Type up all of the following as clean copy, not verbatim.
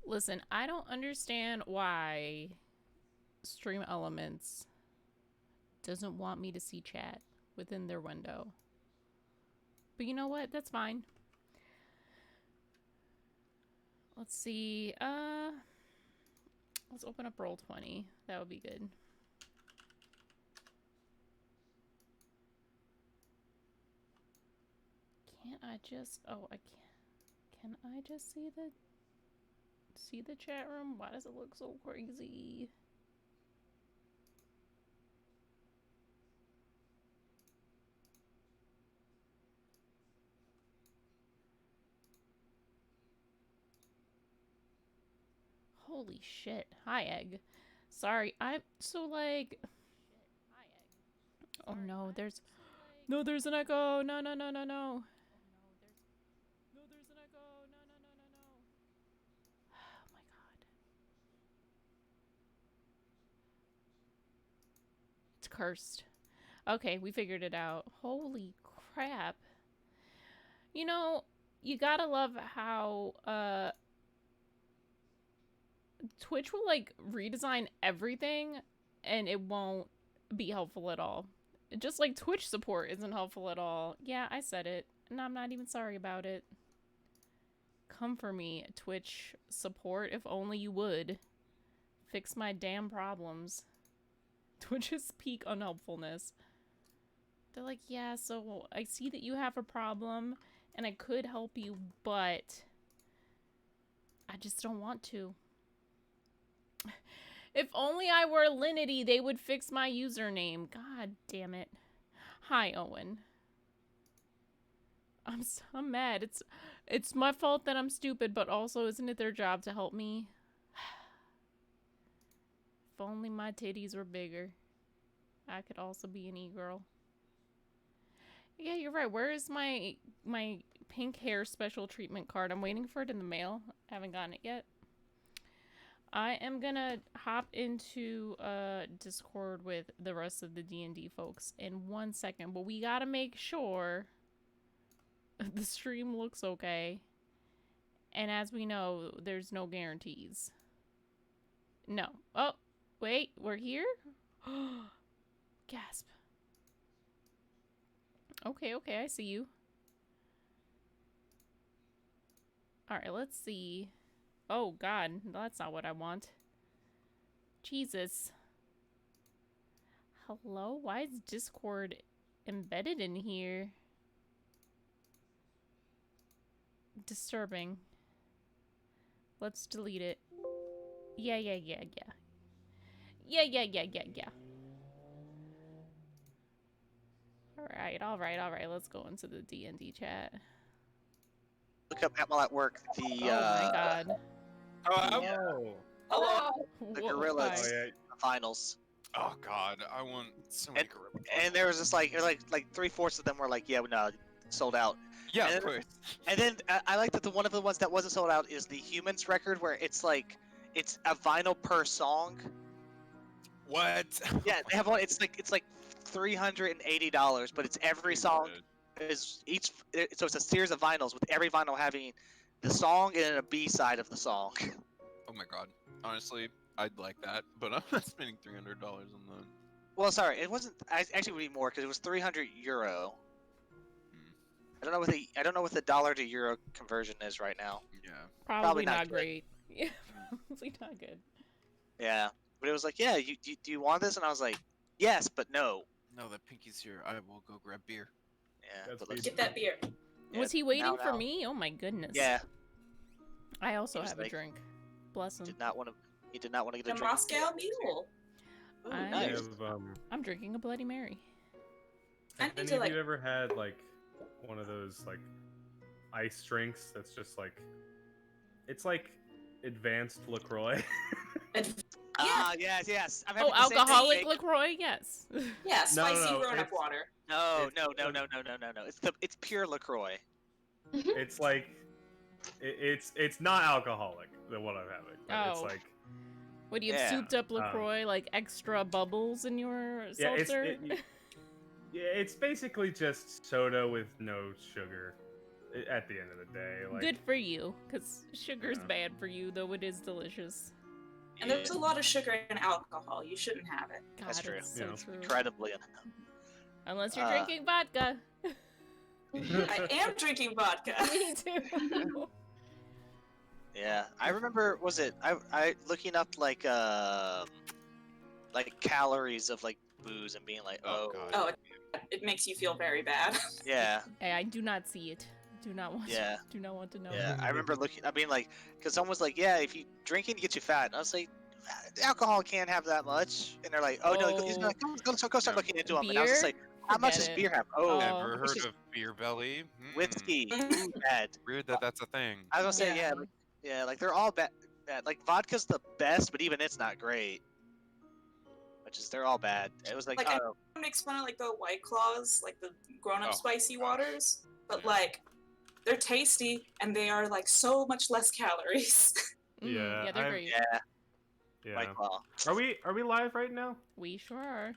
Listen, I don't understand why Stream Elements doesn't want me to see chat within their window. But you know what? That's fine. Let's see. Let's open up Roll20. That would be good. Can't I just... Oh, I can't. Can I just see the chat room? Why does it look so crazy? Holy shit. Hi, Egg. Sorry, I'm so like... Oh no, there's... No, there's an echo! No, no, no, no, no! No, there's an echo! No, no, no, no, no! Oh my god. It's cursed. Okay, we figured it out. Holy crap. You know, you gotta love how, Twitch will, like, redesign everything, and it won't be helpful at all. Just like Twitch support isn't helpful at all. Yeah, I said it, and I'm not even sorry about it. Come for me, Twitch support, if only you would. Fix my damn problems. Twitch's peak unhelpfulness. They're like, yeah, so I see that you have a problem, and I could help you, but I just don't want to. If only I were Linity, they would fix my username. God damn it. Hi, Owen. I'm mad. It's my fault that I'm stupid, but also isn't it their job to help me? If only my titties were bigger. I could also be an e-girl. Yeah, you're right. Where is my pink hair special treatment card? I'm waiting for it in the mail. I haven't gotten it yet. I am gonna hop into Discord with the rest of the D&D folks in 1 second, but we gotta make sure the stream looks okay. And as we know, there's no guarantees. No. Oh, wait, we're here? Gasp. Okay, okay, I see you. Alright, let's see. Oh, God, that's not what I want. Jesus. Hello? Why is Discord embedded in here? Disturbing. Let's delete it. Yeah. Yeah. Alright. Let's go into the D&D chat. Look up while at work Oh my god. The gorillas, the finals. Oh god, I want so many gorilla. And there was just like 3/4 of them were like, yeah, no, sold out. Yeah, and of course. And then I like that one of the ones that wasn't sold out is the Humans record, where it's like it's a vinyl per song. What? Yeah, they have one. It's like $380, but it's every song is each. So it's a series of vinyls with every vinyl having the song and then a B side of the song. Oh my god. Honestly, I'd like that, but I'm not spending $300 on that. Well, sorry, it wasn't. Actually, it would be more because it was €300. I don't know what the dollar to euro conversion is right now. Yeah. Probably not great. Yeah, probably not good. Yeah, but it was like, yeah, do you want this? And I was like, yes, but no. No, that Pinky's here. I will go grab beer. Yeah, but Get that beer. Yeah, was he waiting for now. me? Oh my goodness. Yeah. I also have like, a drink. Bless him. He did not want to get a The drink. Moscow Mule. Ooh, I nice. I'm drinking a Bloody Mary. I need Any to of like. you ever had like one of those like ice drinks that's just like it's like advanced LaCroix? Ah, yes. I'm having Oh, the same alcoholic thing. LaCroix? Yes. Yeah, spicy no, grown-up it's- water. No. It's pure LaCroix. It's like it's not alcoholic than what I'm having. But It's Oh. like What do you have souped up LaCroix, like extra bubbles in your seltzer? yeah, it's basically just soda with no sugar. at the end of the day, like Good for you, because sugar's Yeah. bad for you, though it is delicious. And there's a lot of sugar in alcohol. You shouldn't have it. God, That's true. it's so Yeah. true. incredibly. Unless you're Uh, drinking vodka. I am drinking vodka. Me too. Yeah, I remember. Was it I looking up like calories of like booze and being like, Oh, oh, God. Oh, it makes you feel very bad. yeah, Hey, I do not see it. Do not want. Yeah. Do not want to know. yeah. I remember looking. I mean, like, because someone was like, yeah, if you drinking gets you fat, and I was like, alcohol can't have that much, and they're like, oh no, he's Oh. like, go start No. looking into them, and I was just Beer? like, how much Forget does it. beer have? Oh. Never which heard is of beer belly. Mm-mm. whiskey, ooh, bad. Weird that that's a thing. I was gonna say, Yeah. yeah, like they're all bad. Like vodka's the best, but even it's not great. Which is they're all bad. It was like, Like, I oh, makes fun of like the White Claws, like the grown-up Oh, spicy gosh. waters, but Yeah. like they're tasty and they are like so much less calories. Mm, Yeah, yeah, they're I've- great. yeah, yeah. White Claw. Are we live right now? We sure are.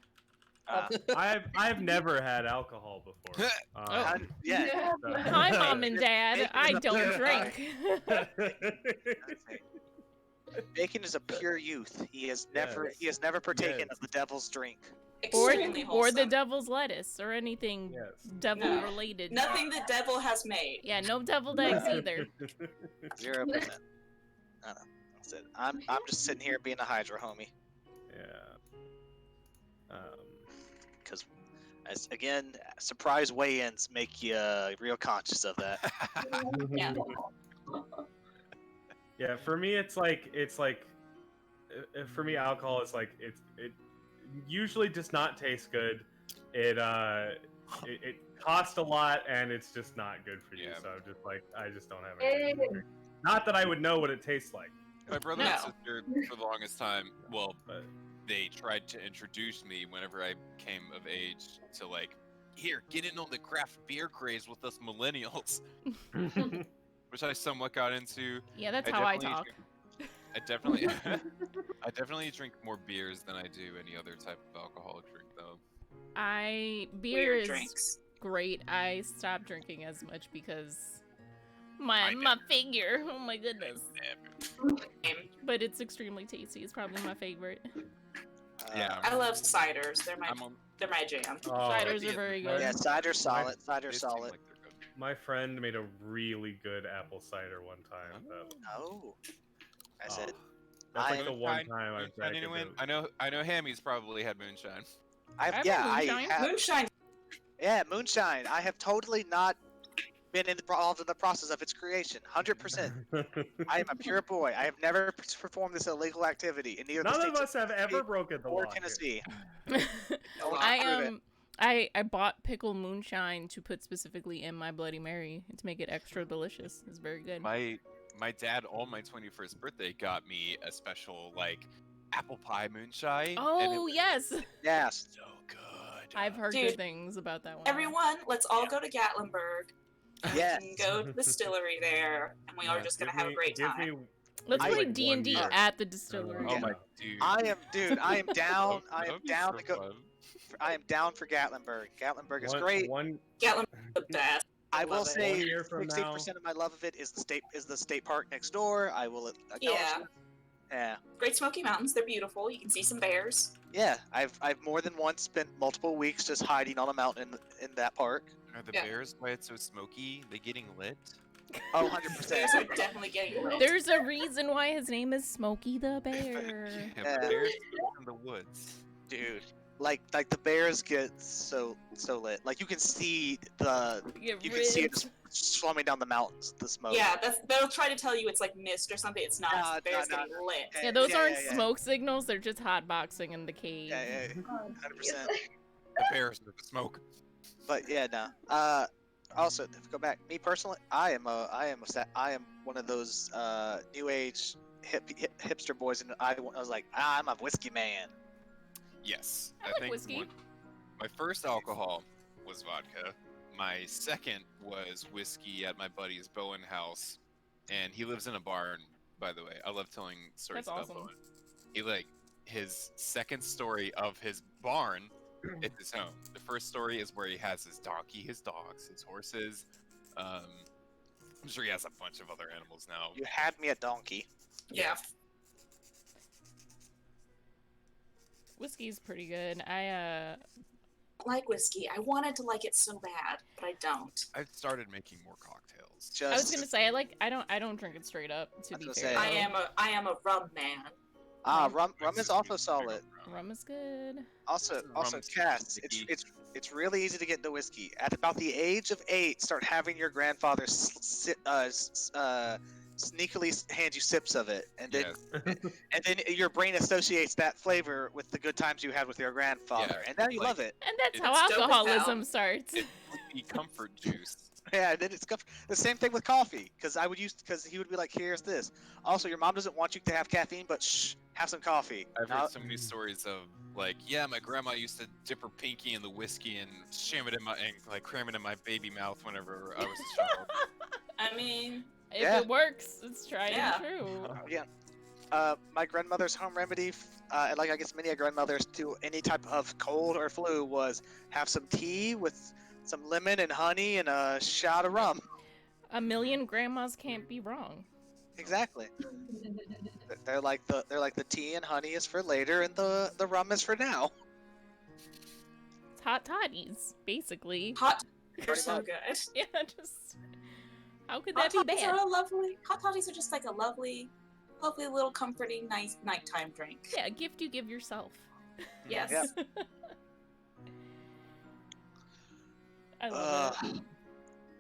I've never had alcohol before. Oh. Yeah. Hi, Mom and Dad. Bacon I is a don't pure drink. Bacon is a pure youth. He has never partaken Yes. of the devil's drink. Extremely or the wholesome. devil's lettuce or anything Yes. devil No. related. Nothing the devil has made. Yeah, no deviled eggs either. 0%. I don't know. That's it. I'm just sitting here being a Hydra homie. Yeah. Because, as again, surprise weigh-ins make you real conscious of that. Yeah. Yeah, for me it's like for me alcohol is like it usually does not taste good. It costs a lot and it's just not good for you. Yeah. So I'm just like I just don't have anything to drink. Not that I would know what it tastes like. My brother No. and sister, for the longest time, well, But they tried to introduce me whenever I came of age to like, here, get in on the craft beer craze with us millennials, which I somewhat got into. Yeah, that's how I definitely talk. drink- I definitely drink more beers than I do any other type of alcoholic drink, though. Beer Weird is drinks. great. I stopped drinking as much because my never. figure. Oh my goodness. Never. But it's extremely tasty. It's probably my favorite. Yeah. I love ciders. They're I'm on. my jam. Oh, Ciders yeah, are very my- good. Yeah, cider's solid. They Cider's seem solid. like they're good. my friend made a really good apple cider one time. Oh. I said, That's like I- the one Moonshine- time I've moonshine drank anyone? it. I know Hammy's probably had moonshine. I had moonshine. have. Moonshine. Yeah, moonshine. I have totally not been involved in the process of its creation. 100%. I am a pure boy. I have never performed this illegal activity in either the None of states us have ever broken the law. or here. Tennessee. I I bought pickle moonshine to put specifically in my Bloody Mary to make it extra delicious. It's very good. My dad on my 21st birthday got me a special like apple pie moonshine. and it Oh was yes, Yes. so good. I've heard Dude, good things about that one. Everyone, let's all go to Gatlinburg Yes. and go to the distillery there, and we are just gonna have a great time. Let's I play like D&D 1 year. at the distillery. Oh Yeah. my dude. I am down. I That am would be down so to go. fun. I am down for Gatlinburg. Gatlinburg is great. Gatlinburg's the best. I will love it. say 1 year from 60% of my love of it is the state park next door. I will acknowledge Yeah. that. Yeah. Great Smoky Mountains, they're beautiful. You can see some bears. Yeah, I've more than once spent multiple weeks just hiding on a mountain in that park. Are the Yeah. bears why it's so smoky? They getting lit? Oh, 100%. Bears are definitely getting lit. There's a reason why his name is Smokey the Bear. Yeah. Bears in the woods. Dude, like the bears get so lit. Like you can see you can see it just swarming down the mountains. The smoke. Yeah, they'll try to tell you it's like mist or something. It's not. No, It's the bears no, getting lit. Yeah, those Yeah, aren't yeah, yeah. smoke signals. They're just hotboxing in the cave. Yeah, 100%. The bears with the smoke. But yeah, no. Also, to go back, me personally, I am one of those new age hipster boys, and I was like, I'm a whiskey man. Yes. I like whiskey. My first alcohol was vodka. My second was whiskey at my buddy's Bowen house. And he lives in a barn, by the way. I love telling stories That's about awesome. Bowen. His second story of his barn, it's his home. The first story is where he has his donkey, his dogs, his horses. I'm sure he has a bunch of other animals now. You had me a donkey. Yeah. Whiskey's pretty good. I Like whiskey. I wanted to like it so bad, but I don't. I've started making more cocktails. Just, I was gonna say I don't drink it straight up. To be gonna fair, say- I am a rum man. rum is also solid. rum is good. Also, Rum is Cass, sticky. it's really easy to get into whiskey. At about the age of 8, start having your grandfather sneakily hand you sips of it, and then Yes. and then your brain associates that flavor with the good times you had with your grandfather, Yeah, and now you like- love it. And that's It's how dope as alcoholism hell. starts. It's the comfort juice. Yeah, and then it's the same thing with coffee, because he would be like, here's this. Also, your mom doesn't want you to have caffeine, but shh, have some coffee. I've Now- heard so many stories of like, yeah, my grandma used to dip her pinky in the whiskey and jam it in my and like cram it in my baby mouth whenever I was a child. I mean, If Yeah. it works, it's tried Yeah. and true. Yeah. My grandmother's home remedy, and like I guess many grandmothers to any type of cold or flu, was have some tea with some lemon and honey and a shot of rum. A million grandmas can't be wrong. Exactly. They're like the tea and honey is for later, and the rum is for now. It's hot toddies, basically. hot they're Pretty so much. good. Yeah, just how could Hot that be toddies bad? are a lovely. Hot toddies are just like a lovely, lovely little comforting, nice nighttime drink. Yeah, a gift you give yourself. Yes. Yeah. I love it.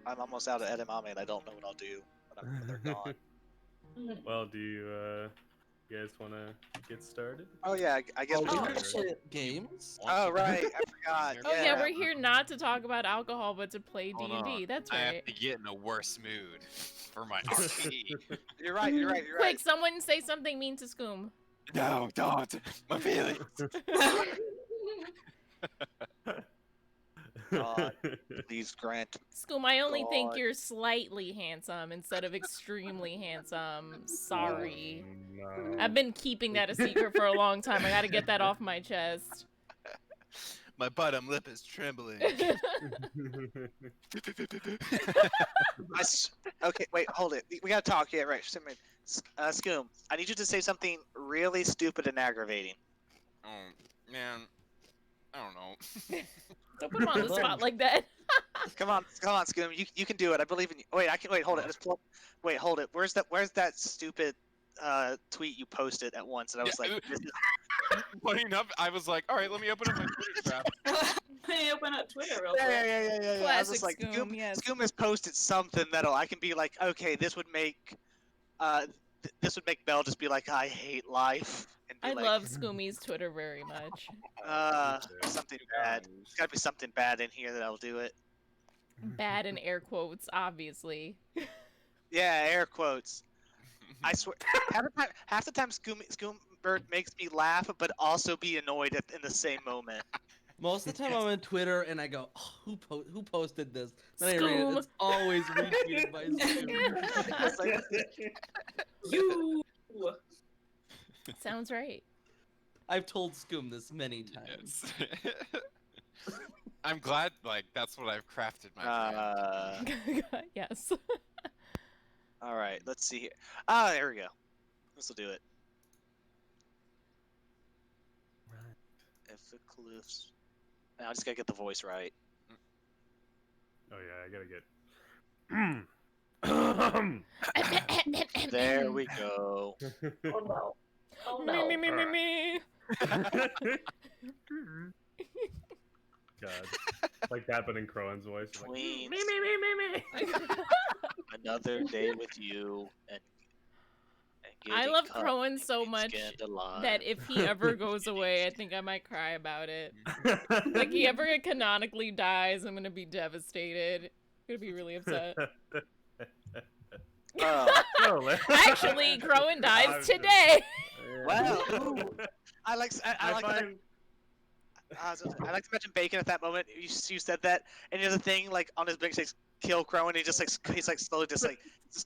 I'm almost out of edamame, and I don't know what I'll do when they're gone. Well, do you guys want to get started? Oh yeah, I guess Oh, we we Oh. can should. play games. Oh right, I forgot. Oh yeah, we're here not to talk about alcohol, but to play Hold D&D. on. That's I right. have to get in a worse mood for my RP. You're right. You're right. You're Quick, right. someone say something mean to Scoom. No, don't. My feelings. God. Please grant. Scoom, I only think God. you're slightly handsome instead of extremely handsome. Sorry. No. I've been keeping that a secret for a long time. I gotta get that off my chest. My bottom lip is trembling. Okay, wait, hold it. We gotta talk. Yeah, right. Scoom, I need you to say something really stupid and aggravating. Oh man, I don't know. Don't put him on the spot like that. Come on, Scoom. You can do it. I believe in you. Wait, I can. Wait, hold it. Wait, hold it. Where's that stupid tweet you posted at once? And I was Yeah, like, this is... Funny enough, I was like, all right, let me open up my Twitter tab. Let me open up Twitter real yeah, quick. yeah. I was just Classic like, Scoom, yes. Scoom has posted something that'll I can be like, okay, this would make Belle just be like, I hate life. And be I like, love Scoomy's Twitter very much. something bad. There's gotta be something bad in here that'll do it. Bad in air quotes, obviously. Yeah, air quotes. I swear, half the time Scoombird makes me laugh, but also be annoyed in the same moment. Most of the time I'm on Twitter and I go, oh, who posted this? Then I read it. Scoom. It's always retweeted by Scoom. It's like, You. Sounds right. I've told Scoom this many times. Yes. I'm glad, like, that's what I've crafted my friend. Yes. all right, let's see here. There we go. This will do it. If the cliffs. Now I just gotta get the voice right. Oh yeah, I gotta get. There we go. Oh no. Oh Me, no. me, me, me, me. God, like that, but in Crowan's voice. Like, Queens, Me, me, me, me, me. another day with you, and I getting love cut Crowan and so getting much skinned alive. that if he ever goes away, I think I might cry about it. Like, he ever canonically dies, I'm gonna be devastated. I'm gonna be really upset. Oh, Actually, Crowan dies I'm today! wow. I like I like find I like to imagine Bacon at that moment. You said that, and the other thing, like on his big face, kill Crow, and he's slowly just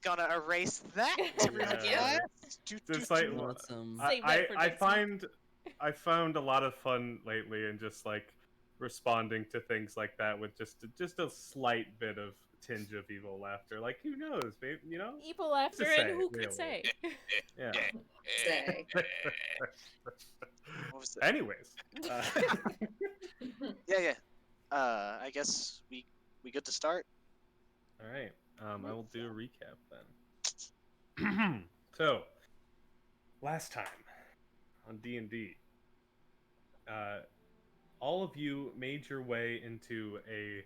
gonna erase that. Yeah. It's like Want some- Save that for I next week. I found a lot of fun lately in just like responding to things like that with just a slight bit of tinge of evil laughter. Like, who knows, babe? You know? Evil laughter, to and say, who could really. say? Yeah. Say. What was that? Anyways. Yeah. I guess we good to start. All right. I will do a recap then. So, last time on D&D, all of you made your way into a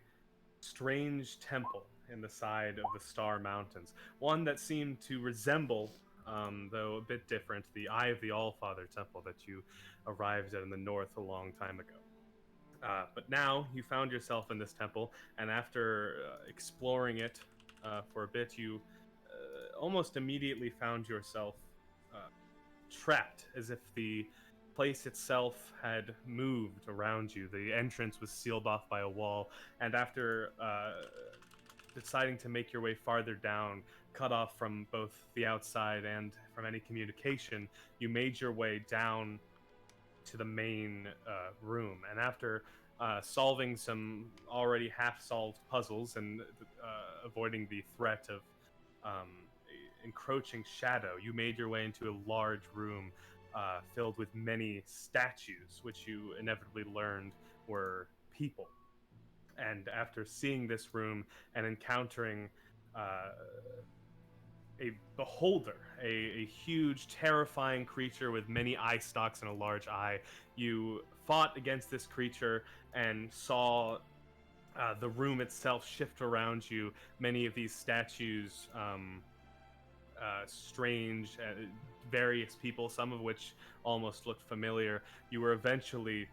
strange temple in the side of the Star Mountains. One that seemed to resemble, though a bit different, the Eye of the Allfather temple that you arrived at in the north a long time ago. But now you found yourself in this temple, and after exploring it for a bit, you almost immediately found yourself trapped, as if the place itself had moved around you. The entrance was sealed off by a wall, and after deciding to make your way farther down, cut off from both the outside and from any communication, you made your way down to the main room. And after solving some already half-solved puzzles and avoiding the threat of encroaching shadow, you made your way into a large room filled with many statues, which you inevitably learned were people. And after seeing this room and encountering a beholder, a huge, terrifying creature with many eye stalks and a large eye, you fought against this creature and saw the room itself shift around you. Many of these statues, strange, various people, some of which almost looked familiar. You were eventually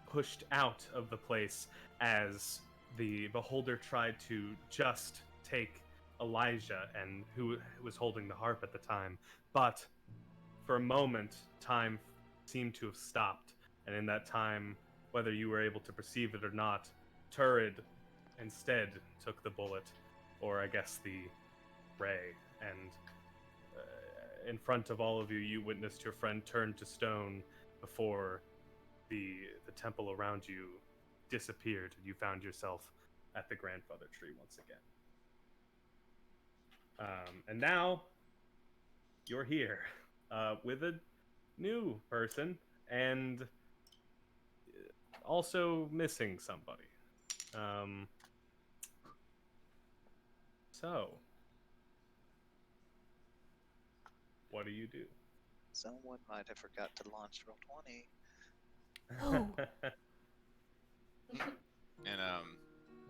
pushed out of the place as the beholder tried to just take Elijah, and who was holding the harp at the time. But for a moment, time seemed to have stopped, and in that time, whether you were able to perceive it or not, Turid instead took the bullet, or I guess the ray, and in front of all of you, you witnessed your friend turn to stone before the temple around you disappeared, and you found yourself at the grandfather tree once again. And now you're here with a new person and also missing somebody. So, what do you do? Someone might have forgot to launch Roll20. Oh. And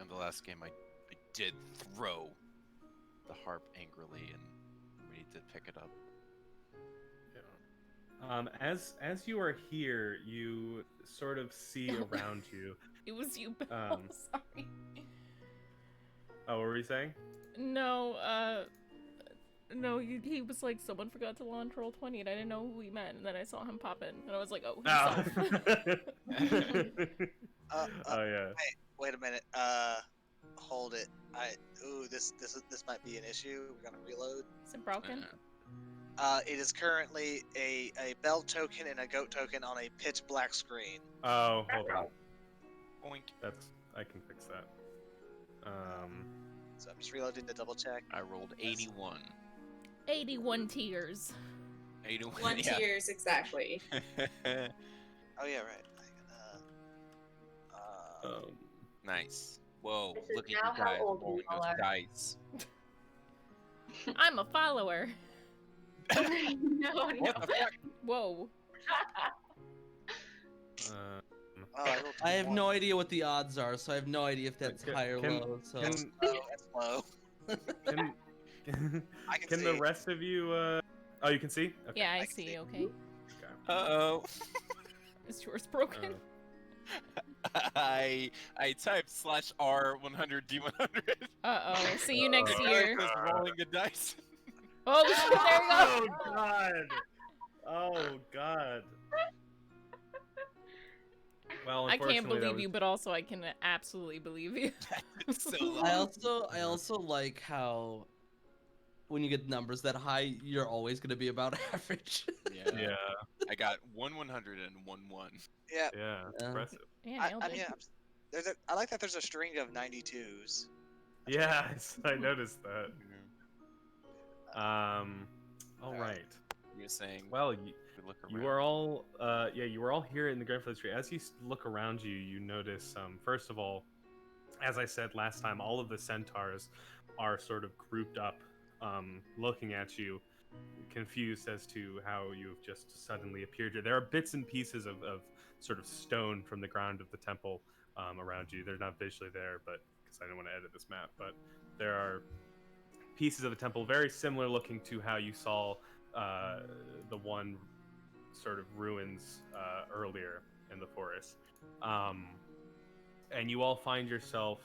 in the last game, I did throw the harp angrily, and we need to pick it up. As you are here, you sort of see around you. It was you, Bill. Sorry. Oh, what were you saying? No, he was like, someone forgot to launch Roll20, and I didn't know who he meant, and then I saw him pop in, and I was like, oh, himself. Oh yeah. Wait a minute. Hold it. This might be an issue. We're gonna reload. Is it broken? It is currently a bell token and a goat token on a pitch black screen. Oh, hold on. Boink. I can fix that. So I'm just reloading to double check. I rolled 81. 81 tears. 81. One yeah. tears exactly. Oh yeah, right. Nice. Whoa, This is look at now you how guys old rolling we all those are. dice. I'm a follower. No. What the fuck? Whoa. I have no idea what the odds are, so I have no idea if that's high or low. So That's low. Can I can can see. the rest of you? Oh, you can see. Okay. Yeah, I I can see, see. okay. Uh-oh. Is yours broken? I typed /R 100D100. Uh-oh. See you next year. Just rolling the dice. Oh, there you Oh go. God! Oh God! Well, I can't unfortunately, that believe was- you, but also I can absolutely believe you. So I also like how when you get numbers that high, you're always gonna be about average. yeah. Yeah, I got 1 100 and 1 1. Yeah. yeah, it's Yeah. impressive. Yeah, nailed it. I like that there's a string of 92s. Yeah, I noticed that. All Alright. right. You were saying. Well, we look around. you are all, you were all here in the Grand Fleet Street. As you look around you, you notice, first of all, as I said last time, all of the centaurs are sort of grouped up, looking at you, confused as to how you've just suddenly appeared here. There are bits and pieces of sort of stone from the ground of the temple around you. They're not visually there, but because I don't want to edit this map, but there are pieces of the temple very similar looking to how you saw the one sort of ruins earlier in the forest. And you all find yourself,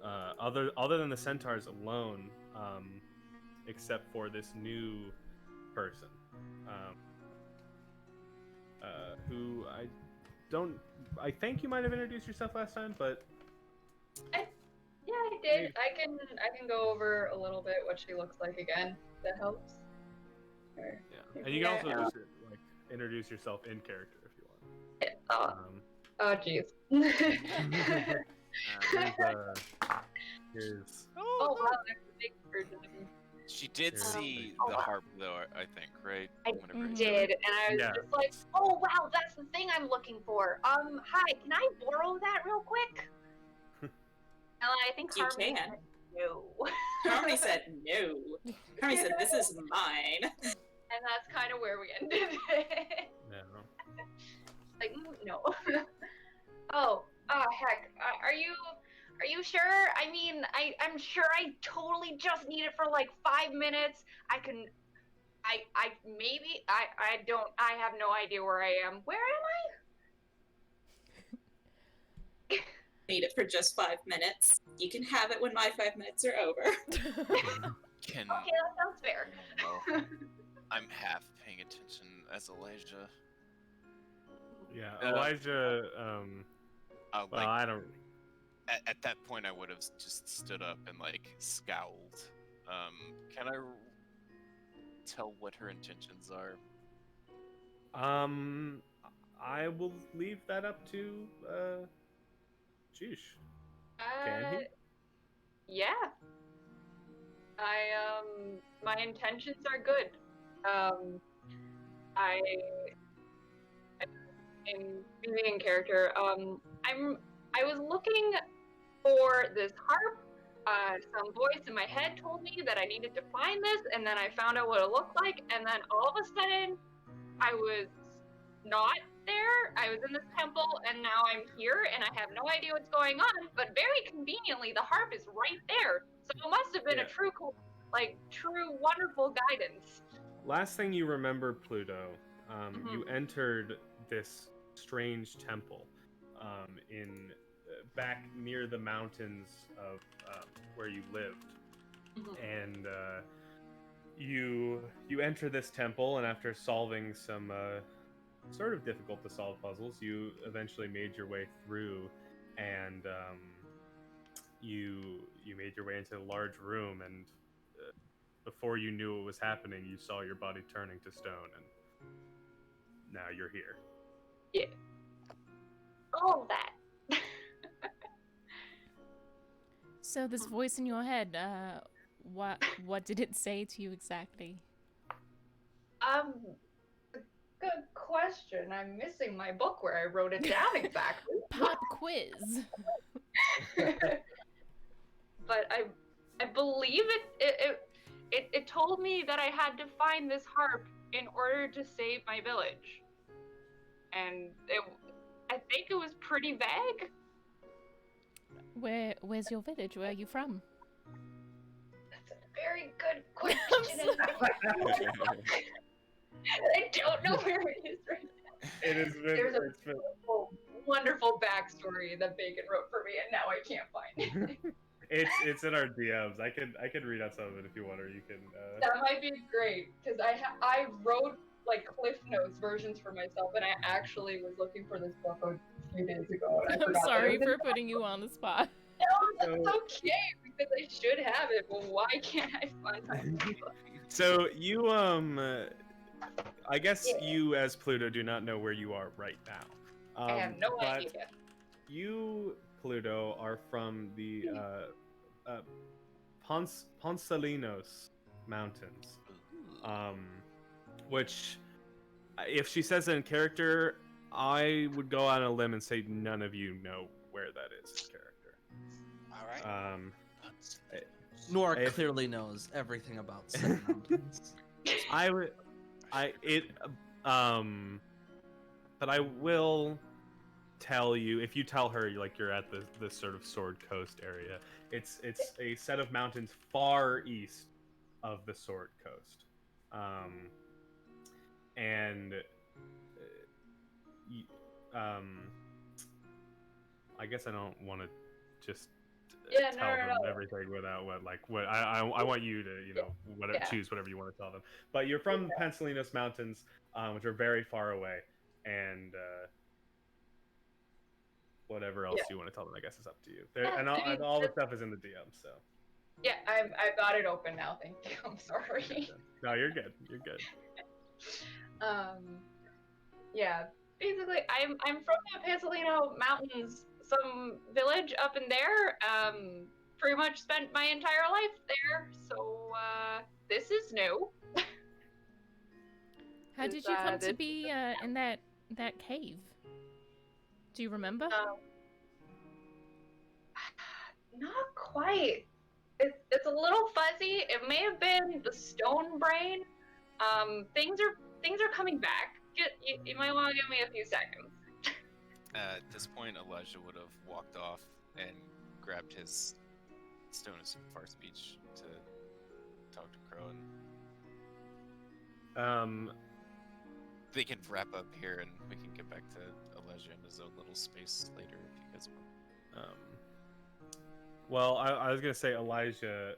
other than the centaurs alone, except for this new person, who I think you might have introduced yourself last time, but Yeah, I did. I can go over a little bit what she looks like again. That helps. Or, yeah. And you can also just like introduce yourself in character if you want. oh, jeez. Here's Oh wow, there's a big version. She did Here. see the harp, though. I think, right? I Whenever Mhm. did, and I was Yeah. just like, oh wow, that's the thing I'm looking for. Hi, can I borrow that real quick? And I think You Harmony can. said no. Harmony said no. Harmony said, "This is mine." And that's kind of where we ended. no. Like, no. Oh, heck. Are you sure? I mean, I'm sure I totally just need it for like 5 minutes. I have no idea where I am. Where am Need it for just 5 minutes. You can have it when my 5 minutes are over. Can I? Okay, that sounds fair. well, I'm half paying attention as Elijah. Yeah, Uh, Elijah. Well, Like I don't. at that point, I would have just stood up and like scowled. Can I tell what her intentions are? I will leave that up to Jeesh. Can he? Yeah. My intentions are good. I am being in character. I was looking for this harp. Some voice in my head told me that I needed to find this, and then I found out what it looked like, and then all of a sudden, I was not there. I was in this temple, and now I'm here, and I have no idea what's going on. But very conveniently, the harp is right there, so it must have been Yeah. a true wonderful guidance. Last thing you remember, Pluto, you Mhm. entered this strange temple in back near the mountains of where you lived, and you enter this temple, and after solving some sort of difficult to solve puzzles, you eventually made your way through, and you made your way into a large room, and before you knew what was happening, you saw your body turning to stone, and now you're here. Yeah. All that. So this voice in your head, what did it say to you exactly? Good question. I'm missing my book where I wrote it down exactly. Pop quiz. But I believe it told me that I had to find this harp in order to save my village. And I think it was pretty vague. Where's your village? Where are you from? That's a very good question. I don't know where it is right now. It has been. There's It's been. wonderful backstory that Bacon wrote for me, and now I can't find it. It's in our DMs. I can read out some of it if you want, or you can. That might be great, because I wrote like Cliff Notes versions for myself, and I actually was looking for this book a few days ago. And I I'm forgot that sorry it was for in- putting you on the spot. No, that's okay, because I should have it, but why can't I find it? So you I guess you as Pluto do not know where you are right now. I have no but idea. you, Pluto, are from the Ponsalinos Mountains, which, if she says it in character, I would go on a limb and say none of you know where that is in character. All right. Nora If- clearly knows everything about said mountains. I would, but I will tell you, if you tell her like you're at the sort of Sword Coast area, it's a set of mountains far east of the Sword Coast, and I guess I don't want to just Yeah, tell no, them no. everything without what I want you to Yeah. choose whatever you want to tell them. But you're from the Pensalinos Mountains, which are very far away, and whatever else you want to tell them, I guess, is up to you. And all the stuff is in the DM, so. Yeah, I've got it open now. Thank you. I'm sorry. No, you're good. You're good. Yeah. Basically, I'm from the Pansalino Mountains, some village up in there. Pretty much spent my entire life there, so this is new. How did you come to be in that cave? Do you remember? Not quite. It's a little fuzzy. It may have been the stone brain. Things are coming back. You might want to give me a few seconds. At this point, Elijah would have walked off and grabbed his Stone of Far Speech to talk to Crowan. They can wrap up here and we can get back to Elijah in his own little space later if you guys want. Well, I was gonna say, Elijah,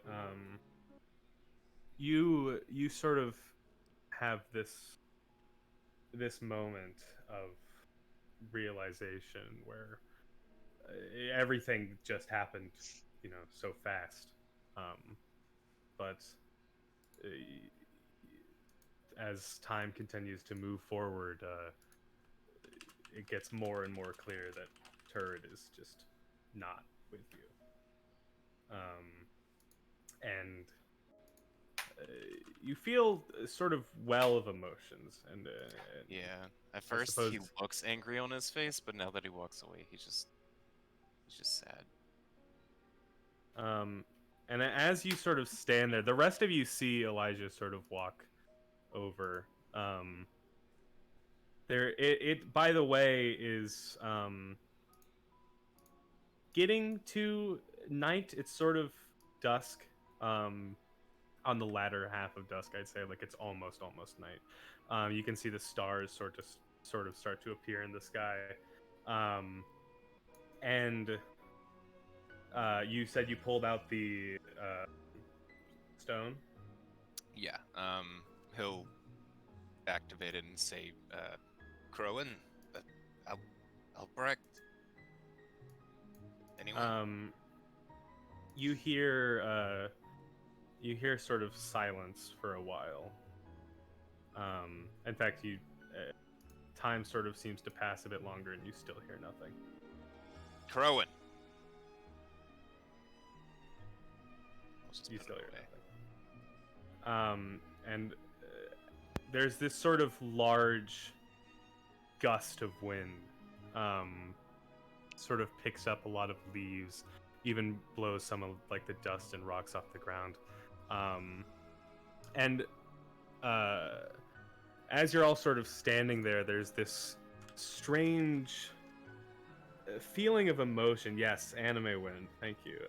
you sort of have this moment of realization where everything just happened, so fast. But as time continues to move forward, it gets more and more clear that Turd is just not with you. And you feel sort of well of emotions, and Yeah, at first suppose- he looks angry on his face, but now that he walks away, he's just sad. And as you sort of stand there, the rest of you see Elijah sort of walk over. It by the way is getting to night. It's sort of dusk. On the latter half of dusk, I'd say, like it's almost night. You can see the stars sort of start to appear in the sky, and you said you pulled out the stone. Yeah, he'll activate it and say, Crowan, Albrecht. Anyone? You hear sort of silence for a while. In fact, time sort of seems to pass a bit longer, and you still hear nothing. Crowan. You still hear nothing. And there's this sort of large gust of wind. Sort of picks up a lot of leaves, even blows some of like the dust and rocks off the ground. And as you're all sort of standing there, there's this strange feeling of emotion. Yes, anime wind. Thank you.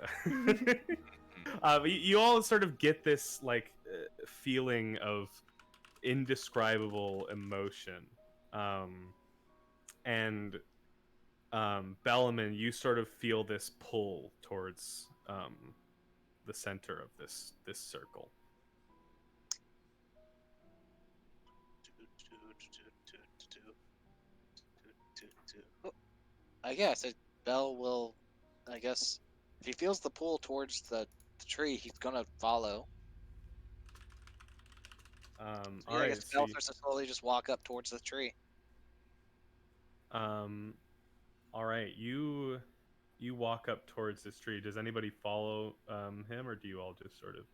You all sort of get this like feeling of indescribable emotion. And Bellaman, you sort of feel this pull towards the center of this circle. I guess Bell will. I guess if he feels the pull towards the tree, he's gonna follow. All I right. guess Bell starts to slowly just walk up towards the tree. All right, you walk up towards this tree. Does anybody follow him, or do you all just sort of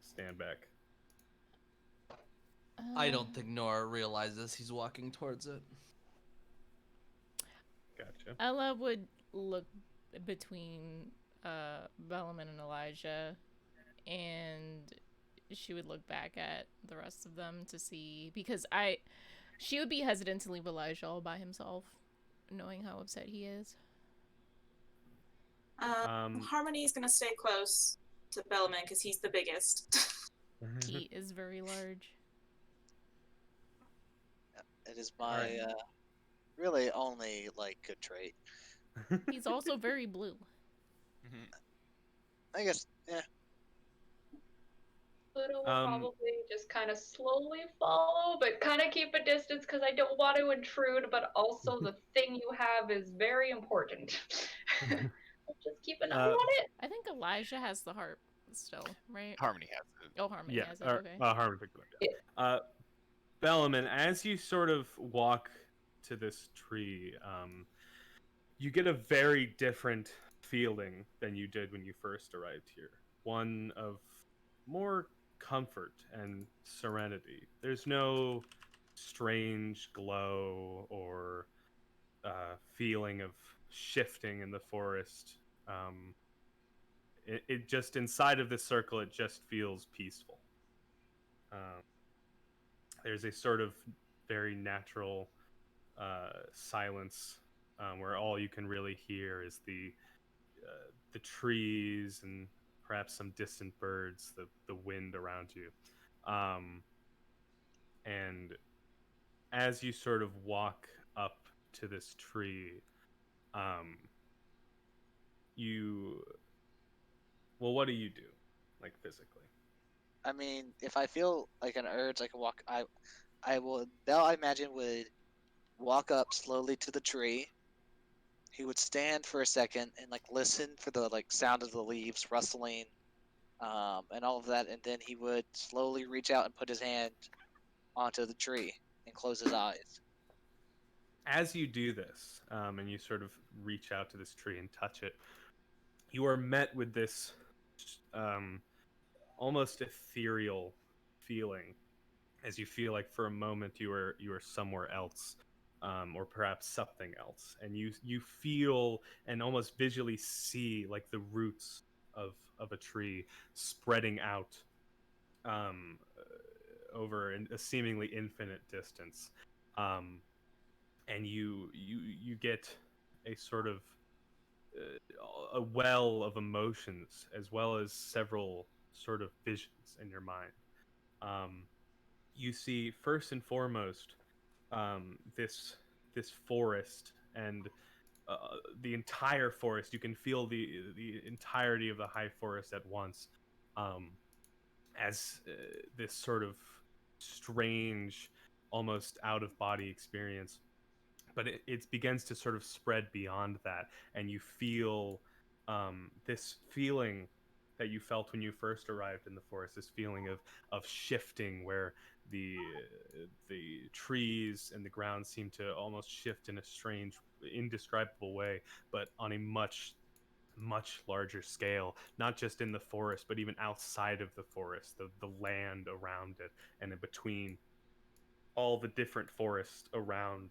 stand back? I don't think Nora realizes he's walking towards it. Gotcha. Ella would look between Bellman and Elijah, and she would look back at the rest of them to see, because she would be hesitant to leave Elijah all by himself, knowing how upset he is. Harmony is gonna stay close to Bellman because he's the biggest. He is very large. It is All my right. really only like good trait. He's also very blue. I guess, yeah. Pluto will probably just kind of slowly follow, but kind of keep a distance because I don't want to intrude, but also the thing you have is very important. Just keep an eye on it. I think Elijah has the harp still, right? Harmony has it. Oh, Harmony Yeah, has it. Okay. Harmon picked it up. Bellaman, as you sort of walk to this tree, you get a very different feeling than you did when you first arrived here. One of more comfort and serenity. There's no strange glow or feeling of shifting in the forest. It just, inside of this circle, it just feels peaceful. There's a sort of very natural silence where all you can really hear is the trees and perhaps some distant birds, the wind around you. And as you sort of walk up to this tree, what do you do, like physically? I mean, if I feel like an urge, I can walk. I will. Bell, I imagine, would walk up slowly to the tree. He would stand for a second and like listen for the like sound of the leaves rustling, and all of that, and then he would slowly reach out and put his hand onto the tree and close his eyes. As you do this, and you sort of reach out to this tree and touch it, you are met with this almost ethereal feeling, as you feel like for a moment you are somewhere else, or perhaps something else, and you feel and almost visually see like the roots of a tree spreading out over a seemingly infinite distance, and you get a sort of a well of emotions as well as several sort of visions in your mind. You see, first and foremost, this forest and the entire forest. You can feel the entirety of the high forest at once, as this sort of strange, almost out of body experience. But it begins to sort of spread beyond that, and you feel this feeling that you felt when you first arrived in the forest, this feeling of shifting, where the trees and the ground seem to almost shift in a strange, indescribable way, but on a much larger scale, not just in the forest but even outside of the forest, the land around it, and in between all the different forests around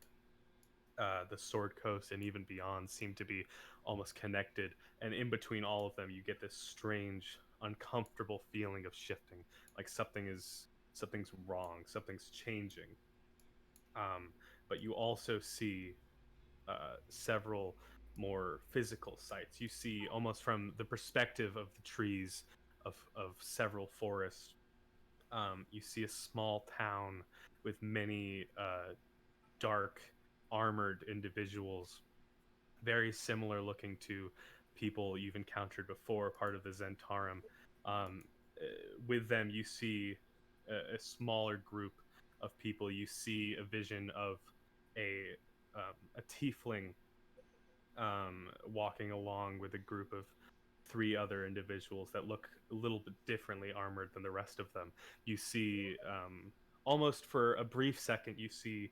the Sword Coast and even beyond seem to be almost connected. And in between all of them, you get this strange, uncomfortable feeling of shifting, like something's wrong, something's changing. But you also see several more physical sights. You see, almost from the perspective of the trees of several forests, you see a small town with many dark armored individuals, very similar looking to people you've encountered before, part of the Zentarum. With them, you see a smaller group of people. You see a vision of a tiefling walking along with a group of three other individuals that look a little bit differently armored than the rest of them. You see, almost for a brief second, you see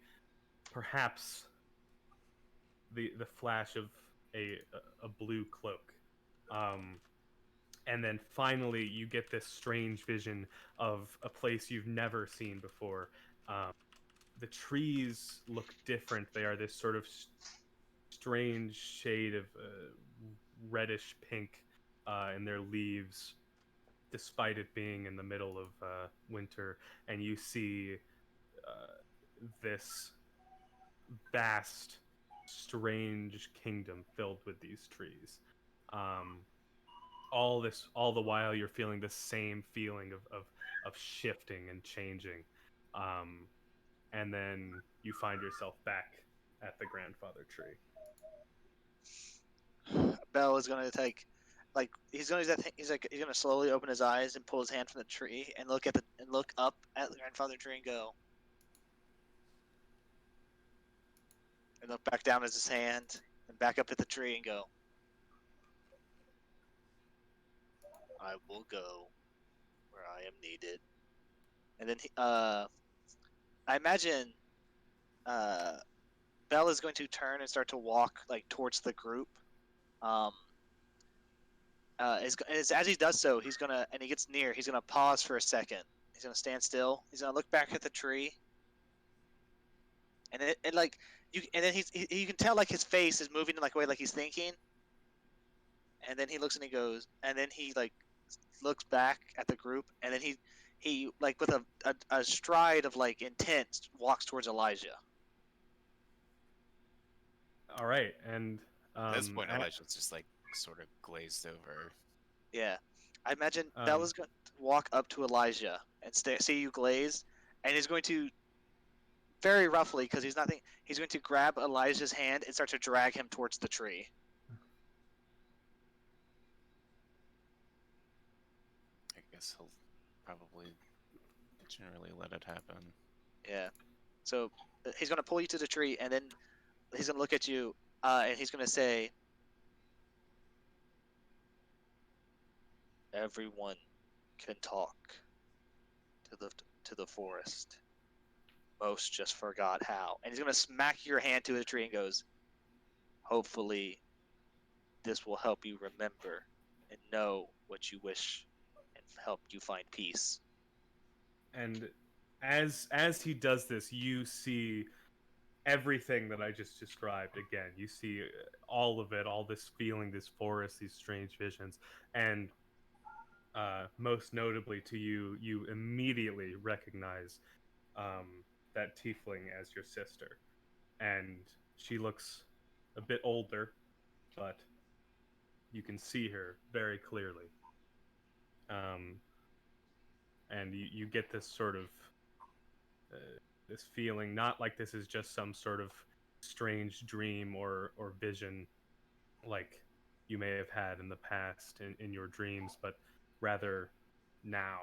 perhaps the flash of a blue cloak. And then finally you get this strange vision of a place you've never seen before. The trees look different. They are this sort of strange shade of reddish pink in their leaves, despite it being in the middle of winter. And you see this vast, strange kingdom filled with these trees. All the while you're feeling the same feeling of shifting and changing. And then you find yourself back at the grandfather tree. Bell is gonna take, like, he's gonna do that thing. He's gonna slowly open his eyes and pull his hand from the tree and look up at the grandfather tree and go, and look back down at his hand and back up at the tree and go, I will go where I am needed. And then I imagine Bell is going to turn and start to walk like towards the group. As he does so, and he gets near, he's gonna pause for a second. He's gonna stand still. He's gonna look back at the tree, and and then you can tell like his face is moving in like a way like he's thinking. And then he looks and he goes, and then he like looks back at the group, and then he like with a stride of like intent walks towards Elijah. All right, and At this point, Elijah's just like sort of glazed over. Yeah, I imagine Bella's going to walk up to Elijah and see you glaze, and he's going to very roughly, because he's nothing. He's going to grab Elijah's hand and start to drag him towards the tree. I guess he'll probably generally let it happen. Yeah. So he's going to pull you to the tree, and then he's going to look at you, and he's going to say, everyone can talk to the forest. Most just forgot how. And he's going to smack your hand to the tree and goes, hopefully this will help you remember and know what you wish and help you find peace. And as he does this, you see everything that I just described again. You see all of it, all this feeling, this forest, these strange visions, and most notably to you, you immediately recognize that tiefling as your sister. And she looks a bit older, but you can see her very clearly. And you get this sort of this feeling, not like this is just some sort of strange dream or vision like you may have had in the past in your dreams, but rather now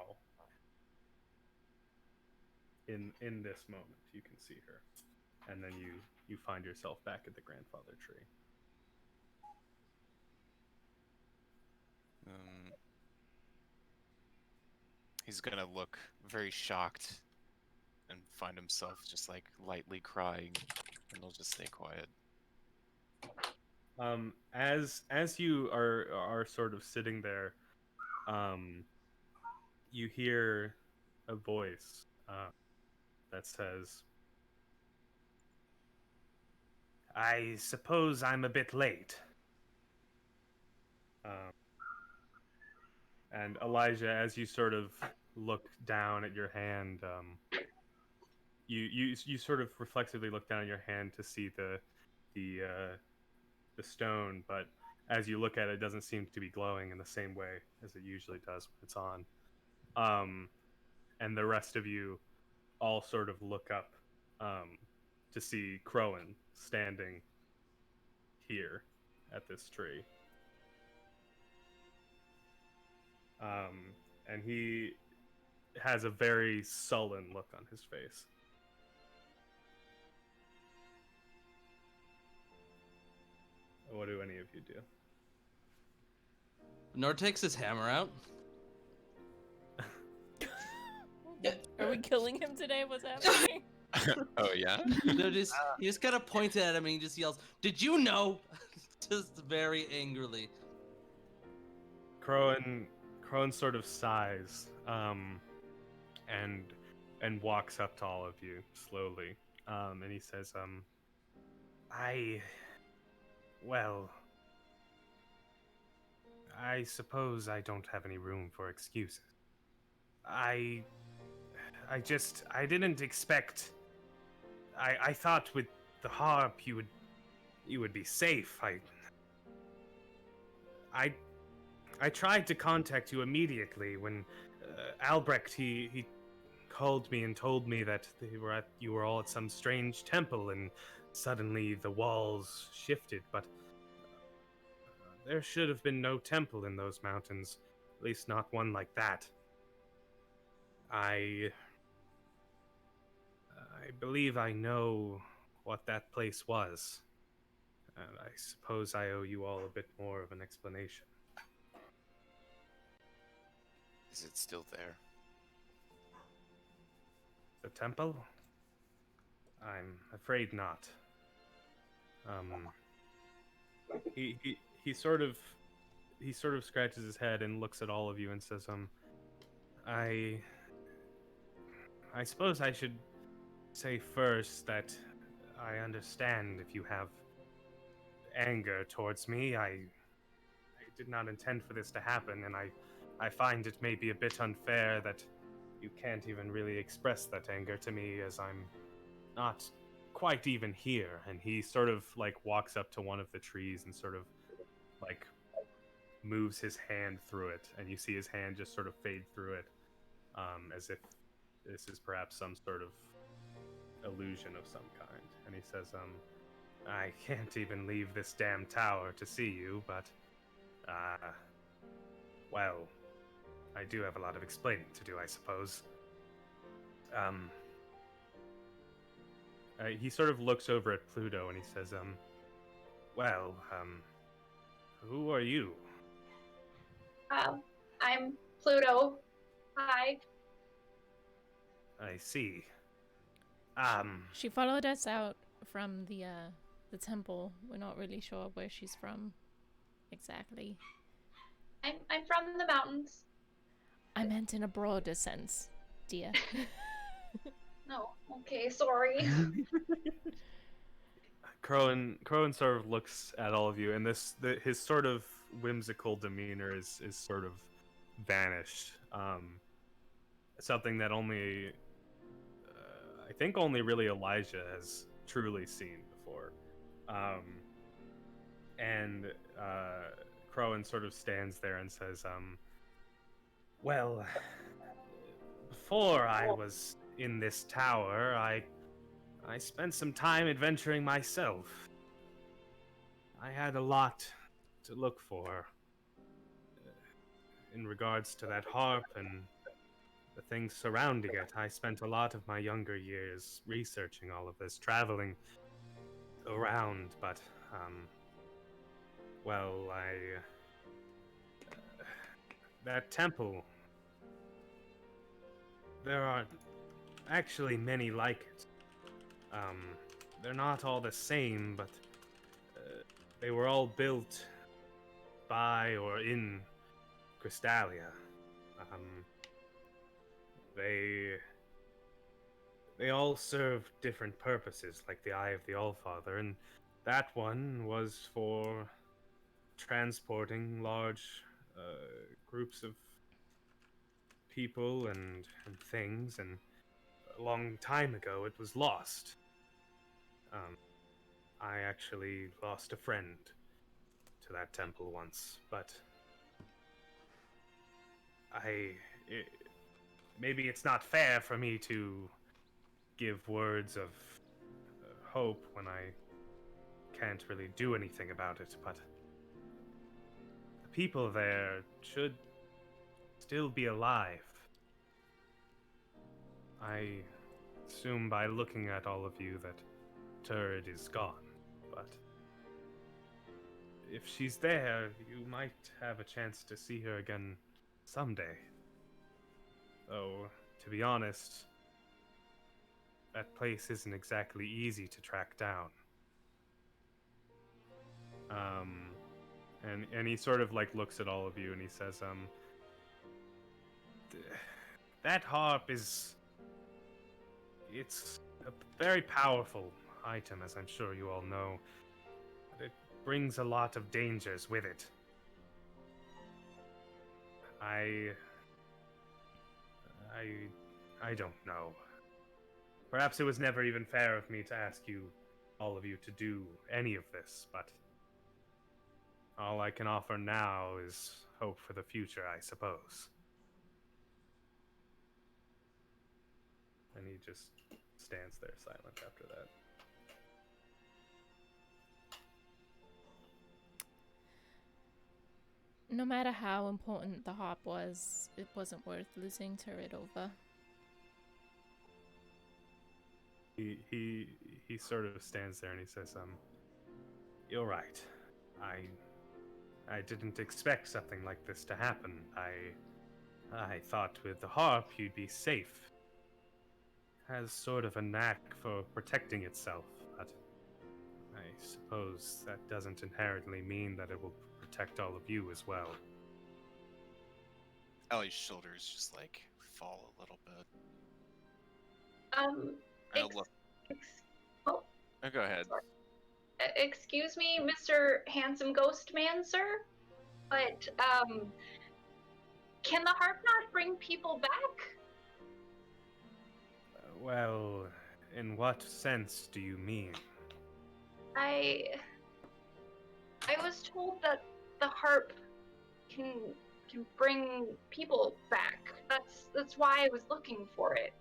in this moment you can see her. And then you find yourself back at the grandfather tree. He's gonna look very shocked and find himself just like lightly crying, and he'll just stay quiet. As you are sort of sitting there, you hear a voice that says, I suppose I'm a bit late. And Elijah, as you sort of look down at your hand, you sort of reflexively look down at your hand to see the stone, but as you look at it, it doesn't seem to be glowing in the same way as it usually does when it's on. And the rest of you all sort of look up to see Crowan standing here at this tree. And he has a very sullen look on his face. What do any of you do? Nord takes his hammer out. Are we killing him today? What's happening? Oh yeah. No, he just kind of pointed at him and he just yells, "Did you know?" Just very angrily. Crowan sort of sighs, and walks up to all of you slowly, and he says, well, I suppose I don't have any room for excuses. I didn't expect. I thought with the harp you would be safe. I tried to contact you immediately when Albrecht he called me and told me that you were all at some strange temple, and suddenly the walls shifted. But there should have been no temple in those mountains, at least not one like that. I believe I know what that place was. I suppose I owe you all a bit more of an explanation. Is it still there? The temple? I'm afraid not. He sort of scratches his head and looks at all of you and says, I suppose I should say first that I understand if you have anger towards me. I did not intend for this to happen, and I find it may be a bit unfair that you can't even really express that anger to me, as I'm not quite even here. And he sort of like walks up to one of the trees and sort of like moves his hand through it, and you see his hand just sort of fade through it, as if this is perhaps some sort of illusion of some kind. And he says, I can't even leave this damn tower to see you, but well, I do have a lot of explaining to do, I suppose. He sort of looks over at Pluto and he says, well, who are you? I'm Pluto. Hi. I see. She followed us out from the temple. We're not really sure where she's from exactly. I'm from the mountains. I meant in a broader sense, dear. No. Okay, sorry. Crowan sort of looks at all of you, and his sort of whimsical demeanor is sort of vanished. Something that only I think only really Elijah has truly seen before. And Crowan sort of stands there and says, well, before I was in this tower, I spent some time adventuring myself. I had a lot to look for in regards to that harp and the things surrounding it. I spent a lot of my younger years researching all of this, traveling around, but, well, that temple, there are actually many like it. They're not all the same, but they were all built by or in Crystallia. They all serve different purposes, like the Eye of the Allfather, and that one was for transporting large groups of people and things, and a long time ago it was lost. I actually lost a friend to that temple once, but maybe it's not fair for me to give words of hope when I can't really do anything about it, but the people there should still be alive. I assume by looking at all of you that Turd is gone, but if she's there, you might have a chance to see her again someday. Though, to be honest, that place isn't exactly easy to track down. And he sort of like looks at all of you and he says, that harp is, it's a very powerful item, as I'm sure you all know. But it brings a lot of dangers with it. I don't know. Perhaps it was never even fair of me to ask you, all of you, to do any of this, but all I can offer now is hope for the future, I suppose. And he just stands there silent after that. No matter how important the harp was, it wasn't worth losing to it over. He sort of stands there and he says, you're right. I didn't expect something like this to happen. I thought with the harp you'd be safe. Has sort of a knack for protecting itself, but I suppose that doesn't inherently mean that it will protect all of you as well. Ellie's shoulders just like fall a little bit. Ex- oh, Oh, go ahead. sorry. Excuse me, Mr. Handsome Ghost Man, sir, but can the harp not bring people back? Well, in what sense do you mean? I was told that the harp can bring people back. That's why I was looking for it.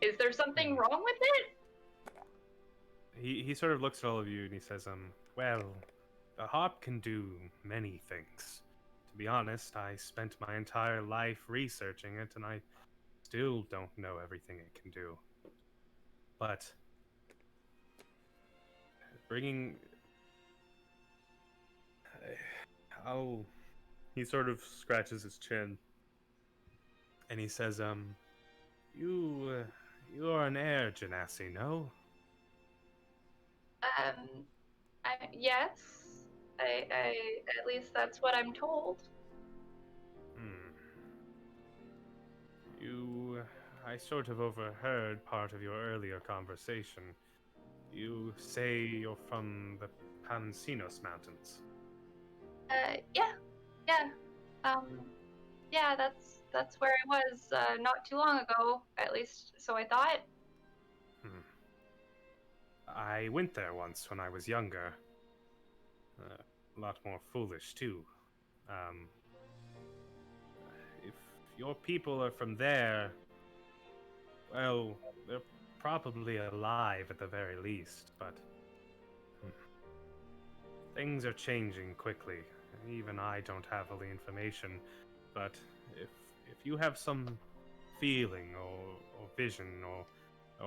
Is there something wrong with it? He sort of looks at all of you and he says, well, the harp can do many things. To be honest, I spent my entire life researching it and I still don't know everything it can do. But bringing... He sort of scratches his chin and he says, you are an heir, Genasi, no? Yes. I at least that's what I'm told. I sort of overheard part of your earlier conversation. You say you're from the Pansinos Mountains. Yeah. Yeah, that's where I was not too long ago, at least so I thought. I went there once when I was younger. A lot more foolish, too. If your people are from there, well, they're probably alive at the very least, but things are changing quickly. Even I don't have all the information, but if you have some feeling or vision or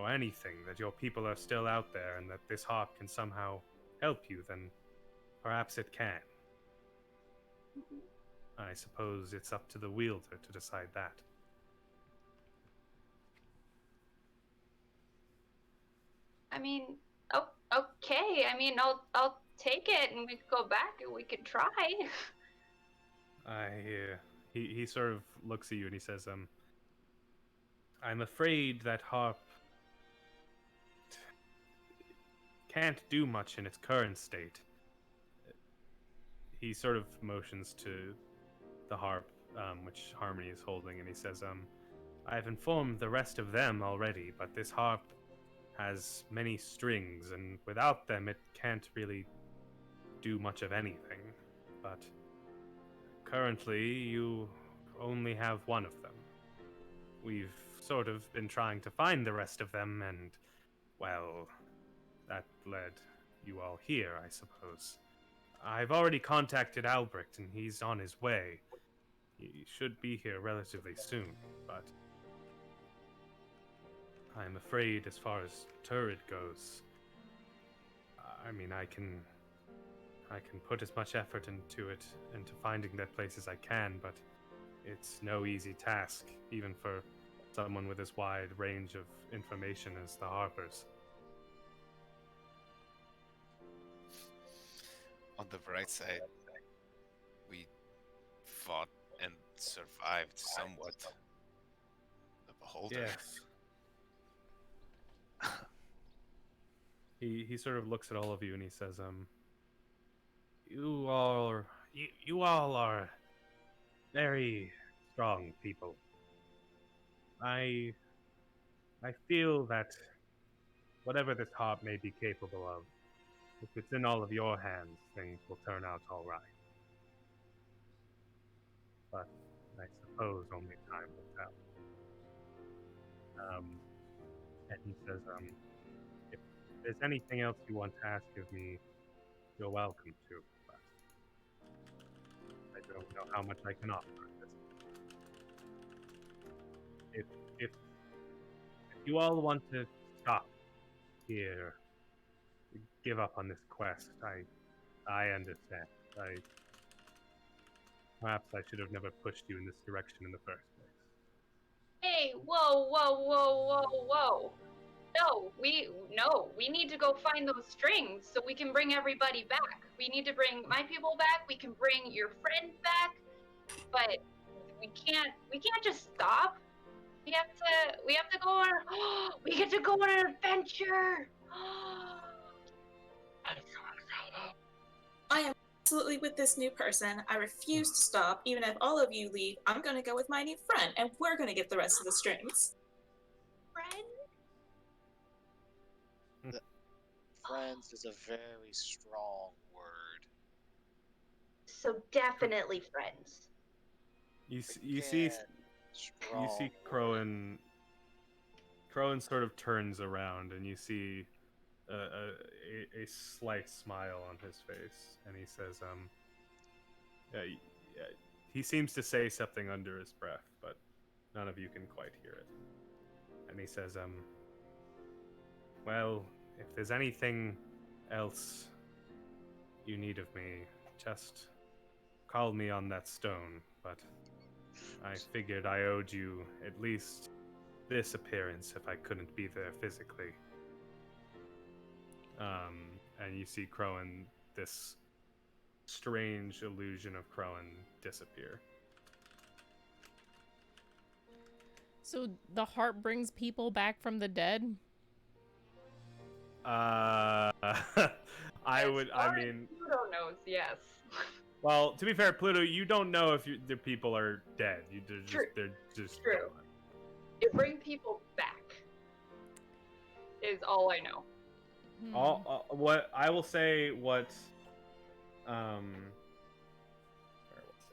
anything that your people are still out there and that this harp can somehow help you, then perhaps it can. I suppose it's up to the wielder to decide that. I mean, okay. I mean, I'll take it, and we could go back and we could try. He sort of looks at you and he says, I'm afraid that harp can't do much in its current state. He sort of motions to the harp, which Harmony is holding, and he says, I've informed the rest of them already, but this harp has many strings, and without them it can't really do much of anything. But currently, you only have one of them. We've sort of been trying to find the rest of them, and, well, that led you all here, I suppose. I've already contacted Albrecht, and he's on his way. He should be here relatively soon, but I'm afraid as far as Turret goes, I mean, I can put as much effort into it, into finding that place as I can, but it's no easy task, even for someone with as wide range of information as the Harpers. On the bright side, we fought and survived somewhat. The Beholder. Yes. He sort of looks at all of you and he says, you all are very strong people. I feel that whatever this harp may be capable of, if it's in all of your hands, things will turn out all right. But I suppose only time will tell. And he says, if there's anything else you want to ask of me, you're welcome to. But I don't know how much I can offer at this point. If you all want to stop here, give up on this quest, I understand. Perhaps I should have never pushed you in this direction in the first place. Hey, whoa, whoa, whoa, whoa, whoa. No, we need to go find those strings so we can bring everybody back. We need to bring my people back, we can bring your friends back, but we can't just stop. We have to go on we get to go on an adventure. I'm so excited. I am absolutely with this new person. I refuse to stop. Even if all of you leave, I'm going to go with my new friend, and we're going to get the rest of the strings. Friend? Friends is a very strong word. So definitely friends. You Again, see strong Crowan. Crowan sort of turns around, and you see a slight smile on his face, and he says, he seems to say something under his breath, but none of you can quite hear it. And he says, well, if there's anything else you need of me, just call me on that stone, but I figured I owed you at least this appearance if I couldn't be there physically. And you see Crowan, this strange illusion of Crowan, disappear. So the harp brings people back from the dead? I mean, Pluto knows, yes. well, to be fair, Pluto, you don't know if the people are dead. True. They're just True. gone. You bring people back. Is all I know. What I will say, where was it? Let me see.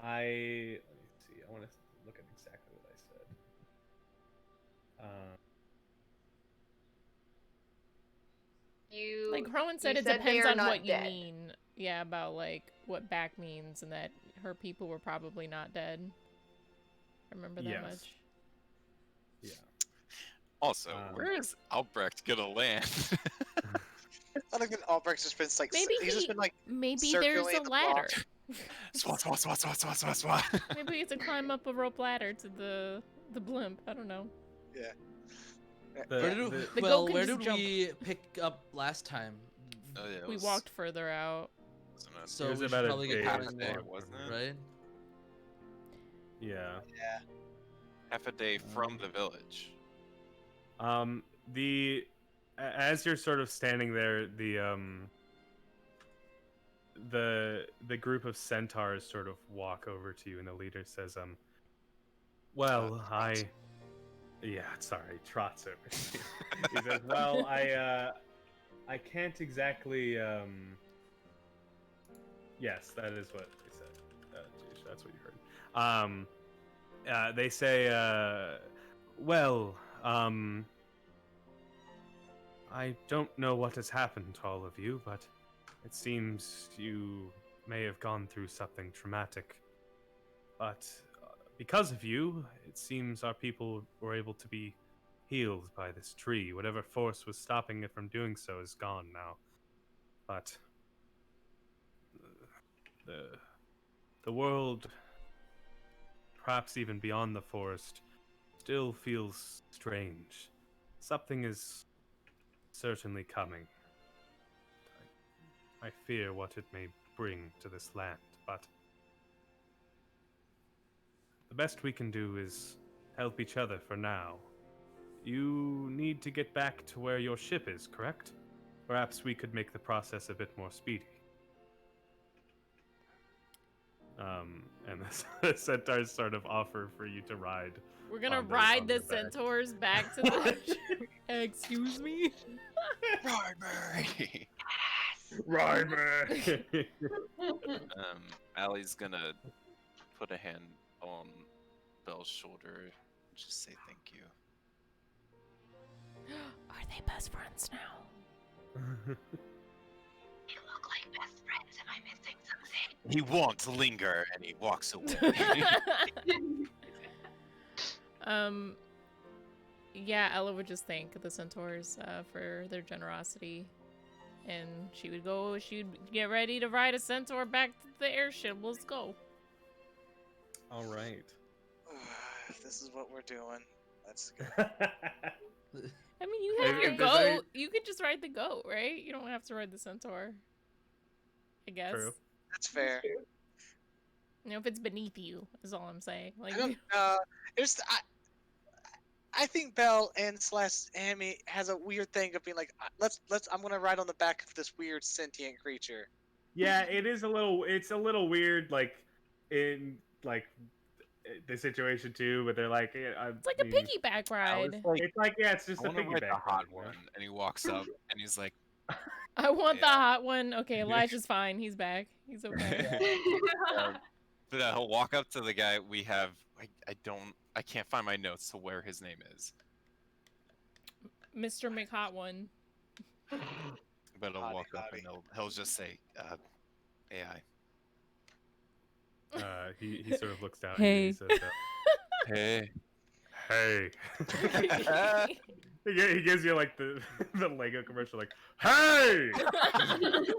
I want to look at exactly what I said. You Like Crowan said, you it said they depends are on not what you dead. mean. Yeah, about like what back means, and that her people were probably not dead. I remember that Yes. much. Yeah. Also, where is Albrecht gonna land? I think Albrecht's just been like Maybe he's just been like maybe there's circulating a the ladder. Swat, swat, swat, swat, swat, swat, swat. Maybe it's a climb up a rope ladder to the blimp. I don't know. Yeah. Where did, The well, goat can where just did jump. we pick up last time? Oh, yeah, it We was- walked further out. wasn't it- So It was we should about a probably day get half a going day, more, wasn't it? right? Yeah. Yeah. Half a day from the village. As you're sort of standing there, the group of centaurs sort of walk over to you, and the leader says, well, sorry, trots over to you. He says, well, I can't exactly, yes, that is what they said. Jeez, that's what you heard. They say, well, I don't know what has happened to all of you, but it seems you may have gone through something traumatic. But because of you, it seems our people were able to be healed by this tree. Whatever force was stopping it from doing so is gone now. But the world, perhaps even beyond the forest, still feels strange. Something is certainly coming. I fear what it may bring to this land, but the best we can do is help each other for now. You need to get back to where your ship is, correct? Perhaps we could make the process a bit more speedy. And the centaurs sort of offer for you to ride. We're gonna on ride their the back. centaurs back to the. Excuse me. Bribery! Ride me! Allie's gonna put a hand on Belle's shoulder and just say thank you. Are they best friends now? You look like best friends. Am I missing something? He won't linger, and he walks away. Yeah, Ella would just thank the centaurs for their generosity, and she'd get ready to ride a centaur back to the airship. Let's go. All right. If this is what we're doing, that's good. I mean, you have If your there's goat. any- You could just ride the goat, right? You don't have to ride the centaur. I guess. True. That's fair. You know, if it's beneath you, is all I'm saying. Like, I don't. There's. I think Belle and / Amy has a weird thing of being like, let's. I'm gonna ride on the back of this weird sentient creature. Yeah, it's a little weird, like in like the situation too, but they're like, it's like a piggyback ride. It's like, yeah, it's just I a want to ride piggyback the hot ride, you know? one. And he walks up and he's like, I want the Yeah. hot one. Okay, Elijah's fine. He's back. He's okay. but he'll walk up to the guy we have. I can't find my notes to where his name is. Mr. McHot One. But he'll Hottie, walk up hottie. and he'll just say, AI. He sort of looks down Hey. and he says, Hey. hey. He gives you like the the Lego commercial, like, hey!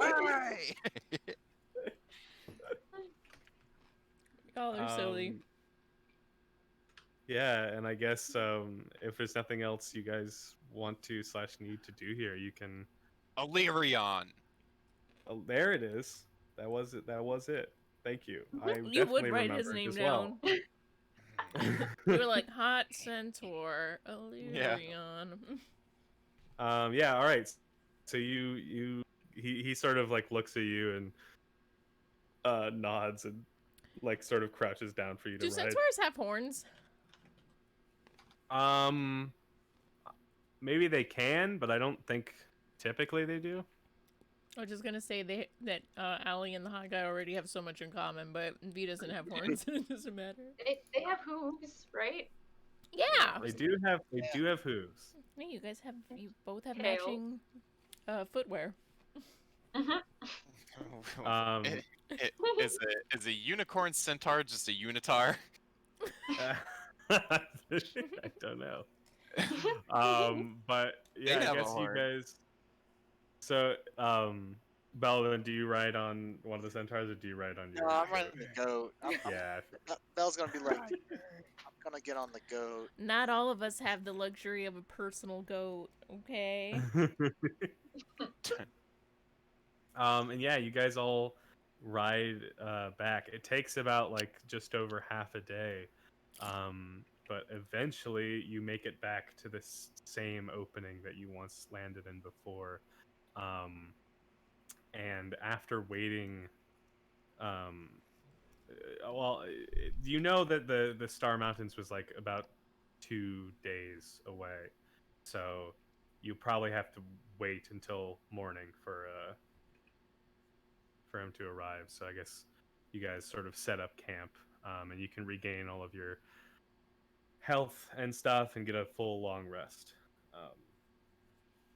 Hey! Y'all are silly. Yeah, and I guess if there's nothing else you guys want to / need to do here, you can. Illyrion. Oh, there it is. That was it. That was it. Thank you. I You would definitely write his remembered name as down. well. You were like Hot Centaur, Illyrion. Yeah. All right. So he sort of like looks at you and nods and like sort of crouches down for you Do to ride. centaurs have horns? Maybe they can, but I don't think typically they do. I was just gonna say that Allie and the hot guy already have so much in common, but V doesn't have horns, and it doesn't matter. They have hooves, right? Yeah. They do have hooves. Hey, you guys you both have Tails. matching footwear. Um, Is a unicorn centaur just a unitar? I don't know. But yeah, They I have a guess you horn. guys. So, Belvin, do you ride on one of the centaurs, or do you ride on your? No, I'm riding the goat. Yeah. Belle's gonna be like, I'm gonna get on the goat. Not all of us have the luxury of a personal goat, okay? And yeah, you guys all ride back. It takes about like just over half a day, but eventually you make it back to this same opening that you once landed in before. And after waiting, you know that the Star Mountains was like about 2 days away, so you probably have to wait until morning for him to arrive. So I guess you guys sort of set up camp, and you can regain all of your health and stuff and get a full long rest.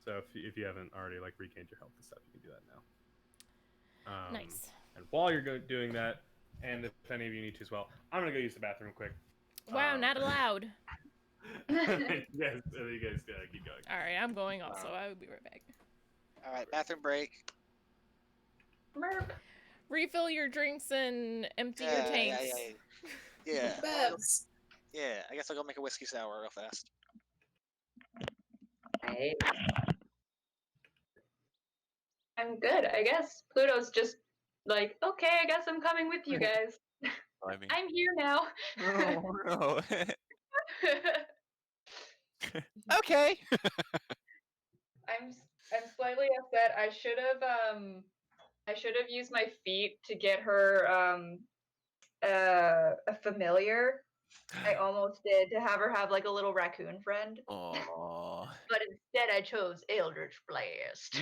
So if you haven't already like regained your health and stuff, you can do that now. Nice. And while you're doing that, and if any of you need to as well, I'm gonna go use the bathroom quick. Wow, not allowed. Yes, you guys keep going. All right, I'm going also. I will be right back. All right, bathroom break. Merp. Refill your drinks and empty your Yeah, tanks. yeah. Bevs. Yeah, I guess I'll go make a whiskey sour real fast. I'm good, I guess. Pluto's just like, okay, I guess I'm coming with you guys. I mean, I'm here now. no, no. Okay. I'm slightly upset. I should have used my feet to get her a familiar. I almost did to have her have like a little raccoon friend. Aww. But instead I chose Eldritch Blast.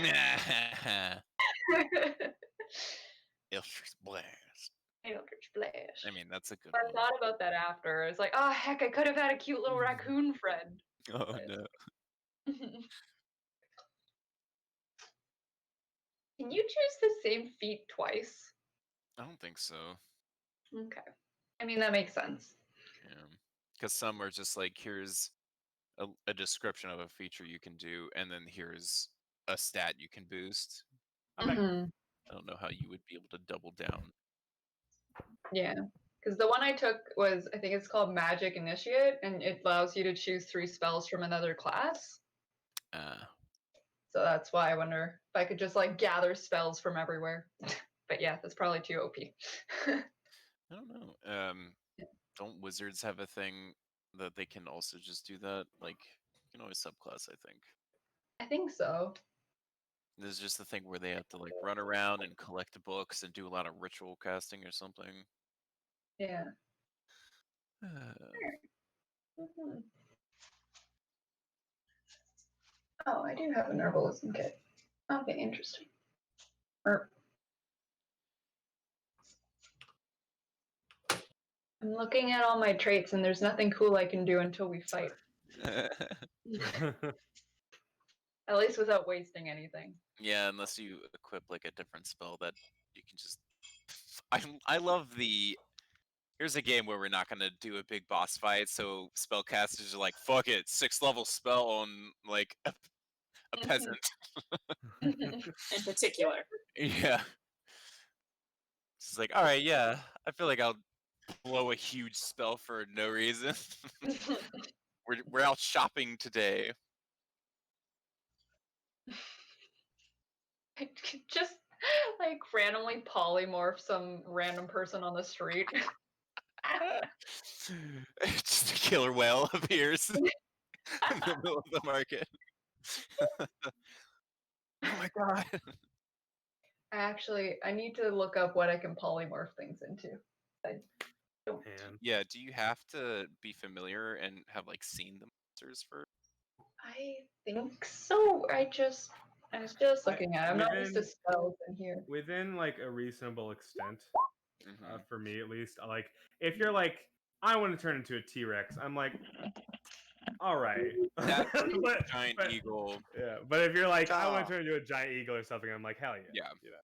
Eldritch Blast. Eldritch Blast. I mean, that's a good I one. thought about that after. I was like, oh heck, I could have had a cute little raccoon friend. Oh But- no. Can you choose the same feat twice? I don't think so. Okay. I mean, that makes sense. Yeah. Because some are just like, here's a description of a feature you can do, and then here's a stat you can boost. Mhm. I don't know how you would be able to double down. Yeah. Because the one I took was, I think it's called Magic Initiate, and it allows you to choose 3 spells from another class. So that's why I wonder if I could just like gather spells from everywhere. But yeah, that's probably too OP. I don't know. Don't wizards have a thing that they can also just do that? Like, you can always subclass, I think. I think so. There's just the thing where they have to like run around and collect books and do a lot of ritual casting or something. Yeah. Uh, Mhm. Oh, I do have an herbalism kit. Okay, interesting. I'm looking at all my traits, and there's nothing cool I can do until we fight. At least without wasting anything. yeah, unless you equip like a different spell that you can just. I love the. Here's a game where we're not gonna do a big boss fight, so spellcasters are like, "Fuck it, 6th level spell on like a peasant." In particular. Yeah. It's like, all right, yeah, I feel like I'll blow a huge spell for no reason. we're out shopping today. Just like randomly polymorph some random person on the street. Just a killer whale appears in the middle of the market. Oh my god. I need to look up what I can polymorph things into. I don't. Man. Yeah, do you have to be familiar and have like seen the monsters first? I think so. I was just looking at it. I'm not used to within- spells in here. Within like a reasonable extent, Mhm. for me at least, like if you're like, I want to turn into a T-Rex, I'm like, all right. That but, giant but- eagle. Yeah, but if you're like, I want Oh. to turn into a giant eagle or something, I'm like, hell yeah. Yeah. You know?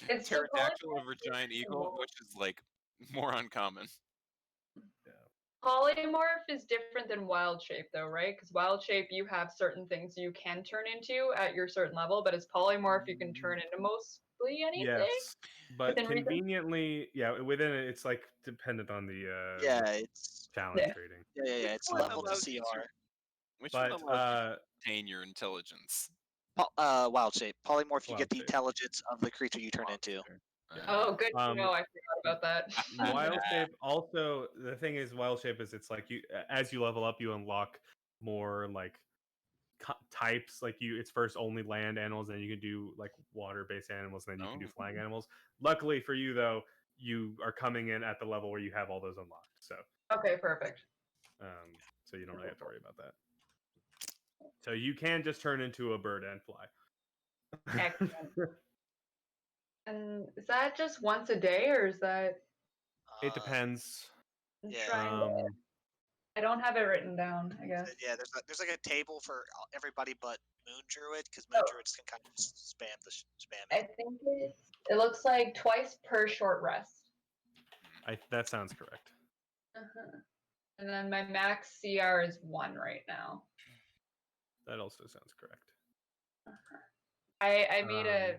It's the Pterodactyl over giant eagle, which is like more uncommon. polymorph is different than wild shape, though, right? Because wild shape, you have certain things you can turn into at your certain level, but as polymorph, you can turn into mostly anything. Yes, but Within reason? conveniently, yeah, within it, it's like dependent on the Yeah, it's challenge Yeah. rating. yeah, it's What level to allows you CR. Which one But allows you to retain your intelligence? Wild shape. Polymorph, you Wild get the shape. intelligence of the creature you turn into. Oh, good to Um, know. I forgot about that. wild shape also, the thing is, wild shape is it's like you as you level up, you unlock more like types. Like it's first only land animals, then you can do like water based animals, then you can do flying animals. Luckily for you though, you are coming in at the level where you have all those unlocked, so Okay, perfect. so you don't really have to worry about that. So you can just turn into a bird and fly. Excellent. And is that just once a day, or is that? It depends. I'm yeah. trying to- I don't have it written down. I guess. Yeah, there's like a table for everybody but Moon Druid, because Moon Druids can kind of spam I it. think it looks like twice per short rest. That sounds correct. And then my max CR is 1 right now. That also sounds correct. I made a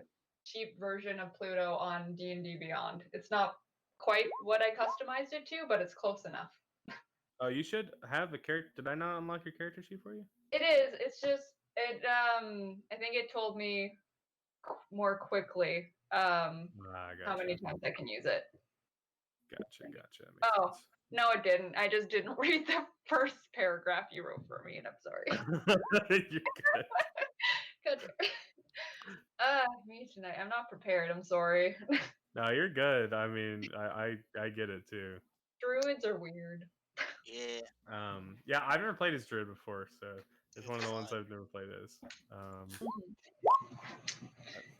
cheap version of Pluto on D&D Beyond. It's not quite what I customized it to, but it's close enough. Oh, you should have a character. Did I not unlock your character sheet for you? It is. It's just it. I think it told me more quickly Ah, how many gotcha. times I can use it. Gotcha. That makes Oh, sense. no, it didn't. I just didn't read the first paragraph you wrote for me, and I'm sorry. You're good. Good. Me tonight. I'm not prepared. I'm sorry. No, you're good. I mean, I get it too. Druids are weird. Yeah, Yeah, I've never played as druid before, so it's dude, one of the they're ones fun. I've never played as.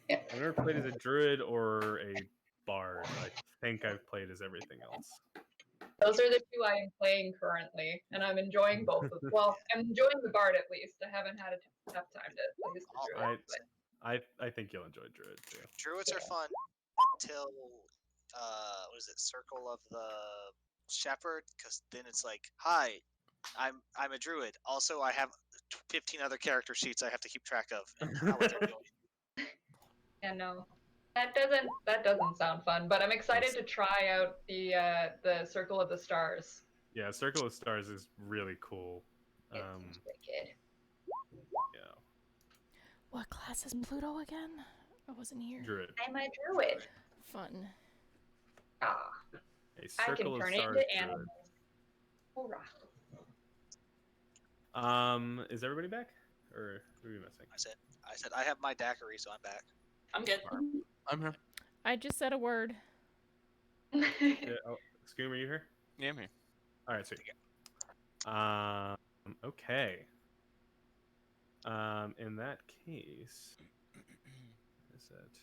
Yeah. I've never played as a druid or a bard. I think I've played as everything else. Those are the two I am playing currently, and I'm enjoying both of them. Well, I'm enjoying the bard at least. I haven't had enough time to play the druid. I think you'll enjoy druid too. Druids are Yeah. fun until what is it? Circle of the Shepherd, because then it's like, hi, I'm a druid. Also, I have 15 other character sheets I have to keep track of and how they're doing. Yeah, no, that doesn't sound fun. But I'm excited to try out the Circle of the Stars. Yeah, Circle of Stars is really cool. It seems wicked. Yeah, What class is Pluto again? I wasn't here. druid. I'm a druid. Fun. Ah, A I can Circle of turn Stars into druid. animals. Hoorah. Is everybody back, or who are we missing? I said I have my daiquiri, so I'm back. I'm good. I'm here. I just said a word. Yeah, oh, Scoom, are you here? Yeah, me. All right, sweet. Okay. In that case, what is it?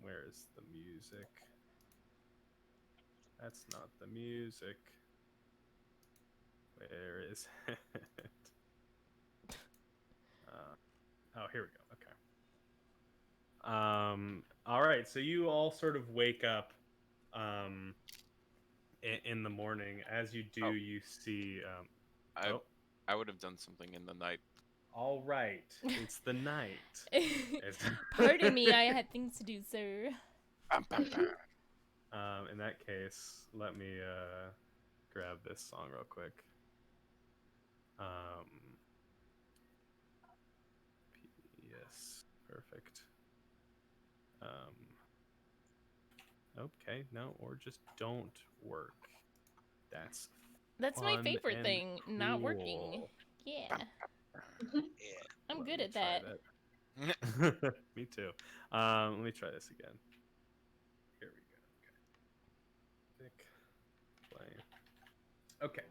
Where is the music? That's not the music. Where is it? Oh, here we go. Okay. All right. So you all sort of wake up, in the morning. As you do, Oh. you see. I would have done something in the night. All right. It's the night. Pardon me, I had things to do, sir. Bam, bam, bam. In that case, let me grab this song real quick. Yes, perfect. Okay, no, or just don't work. That's my fun favorite and thing, not working. cool. Yeah, Yeah. I'm Let good me at try that. Me too. Let me try this again. Here we go. Okay. Pick. Play. Okay.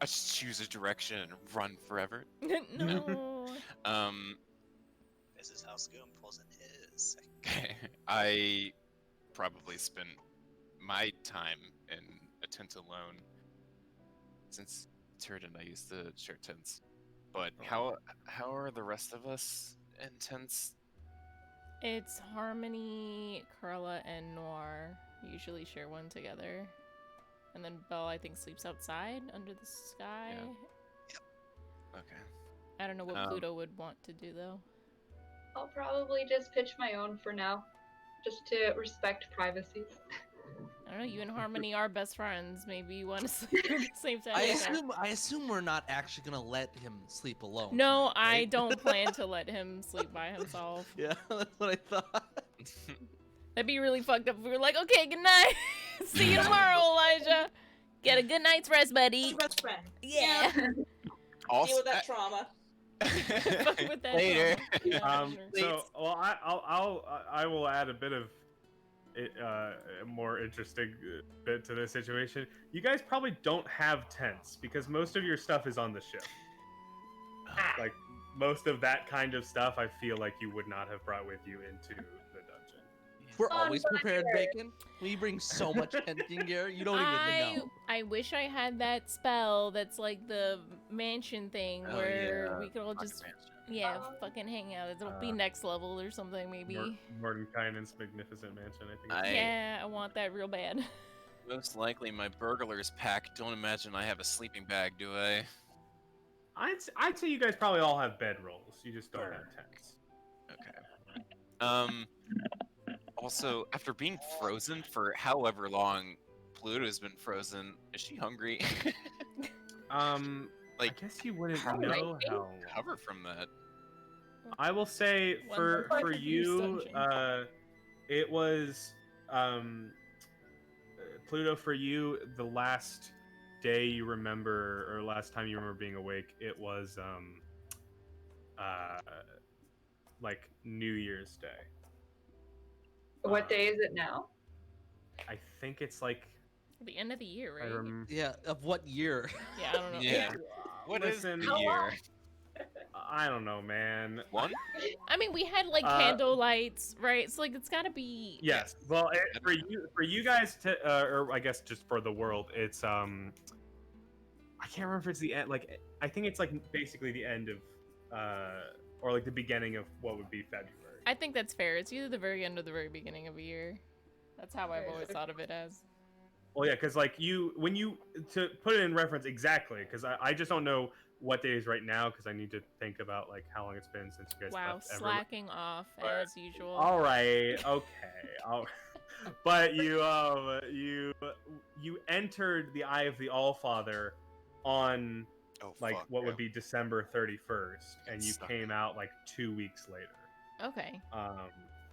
I just choose a direction and run forever. No. This is how Scoom pulls in his. I probably spent my time in a tent alone since Turden I used to share tents. But how are the rest of us in tents? It's Harmony, Carla, and Noir usually share one together. And then Belle, I think, sleeps outside under the sky. Yeah. Okay. I don't know what Pluto would want to do, though. I'll probably just pitch my own for now, just to respect privacy. I don't know, you and Harmony are best friends. Maybe you want to sleep at the same time. I assume we're not actually gonna let him sleep alone. No, tonight, I right? don't plan to let him sleep by himself. Yeah, that's what I thought. That'd be really fucked up if we were like, okay, good night. See you tomorrow, Elijah. Get a good night's rest, buddy. Best friend. Yeah. Deal with that trauma. Fuck with that Later. trauma. So, well, I will add a bit of a more interesting bit to this situation. You guys probably don't have tents because most of your stuff is on the ship. Like most of that kind of stuff, I feel like you would not have brought with you into the dungeon. We're always prepared, Bacon. We bring so much tenting gear, you don't even know. I wish I had that spell that's like the mansion thing where we could all just fucking hang out. It'll be next level or something, maybe. Mordenkainen's Magnificent Mansion, I think. Yeah, I want that real bad. Most likely my burglar's pack. Don't imagine I have a sleeping bag, do I? I'd say you guys probably all have bedrolls. You just don't have tents. Okay. Also, after being frozen for however long Pluto's been frozen, is she hungry? I Like, guess you wouldn't how do know they how long. recover from that? I will say One for more abuse you, dungeon. it was Pluto. For you, the last day you remember, or last time you remember being awake, it was uh, like New Year's Day. What day is it now? I think it's like The end of the year, I right? rem- Yeah, of what year? Yeah, I don't know. Yeah. What is Listen, the How year? long? I don't know, man. One? I mean, we had like candle lights, right? So like, it's gotta be. Yes. Well, for you guys to, or I guess just for the world, it's I can't remember if it's the end. Like, I think it's like basically the end of, or like the beginning of what would be February. I think that's fair. It's either the very end or the very beginning of a year. That's how I've Okay, always so- thought of it as. Well, yeah, because like when you to put it in reference exactly, because I just don't know what day is right now because I need to think about like how long it's been since you guys Wow, left Everland. slacking off But- as usual. All right, okay. But you entered the Eye of the Allfather on Oh, like fuck, what yeah. would be December 31st, and you Suck. came out like 2 weeks later. Okay.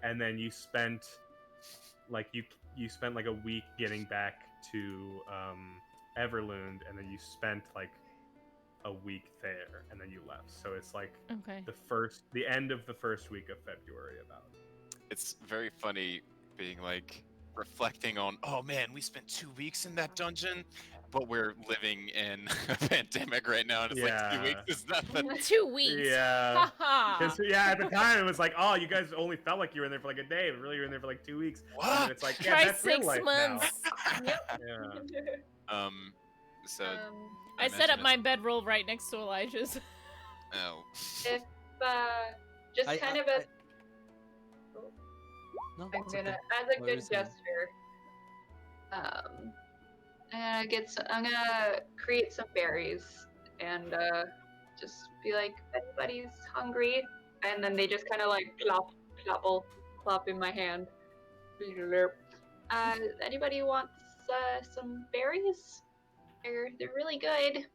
And then you spent like you spent like a week getting back to Everlund, and then you spent like a week there, and then you left. So it's like Okay. the end of the first week of February about. It's very funny being like reflecting on, oh man, we spent 2 weeks in that dungeon, but we're living in a pandemic right now, and it's like 2 Yeah. weeks is nothing. 2 weeks. Yeah. Haha. Because yeah, at the time it was like, oh, you guys only felt like you were in there for like a day, but really you were in there for like 2 weeks. And then What? it's like, yeah, Try that's real 6 life months. now. Yeah. So I set imagine up my bedroll right next to Elijah's. Oh. If just kind of a No, I'm it's gonna, okay. as a What were you good saying? gesture, I'm gonna create some berries and just be like, if anybody's hungry, and then they just kind of like plop in my hand. Anybody wants some berries? They're really good.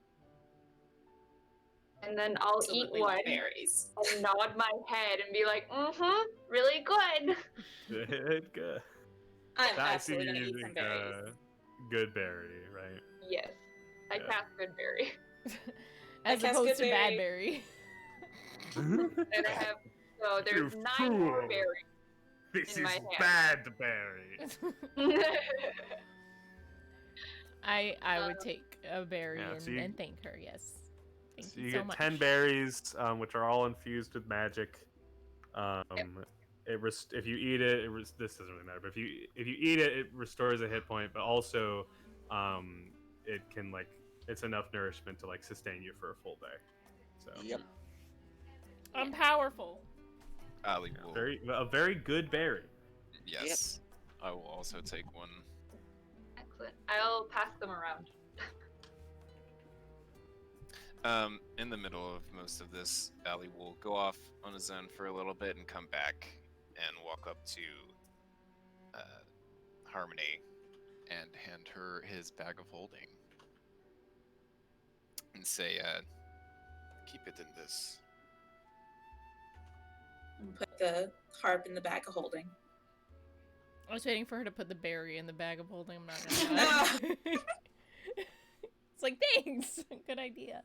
And then I'll eat Absolutely one want berries. and nod my head and be like, really good. Good. I'm I see absolutely you gonna eat using some berries. good berry, right? Yes, I Yeah. cast good berry. As cast opposed to good bad berry. And I have, so there's You 9 more fool. berries. This In my is hand. bad berry. I would take a berry Yeah, so you- and thank her. Yes. Thank So you you so get much. 10 berries, which are all infused with magic. If you eat it, this doesn't really matter. But if you eat it, it restores a hit point. But also, it can like it's enough nourishment to like sustain you for a full day. So Yep. I'm powerful. Ali will. a very good berry. Yes. I will also take one. Excellent. I'll pass them around. In the middle of most of this, Ali will go off on his own for a little bit and come back and walk up to Harmony and hand her his bag of holding and say, keep it in this. And put the harp in the bag of holding. I was waiting for her to put the berry in the bag of holding. I'm not gonna lie. It's like, thanks. Good idea.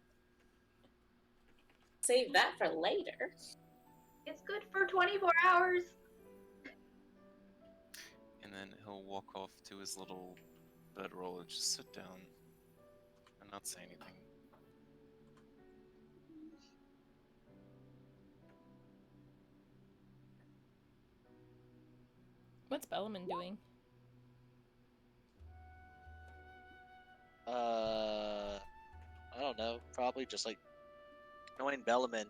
Save that for later. It's good for 24 hours. And then he'll walk off to his little bedroll and just sit down and not say anything. What's Bellaman doing? I don't know. Probably just like knowing Bellaman,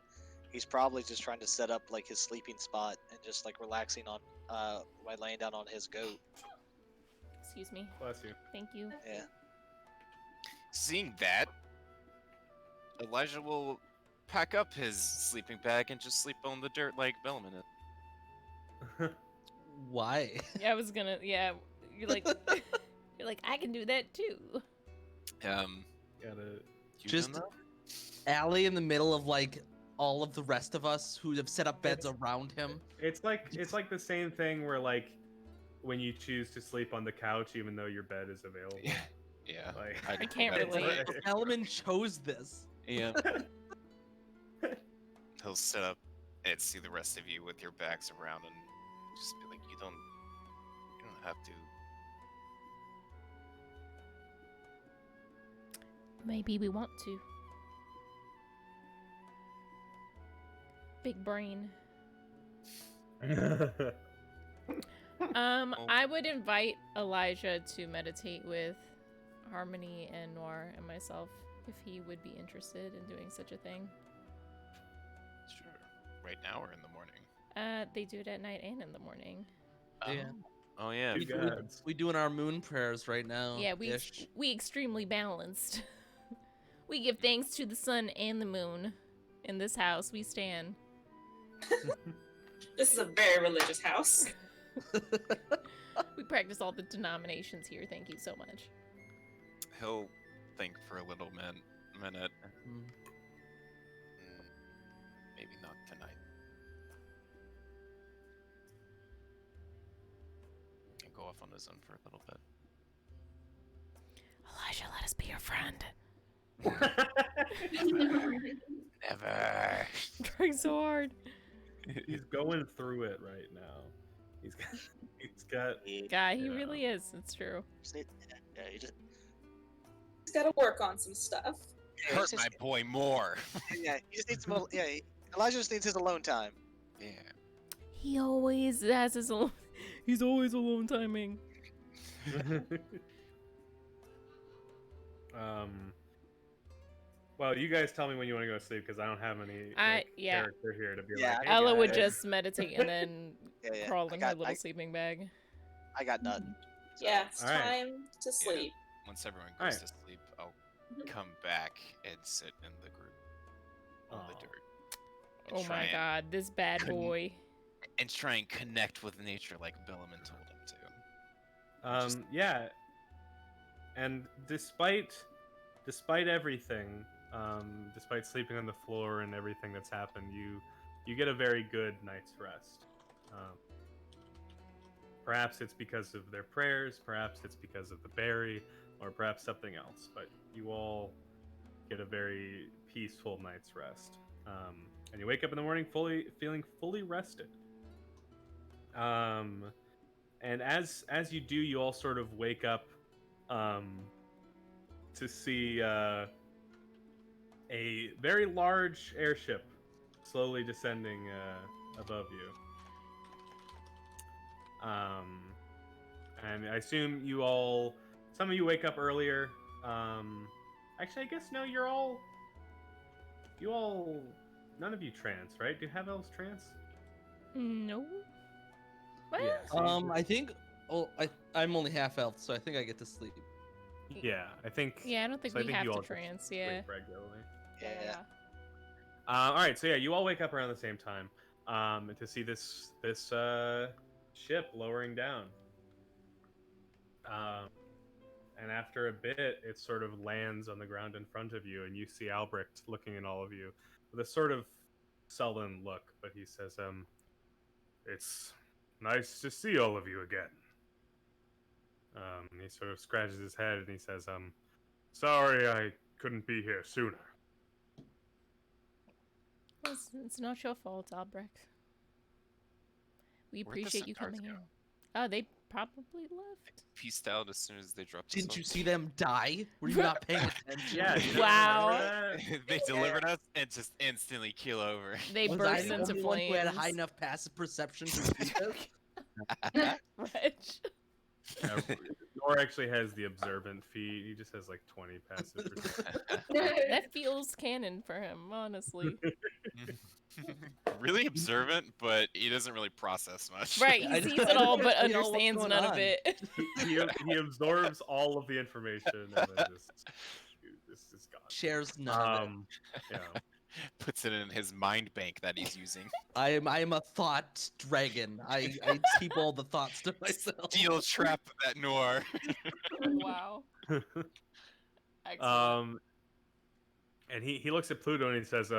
he's probably just trying to set up like his sleeping spot and just like relaxing on by laying down on his goat. Excuse me. Bless you. Thank you. Yeah. Seeing that, Elijah will pack up his sleeping bag and just sleep on the dirt like Bellman is. Why? Yeah, I was gonna. Yeah, you're like, you're like, I can do that too. Gotta. You Just- don't know? Allie in the middle of like all of the rest of us who have set up beds around him. It's like the same thing where like when you choose to sleep on the couch even though your bed is available. Yeah. Like, I can't that's relate. right. Elman chose this. Yeah. He'll sit up and see the rest of you with your backs around and just be like, you don't have to. Maybe we want to. Big brain. I would invite Elijah to meditate with Harmony and Noir and myself if he would be interested in doing such a thing. Sure. Right now or in the morning? They do it at night and in the morning. Yeah. Oh yeah. Two gods. We doing our moon prayers right now. Yeah, we extremely balanced. We give thanks to the sun and the moon. In this house, we stand. This is a very religious house. We practice all the denominations here. Thank you so much. He'll think for a little minute. Mm. Maybe not tonight. And go off on his own for a little bit. Elijah, let us be your friend. Never. I'm trying so hard. He's going through it right now. He's got Guy, he Yeah. really is. It's true. Yeah, you just He's got to work on some stuff. yeah, Hurt my boy more. yeah, he just needs some. Yeah, Elijah just needs his alone time. Yeah. He always has his alone. He's always alone timing. Well, you guys tell me when you want to go to sleep because I don't have any yeah. character here to be Yeah. like. Hey Ella would guys. just meditate and then Yeah. crawl I in her got, little sleeping bag. I got nothing. So, Yeah, it's All right. time to sleep. Once everyone goes Alright. to sleep, I'll Mhm. come back and sit in the group on the Aw. dirt. And Oh try my and- god, this bad couldn't- boy. And try and connect with nature like Billaman told him to. Yeah. And despite everything, despite sleeping on the floor and everything that's happened, you get a very good night's rest. Perhaps it's because of their prayers, perhaps it's because of the berry, or perhaps something else. But you all get a very peaceful night's rest, and you wake up in the morning feeling fully rested. And as you do, you all sort of wake up to see a very large airship slowly descending above you. And I assume some of you wake up earlier. Actually, I guess no, you all, none of you trance, right? Do half-elves trance? No. What? Yeah. so you- I think. Oh, I'm only half elf, so I think I get to sleep. yeah, I think. Yeah, I don't think so I we think have you to all just trance. sleep Yeah. regularly. Yeah. All right, so yeah, you all wake up around the same time to see this ship lowering down. And after a bit, it sort of lands on the ground in front of you, and you see Albrecht looking at all of you with a sort of sullen look. But he says, "It's nice to see all of you again." He sort of scratches his head and he says, "Sorry, I couldn't be here sooner." It's not your fault, Albrecht. We Where'd the appreciate you centaurs coming go? in. Oh, they probably left. Peaced out as soon as they dropped us Didn't you off. see them die? Were you not paying attention? Yeah. You don't Wow. remember that? They delivered us and just instantly keel over. They Was I burst the into only one who had flames. high enough passive perception to see this? Reg. Yeah, Nor actually has the observant feat. He just has like 20 passive perception. That feels canon for him, honestly. Really observant, but he doesn't really process much. Right, I he just- sees I it all just but wanna know what's understands going none of on. it. he absorbs all of the information and then just is gone. Shares none of it. Yeah. Puts it in his mind bank that he's using. I am a thought dragon. I keep all the thoughts to myself. Steel trap that Noir. Wow. Excellent. And he looks at Pluto and he says,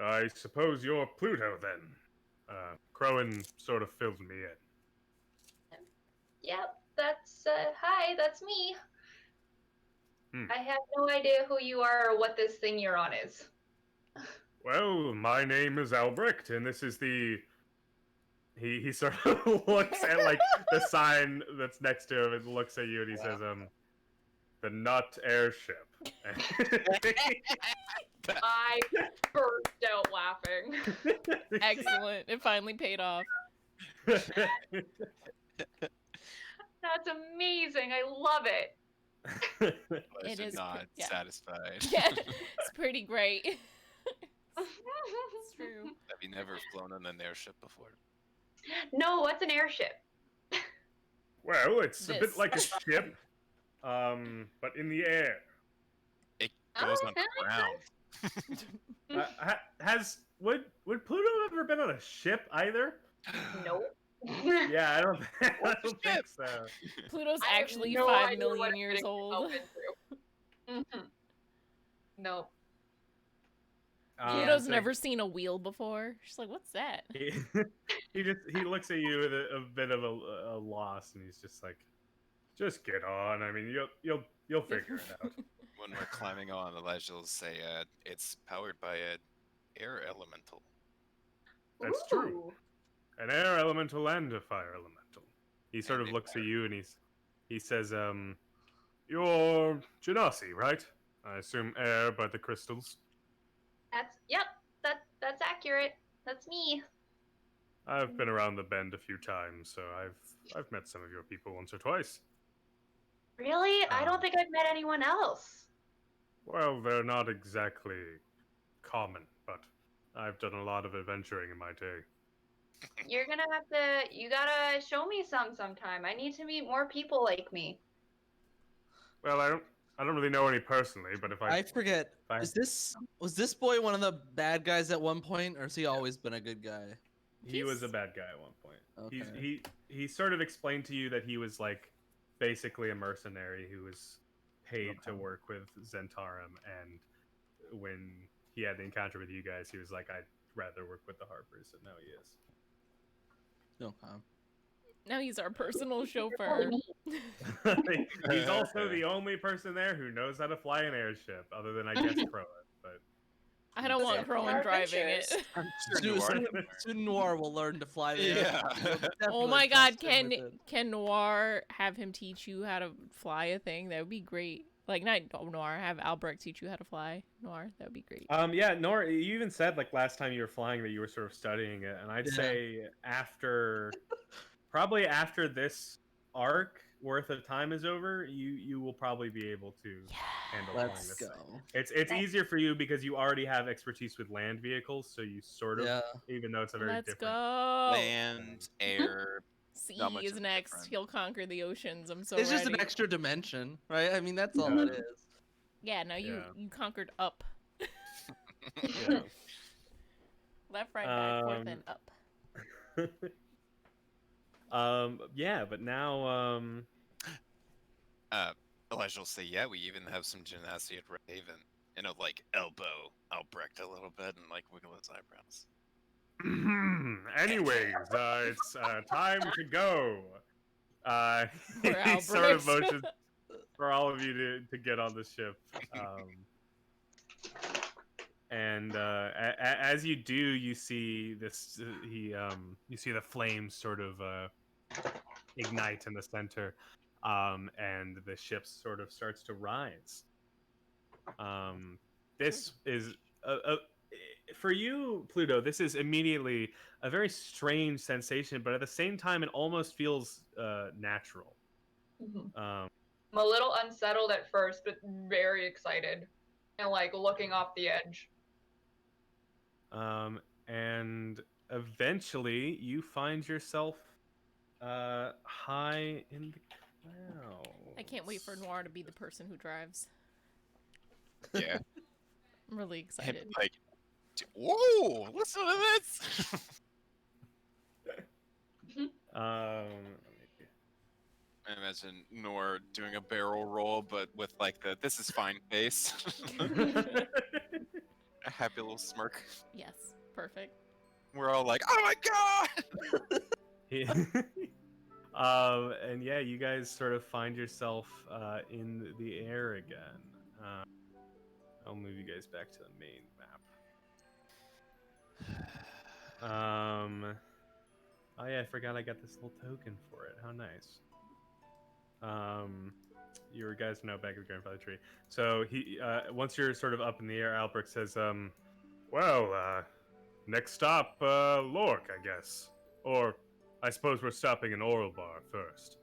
I suppose you're Pluto then. Crowan sort of filled me in. Yep, that's hi, that's me. Hmm. I have no idea who you are or what this thing you're on is. Well, my name is Albrecht, and this is the... He sort of looks at, like, the sign that's next to him and looks at you and he says, the Nut Airship. I burst out laughing. Excellent. It finally paid off. That's amazing. I love it. It is not yeah. satisfied. Yeah, it's pretty great. It's true. Have you never flown on an airship before? No, what's an airship? Well, it's a This. bit like a ship, but in the air. It goes Oh, on that makes the ground. Would Pluto ever been on a ship either? Nope. Yeah, I don't think so. Pluto's I have actually no 5 idea million what years I'm old. getting myself into. Nope. Pluto's So never seen a wheel before. She's like, "What's that?" he looks at you with a bit of a loss, and he's just like, "Just get on. I mean, you'll figure it out." When we're climbing on, Elijah will say, it's powered by an air elemental. That's true. Ooh. An air elemental and a fire elemental. He sort And of a looks at you and he says, "You're Genasi, right? I assume air by the crystals." Yep, that's accurate. That's me. I've been around the bend a few times, so I've met some of your people once or twice. Really? I Um, don't think I've met anyone else. Well, they're not exactly common, but I've done a lot of adventuring in my day. You're gonna have to. You gotta show me sometime. I need to meet more people like me. Well, I don't really know any personally, but if I forget. I- Was this boy one of the bad guys at one point, or has he always been a good guy? he was a bad guy at one point. Okay. He sort of explained to you that he was like basically a mercenary who was paid to Okay. work with Zentarum, and when he had the encounter with you guys, he was like, I'd rather work with the Harpers, and now he is. Okay. Now he's our personal chauffeur. He's also the only person there who knows how to fly an airship, other than I guess Crowan. But I don't want Except for Crowan our driving it. adventures. Soon Noir will learn to fly there. Yeah. Oh my God! Can Noir have him teach you how to fly a thing? That would be great. Like, not Noir, have Albrecht teach you how to fly. Noir, that would be great. yeah, Nora, you even said like last time you were flying that you were sort of studying it, and I'd Yeah. say probably after this arc worth of time is over, you will probably be able to handle flying Let's this go. thing. It's easier for you because you already have expertise with land vehicles, so you sort of, Yeah. even though it's a very Let's different. go. Land, air. Sea Not much is of a next. difference. He'll conquer the oceans. I'm so It's just ready. an extra dimension, right? I mean, that's all Yeah. it is. Yeah, no, you conquered up. Yeah. Left, right, back, forth, and up. Yeah, but now Elijah will say, yeah, we even have some gymnasty at Raven. And he'll like elbow Albrecht a little bit and like wiggle his eyebrows. anyways, it's time to go. For He sort of Albrecht. motions for all of you to get on the ship. And as you do, you see this. You see the flames sort of ignite in the center, and the ship sort of starts to rise. This is for you, Pluto. This is immediately a very strange sensation, but at the same time, it almost feels natural. I'm a little unsettled at first, but very excited and like looking off the edge. And eventually you find yourself high in the clouds. I can't wait for Noir to be the person who drives. Yeah. I'm really And excited. like, whoa! Listen to this. Um, I imagine Nor doing a barrel roll, but with like the "this is fine" face, a happy little smirk. Yes, perfect. We're all like, "Oh my god!" and yeah, you guys sort of find yourself in the air again. I'll move you guys back to the main map. Oh yeah, I forgot I got this little token for it. How nice. You guys know back at the grandfather tree. So he, once you're sort of up in the air, Albrecht says, well, next stop, Lork, I guess. Or I suppose we're stopping in Oral Bar first.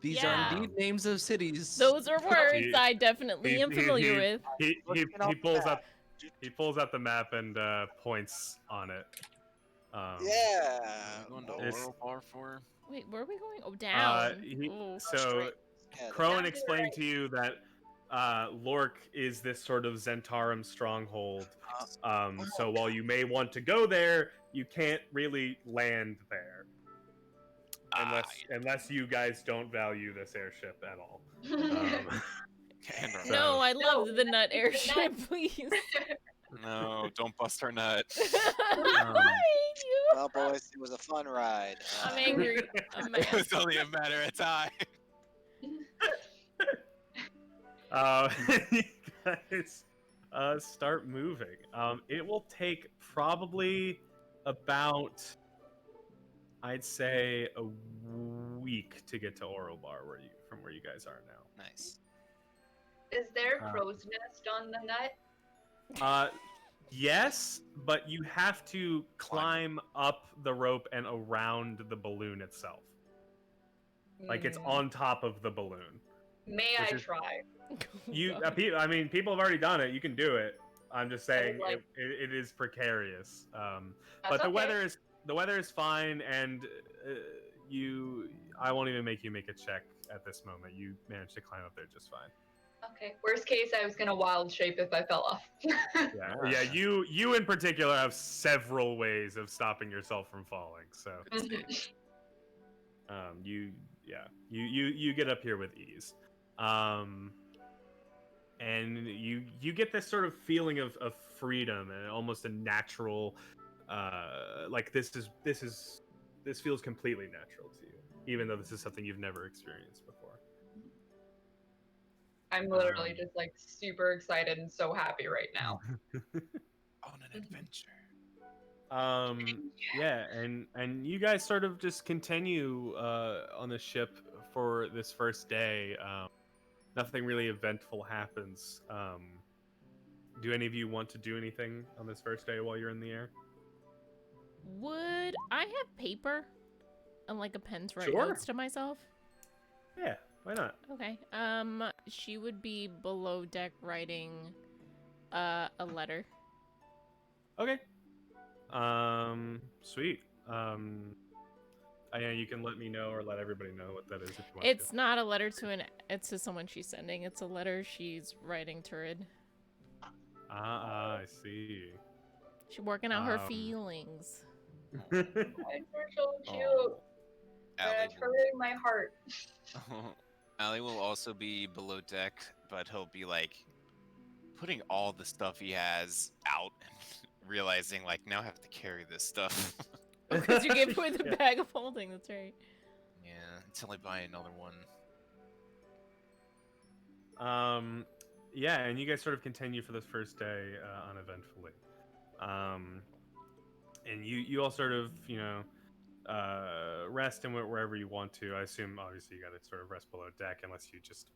These Yeah. are indeed names of cities. Those are words He- I definitely am familiar with. He pulls up the map and points on it. Yeah. Going to It's- Oral Bar for? Wait, where are we going? Oh, down. Ooh. So Straight. Yeah, Crowan Down to the explained right. to you that Lork is this sort of Zentarum stronghold. So while you may want to go there, you can't really land there unless you guys don't value this airship at all. And our- No, I No, love the nut the airship, please. No, don't bust our nut. I hate you. Well, boys, it was a fun ride. I'm angry. I'm It mad. was only a matter of time. You guys start moving. It will take probably about, I'd say, a week to get to Orobar, from where you guys are now. Nice. Is there crow's nest on the nut? Yes, but you have to climb up the rope and around the balloon itself. Like it's on top of the balloon. May which I is- try? I mean, people have already done it. You can do it. I'm just saying like- it is precarious. That's But the okay. weather is fine, and I won't even make you make a check at this moment. You managed to climb up there just fine. Okay. Worst case, I was gonna wild shape if I fell off. Yeah. You in particular have several ways of stopping yourself from falling. So you get up here with ease. And you get this sort of feeling of freedom and almost a natural like this feels completely natural to you, even though this is something you've never experienced before. I'm literally just like super excited and so happy right now. On an adventure. Yeah, and you guys sort of just continue on the ship for this first day. Nothing really eventful happens. Do any of you want to do anything on this first day while you're in the air? Would I have paper and like a pen to write Sure. notes to myself? Yeah, why not? Okay. She would be below deck writing a letter. Okay. Sweet. Yeah, you can let me know or let everybody know what that is if you want It's not a letter to it's to someone she's sending. It's a letter she's writing to Rid. to. I see. She's working out her Um, feelings. You're so cute. Oh. But Allie it's hurting my heart. Allie will also be below deck, but he'll be like putting all the stuff he has out and realizing like now I have to carry this stuff. Because you gave away the Yeah. bag of holding. That's right. Yeah, until I buy another one. Yeah, and you guys sort of continue for this first day uneventfully. And you all sort of, rest and wherever you want to. I assume, obviously, you got to sort of rest below deck unless you just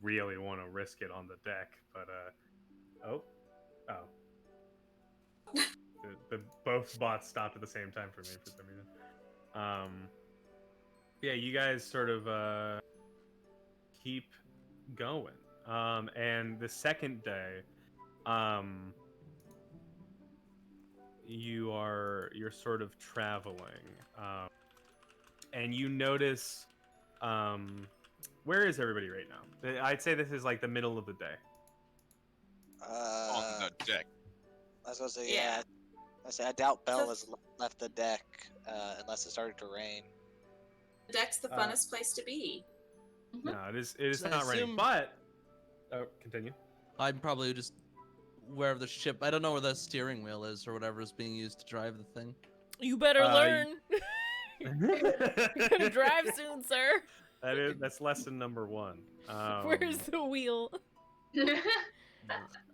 really want to risk it on the deck. But, the both bots stopped at the same time for me for some reason. Yeah, you guys sort of keep going. And the second day, you're sort of traveling, and you notice, where is everybody right now? I'd say this is like the middle of the day. On the deck. I was gonna say Yeah. I doubt Belle So- has left the deck unless it started to rain. The deck's the funnest place to be. No, it is So I not raining. assume- But continue. I'm probably just wherever the ship. I don't know where the steering wheel is or whatever is being used to drive the thing. You better learn. You're gonna That drive soon, sir. that's lesson number 1. Where's the wheel?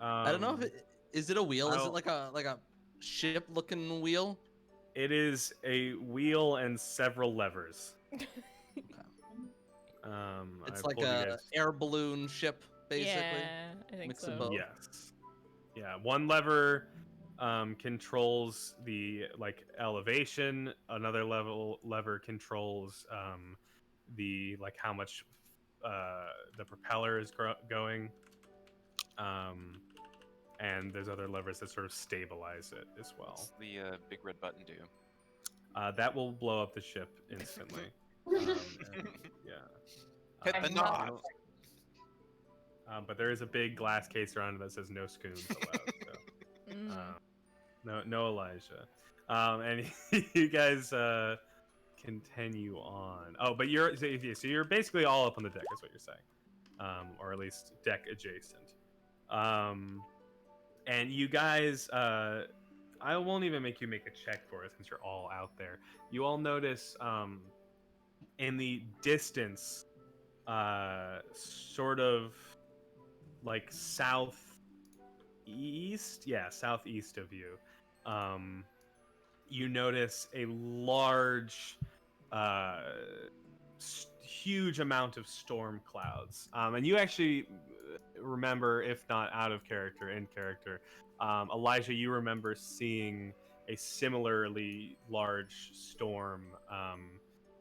I don't know if is it a wheel? Is I'll- it like a ship-looking wheel? It is a wheel and several levers. It's I've like told you a guys- air balloon ship, basically. Yeah, I think Mix of so. both. Yes. Yeah, one lever controls the elevation. Another lever controls the how much the propeller is going. And there's other levers that sort of stabilize it as well. What's the big red button do? That will blow up the ship instantly. And, yeah. Hit the I'm knob. not- But there is a big glass case around it that says no scoons allowed. So. No Elijah. And you guys continue on. Oh, but so you're basically all up on the deck, is what you're saying, or at least deck adjacent. And you guys, I won't even make you make a check for it since you're all out there. You all notice in the distance, sort of southeast, southeast of you, you notice a large, huge amount of storm clouds. And you actually remember, if not out of character, in character, Elijah, you remember seeing a similarly large storm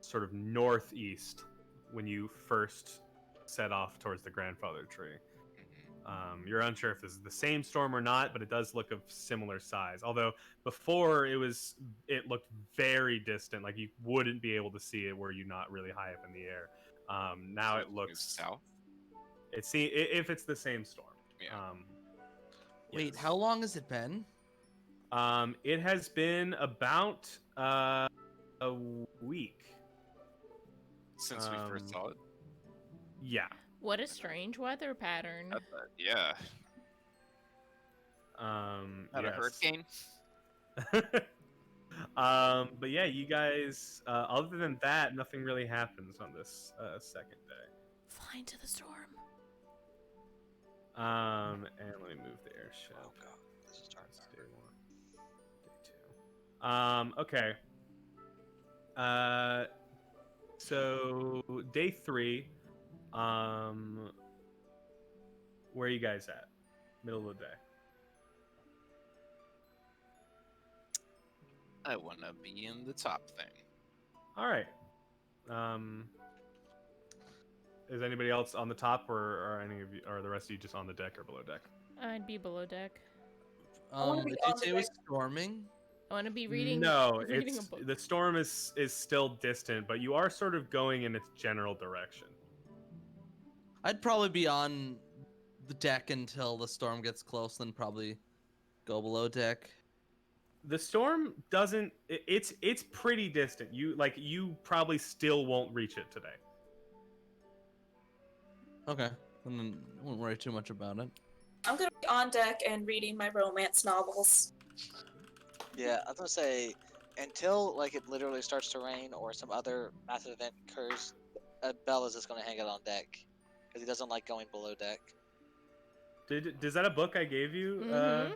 sort of northeast when you first set off towards the grandfather tree. You're unsure if this is the same storm or not, but it does look of similar size. Although before it looked very distant, like you wouldn't be able to see it were you not really high up in the air. Now it looks south. if it's the same storm. Yeah. Wait, Yes. how long has it been? It has been about a week. Since we first saw it. Yeah. What a strange weather pattern. Yeah. Not a Yes. hurricane. But yeah, you guys. Other than that, nothing really happens on this second day. Fly into the storm. And let me move the airship. Oh god, this is starting. That's day 1. Day 2. Okay. So day 3. Where are you guys at? Middle of the day. I want to be in the top thing. All right. Is anybody else on the top, or any of you, or the rest of you just on the deck or below deck? I'd be below deck. wanna be Did on you the say it was deck. storming? I want to be reading. No, reading a it's book. the storm is still distant, but you are sort of going in its general direction. I'd probably be on the deck until the storm gets close, then probably go below deck. The storm doesn't. It's pretty distant. You probably still won't reach it today. Okay, then I won't worry too much about it. I'm gonna be on deck and reading my romance novels. Yeah, I was gonna say until it literally starts to rain or some other massive event occurs, Bell is just gonna hang out on deck because he doesn't like going below deck. Is that a book I gave you? Mhm.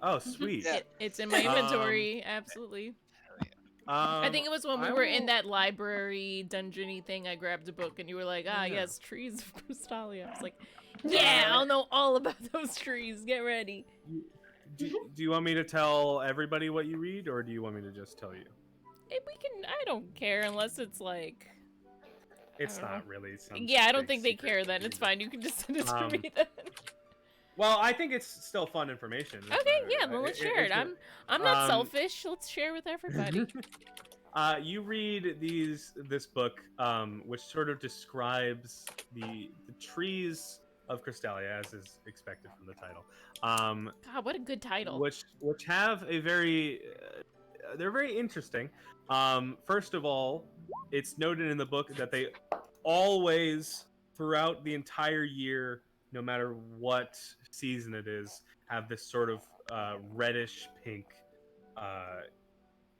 Oh, sweet. Yeah. It's in my inventory. Absolutely. I think it was when we I were in will- that library dungeony thing. I grabbed a book and you were like, "Ah, Yeah. yes, trees of Crystalia." I was like, "Yeah, I'll know all about those trees. Get ready." Do you want me to tell everybody what you read, or do you want me to just tell you? We can. I don't care unless it's like. It's don't know. not really. Some Yeah, I don't big think they secret care to then. you. It's fine. You can just send it to Um, me then. Well, I think it's still fun information. Okay, yeah, well, let's share it. it's I'm not Um, selfish. Let's share with everybody. You read this book, which sort of describes the trees of Crystalia, as is expected from the title. God, what a good title. Which have a very they're very interesting. First of all, it's noted in the book that they always, throughout the entire year, no matter what season it is, have this sort of reddish pink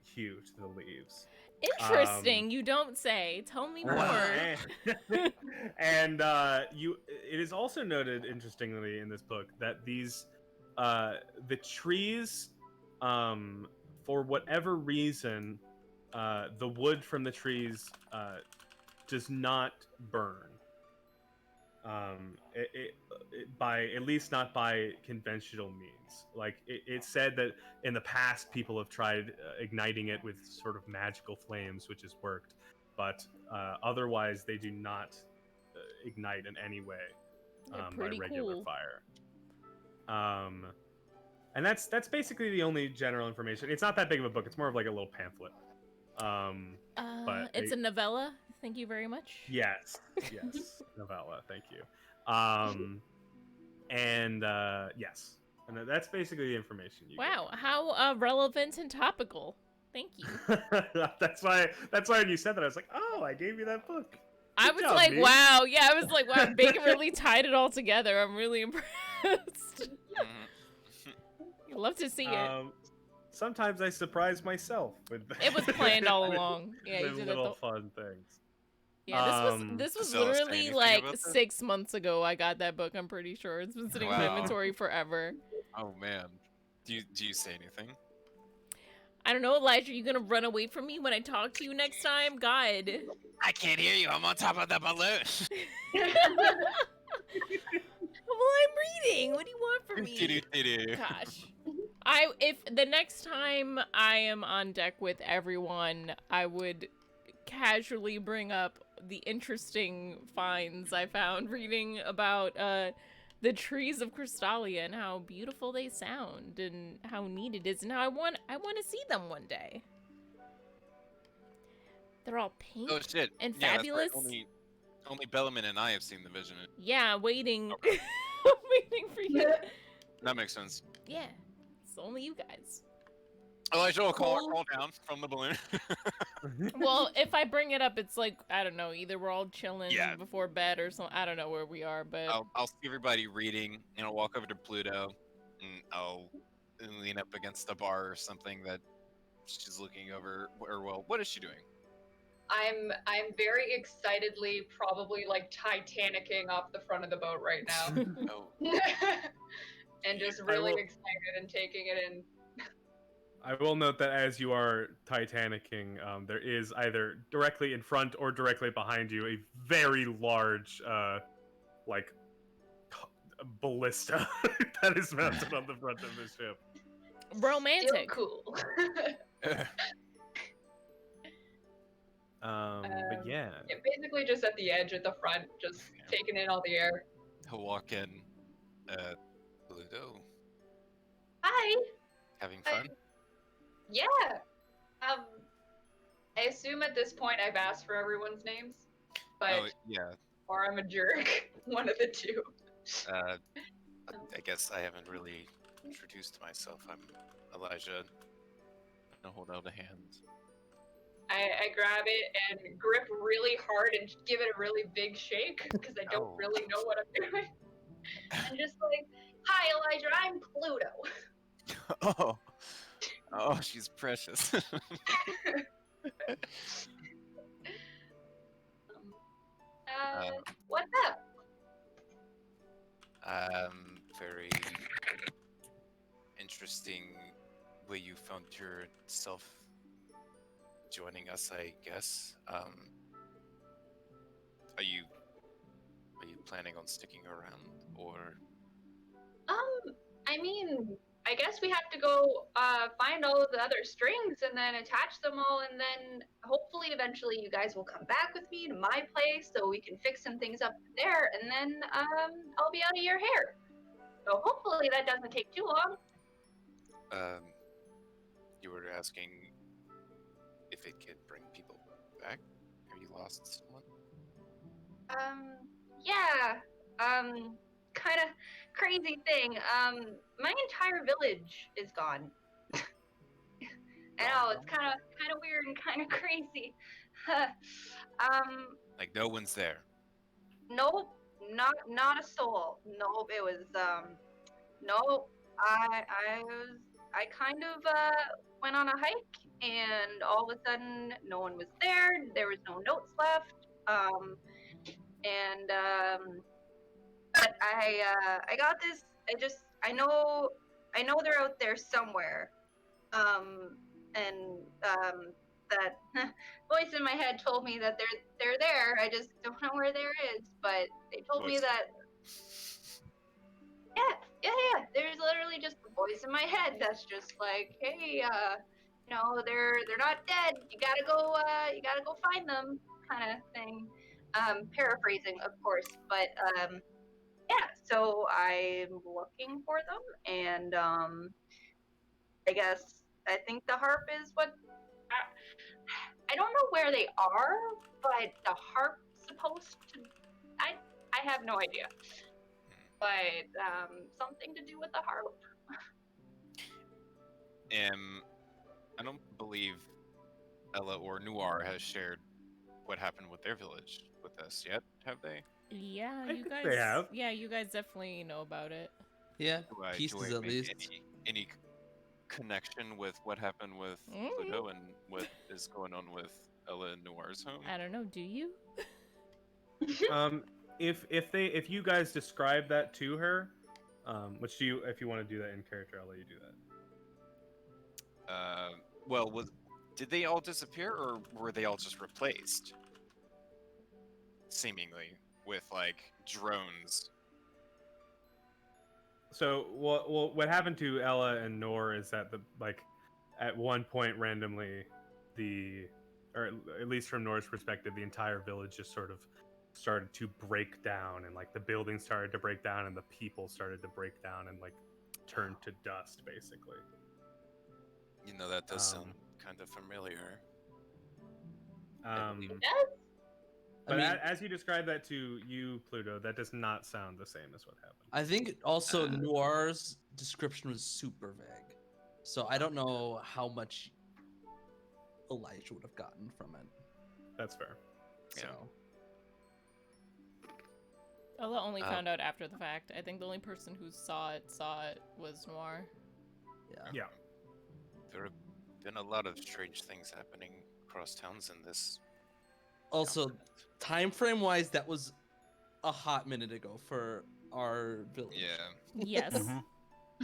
hue to the leaves. Interesting. You don't say. Tell me more. And it is also noted, interestingly, in this book that these the trees, for whatever reason, the wood from the trees does not burn. By at least not by conventional means. Like it's said that in the past people have tried igniting it with sort of magical flames, which has worked, but otherwise they do not ignite in any way by Pretty regular cool. fire. And that's basically the only general information. It's not that big of a book. It's more of like a little pamphlet. But it's a novella. Thank you very much. Yes, novella. Thank you. And yes, and that's basically the information you Wow, how relevant and topical. Thank you. get. That's why when you said that, I was like, oh, I gave you that book. I Good was job, like, me. wow. Yeah, I was like, wow, Bacon really tied it all together. I'm really impressed. You love to see it. Sometimes I surprise myself with. It was planned all along. Yeah, you with did little it. fun things. Yeah, this was Does Ella say literally anything like about this? 6 months ago. I got that book. I'm pretty sure it's been sitting in my Wow. inventory forever. Oh man. Do you say anything? I don't know, Elijah. You gonna run away from me when I talk to you next time? God. I can't hear you. I'm on top of the balloon. Well, I'm reading. What do you want from me? Gosh. If the next time I am on deck with everyone, I would casually bring up the interesting finds I found reading about the trees of Crystalia and how beautiful they sound and how neat it is and how I want to see them one day. They're all pink Oh shit. and Yeah, that's right. fabulous. Only Bellaman and I have seen the vision. Yeah, waiting. Okay. Waiting for you. That makes sense. Yeah, it's only you guys. Elijah will call down from the balloon. Well, if I bring it up, it's like, I don't know, either we're all chilling Yeah. before bed or something. I don't know where we are, but I'll see everybody reading, and I'll walk over to Pluto, and I'll lean up against a bar or something that she's looking over. Or well, what is she doing? I'm very excitedly, probably like Titanicking off the front of the boat right now, Oh, and just really will- excited and taking it in. I will note that as you are Titanicking, there is either directly in front or directly behind you a very large, like, ballista that is mounted on the front of the ship. Still romantic. cool. But yeah. Yeah, basically just at the edge at the front, just taking in all the air. he'll walk in. Pluto, Hi. having Hi. fun? Yeah. I assume at this point I've asked for everyone's names, but Oh yeah. or I'm a jerk. One of the two. I guess I haven't really introduced myself. I'm Elijah. I'll hold out a hand. I grab it and grip really hard and give it a really big shake because I don't Oh. really know what I'm doing. I'm just like, hi Elijah, I'm Pluto. Oh, she's precious. What's up? Very interesting way you found yourself joining us, I guess. Are you planning on sticking around, or? I mean, I guess we have to go find all of the other strings and then attach them all, and then hopefully eventually you guys will come back with me to my place so we can fix some things up there, and then I'll be out of your hair. So hopefully that doesn't take too long. You were asking if it could bring people back? Have you lost someone? Yeah. kind of crazy thing. My entire village is gone. I know it's kind of weird and kind of crazy. Like no one's there. Nope, not a soul. Nope, it was nope. I kind of went on a hike, and all of a sudden no one was there. There was no notes left. But I got this. I know they're out there somewhere. That voice in my head told me that they're there. I just don't know where there is. But they told me Voice. that yeah. There's literally just a voice in my head that's just like, hey, they're not dead. You gotta go find them, kind of thing. Paraphrasing, of course, but yeah. So I'm looking for them, and I think the harp is what. I don't know where they are, but the harp's supposed to. I have no idea, but something to do with the harp. I don't believe Ella or Noir has shared what happened with their village with us yet, have they? Yeah, I you think guys. they have. Yeah, you guys definitely know about it. Yeah, Do I pieces at make least. any connection with what happened with Pluto and what is going on with Ella and Noir's home? I don't know. Do you? If you guys describe that to her, which if you want to do that in character, I'll let you do that. Well, did they all disappear or were they all just replaced? Seemingly with like drones. So what happened to Ella and Nor is that at one point randomly, or at least from Nor's perspective, the entire village just sort of started to break down, and like the buildings started to break down, and the people started to break down and like turn to dust, basically. You know, that does sound kind of familiar. But as you describe that to you, Pluto, that does not sound the same as what happened. I think also Noir's description was super vague, so I don't know how much Elijah would have gotten from it. That's fair. So. Ella only found out after the fact. I think the only person who saw it was Noir. Yeah. There have been a lot of strange things happening across towns in this. Also, time frame wise, that was a hot minute ago for our village. Yeah. Yes.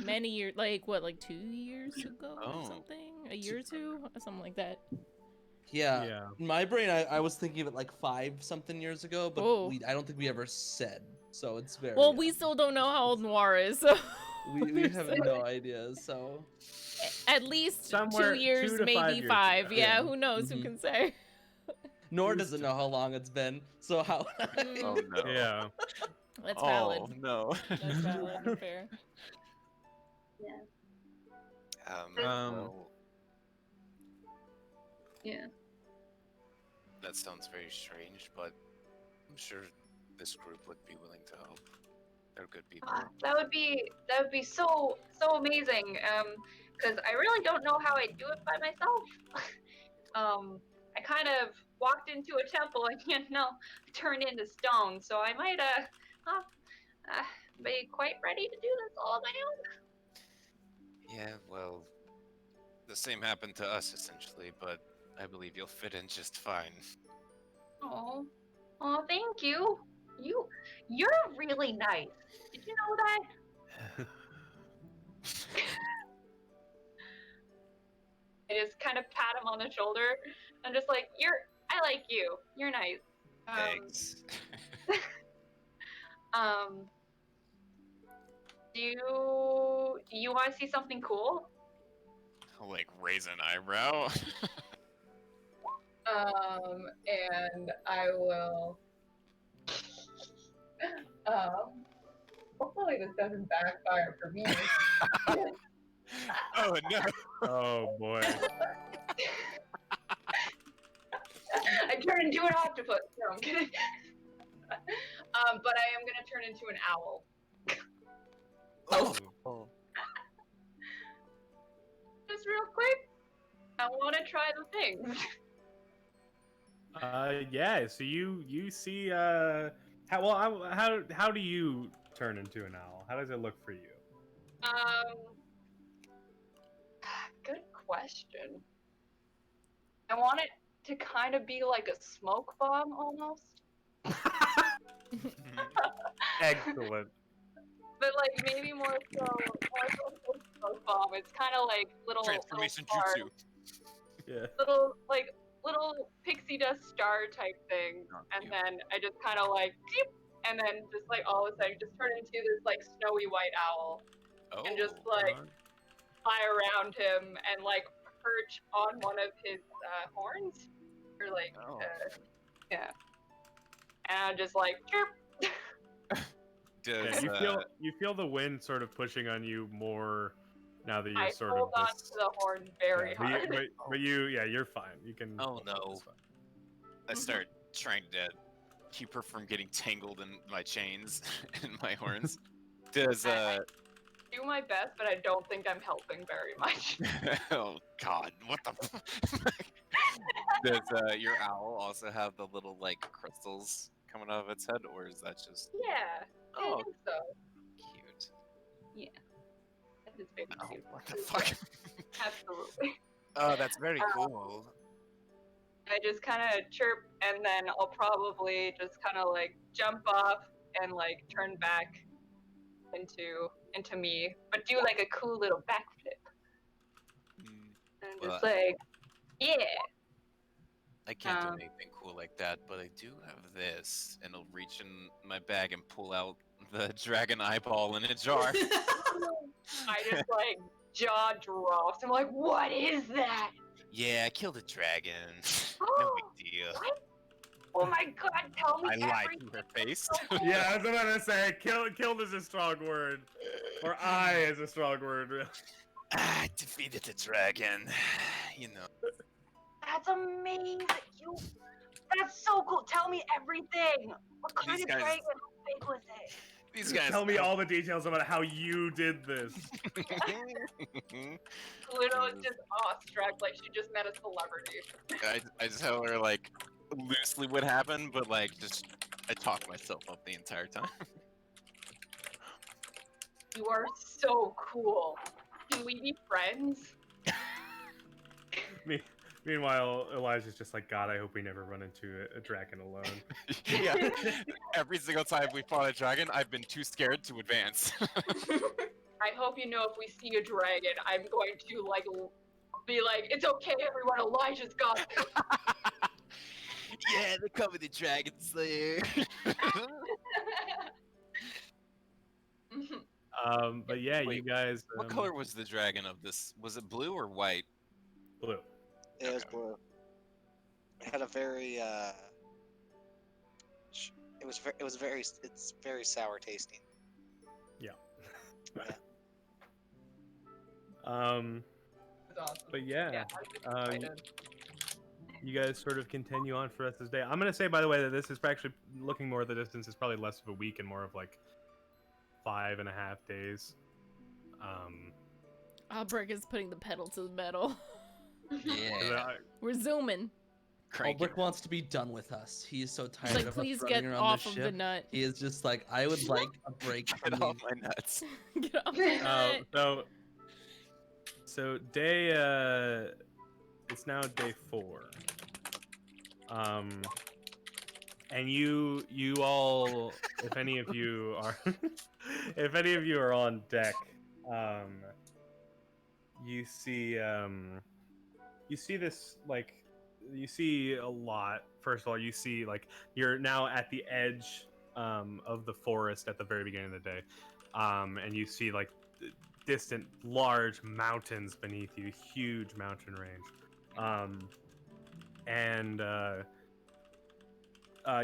Many years, like 2 years ago or something? A year or two? Something like that. Yeah. In my brain, I was thinking of it like 5-something years ago, but I don't think we ever said. So it's very. Well, we still don't know how old Noir is, so. We have no idea, so. At least somewhere 2 years, 2 to maybe 5. Yeah, who knows? Who can say? Nor doesn't know how long it's been, so how? Oh no. Yeah. That's valid. Oh no. That's valid and fair. Well, Yeah. that sounds very strange, but I'm sure this group would be willing to help. They're good people. That would be so amazing. Because I really don't know how I'd do it by myself. I kind of walked into a temple and turned into stone, so I might be quite ready to do this all on my own. Yeah, well, the same happened to us essentially, but I believe you'll fit in just fine. Oh, thank you. You're really nice. Did you know that? I just kind of pat him on the shoulder and just like, I like you. You're nice. Thanks. Do you want to see something cool? I'll, like, raise an eyebrow. And I will. Hopefully this doesn't backfire for me. Oh no. Oh boy. I turn into an octopus. No, I'm kidding. But I am gonna turn into an owl. Oh. Just real quick, I want to try the thing. Yeah. So you see how do you turn into an owl? How does it look for you? Good question. I want it to kind of be like a smoke bomb almost. Excellent. But like maybe more so a smoke bomb. It's kind of like little Transformation stars, jutsu. Yeah. little pixie dust star type thing, Oh, and cute. then I just kind of like, deep, and then just like all of a sudden just turn into this like snowy white owl, and just like fly around him and like perch on one of his horns, or like yeah, and I'm just like chirp. Does, Yeah, you feel the wind sort of pushing on you more now that you're I sort hold of on this. to the horn very Yeah, hard. but you're fine. You can. Oh, hold on, no. it's fine. I start trying to keep her from getting tangled in my chains and my horns. Does I do my best, but I don't think I'm helping very much. oh god, what the does your owl also have the little like crystals coming out of its head, or is that just Yeah, I oh think so. cute? That is very Oh, cute. what the fuck? Absolutely. Oh, that's very cool. I just kind of chirp, and then I'll probably just kind of like jump off and like turn back into me, but do like a cool little backflip, Mm, and well, just like, yeah. I can't do anything cool like that, but I do have this, and I'll reach in my bag and pull out the dragon eyeball in a jar. I just like jaw drops. I'm like, what is that? Yeah, I killed a dragon. No big deal. What? Oh my god, tell me I lied everything. to her face. Yeah, I was about to say, killed is a strong word, or I is a strong word. I defeated the dragon. You know. That's amazing. That's so cool. Tell me everything. What kind These of guys- dragon? How big was it? These guys Tell me all the details about how you did this. Ludo is just awestruck, like she just met a celebrity. I just tell her like loosely what happened, but like just I talk myself up the entire time. You are so cool. Can we be friends? Meanwhile, Elijah's just like, God, I hope we never run into a dragon alone. Yeah. Every single time we fought a dragon, I've been too scared to advance. I hope you know if we see a dragon, I'm going to like be like, it's okay, everyone. Elijah's got this. Yeah, they're coming to Dragon Slayer. But yeah, Wait, you guys. What color was the dragon of this? Was it blue or white? Blue. It was blue. It had a very it's very sour tasting. Yeah. Yeah. That's awesome. But yeah, I'm excited. you guys sort of continue on for the rest of this day. I'm gonna say, by the way, that this is actually looking more at the distance. It's probably less of a week and more of like 5.5 days. Albrecht is putting the pedal to the metal. Yeah. We're zooming. Albrecht wants to be done with us. He is so He's tired like, of please us running get around off the of ship. the nut. He is just like, I would like a break from Get off these. my nuts. Get off the nut. So day it's now day 4. And you all, if any of you are on deck, you see this, like, you see a lot. First of all, you see, like, you're now at the edge of the forest at the very beginning of the day, and you see like distant large mountains beneath you, huge mountain range, and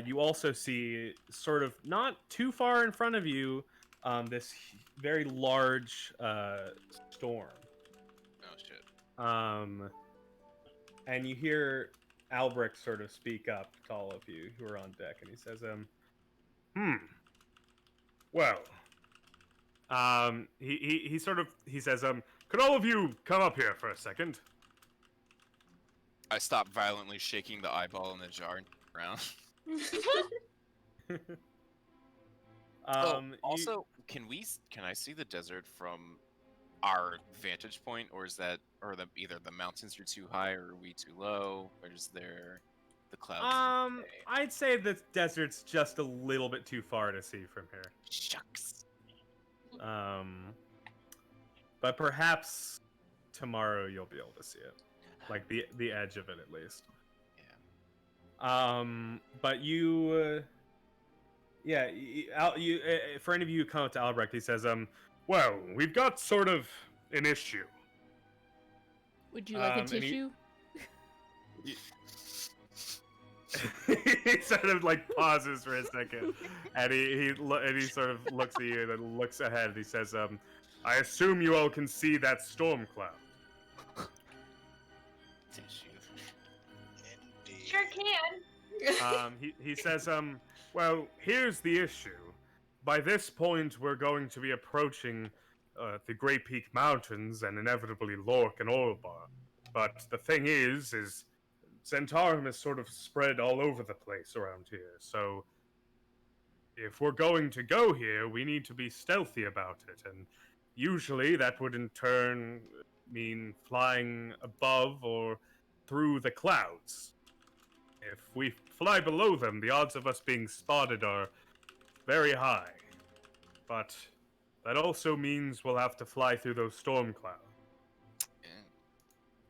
you also see, sort of not too far in front of you, this very large storm. Oh shit. And you hear Albrecht sort of speak up to all of you who are on deck, and he says, well, He says, could all of you come up here for a second? I stop violently shaking the eyeball in the jar and turn around. Also, can I see the desert from our vantage point, or is that either the mountains are too high or are we too low, or is there the clouds? I'd say the desert's just a little bit too far to see from here. Shucks. But perhaps tomorrow you'll be able to see it, like the edge of it at least. Yeah. But for any of you who come up to Albrecht, he says, well, we've got sort of an issue. Would you like a and he- tissue? He sort of like pauses for a second, and he sort of looks at you and then looks ahead. And he says, "I assume you all can see that storm cloud." Indeed. Sure can. He says, "Well, here's the issue. By this point, we're going to be approaching the Great Peak Mountains and inevitably Lork and Orlbar. But the thing is Zentarum is sort of spread all over the place around here, so if we're going to go here, we need to be stealthy about it, and usually that would in turn mean flying above or through the clouds. If we fly below them, the odds of us being spotted are very high, but that also means we'll have to fly through those storm clouds."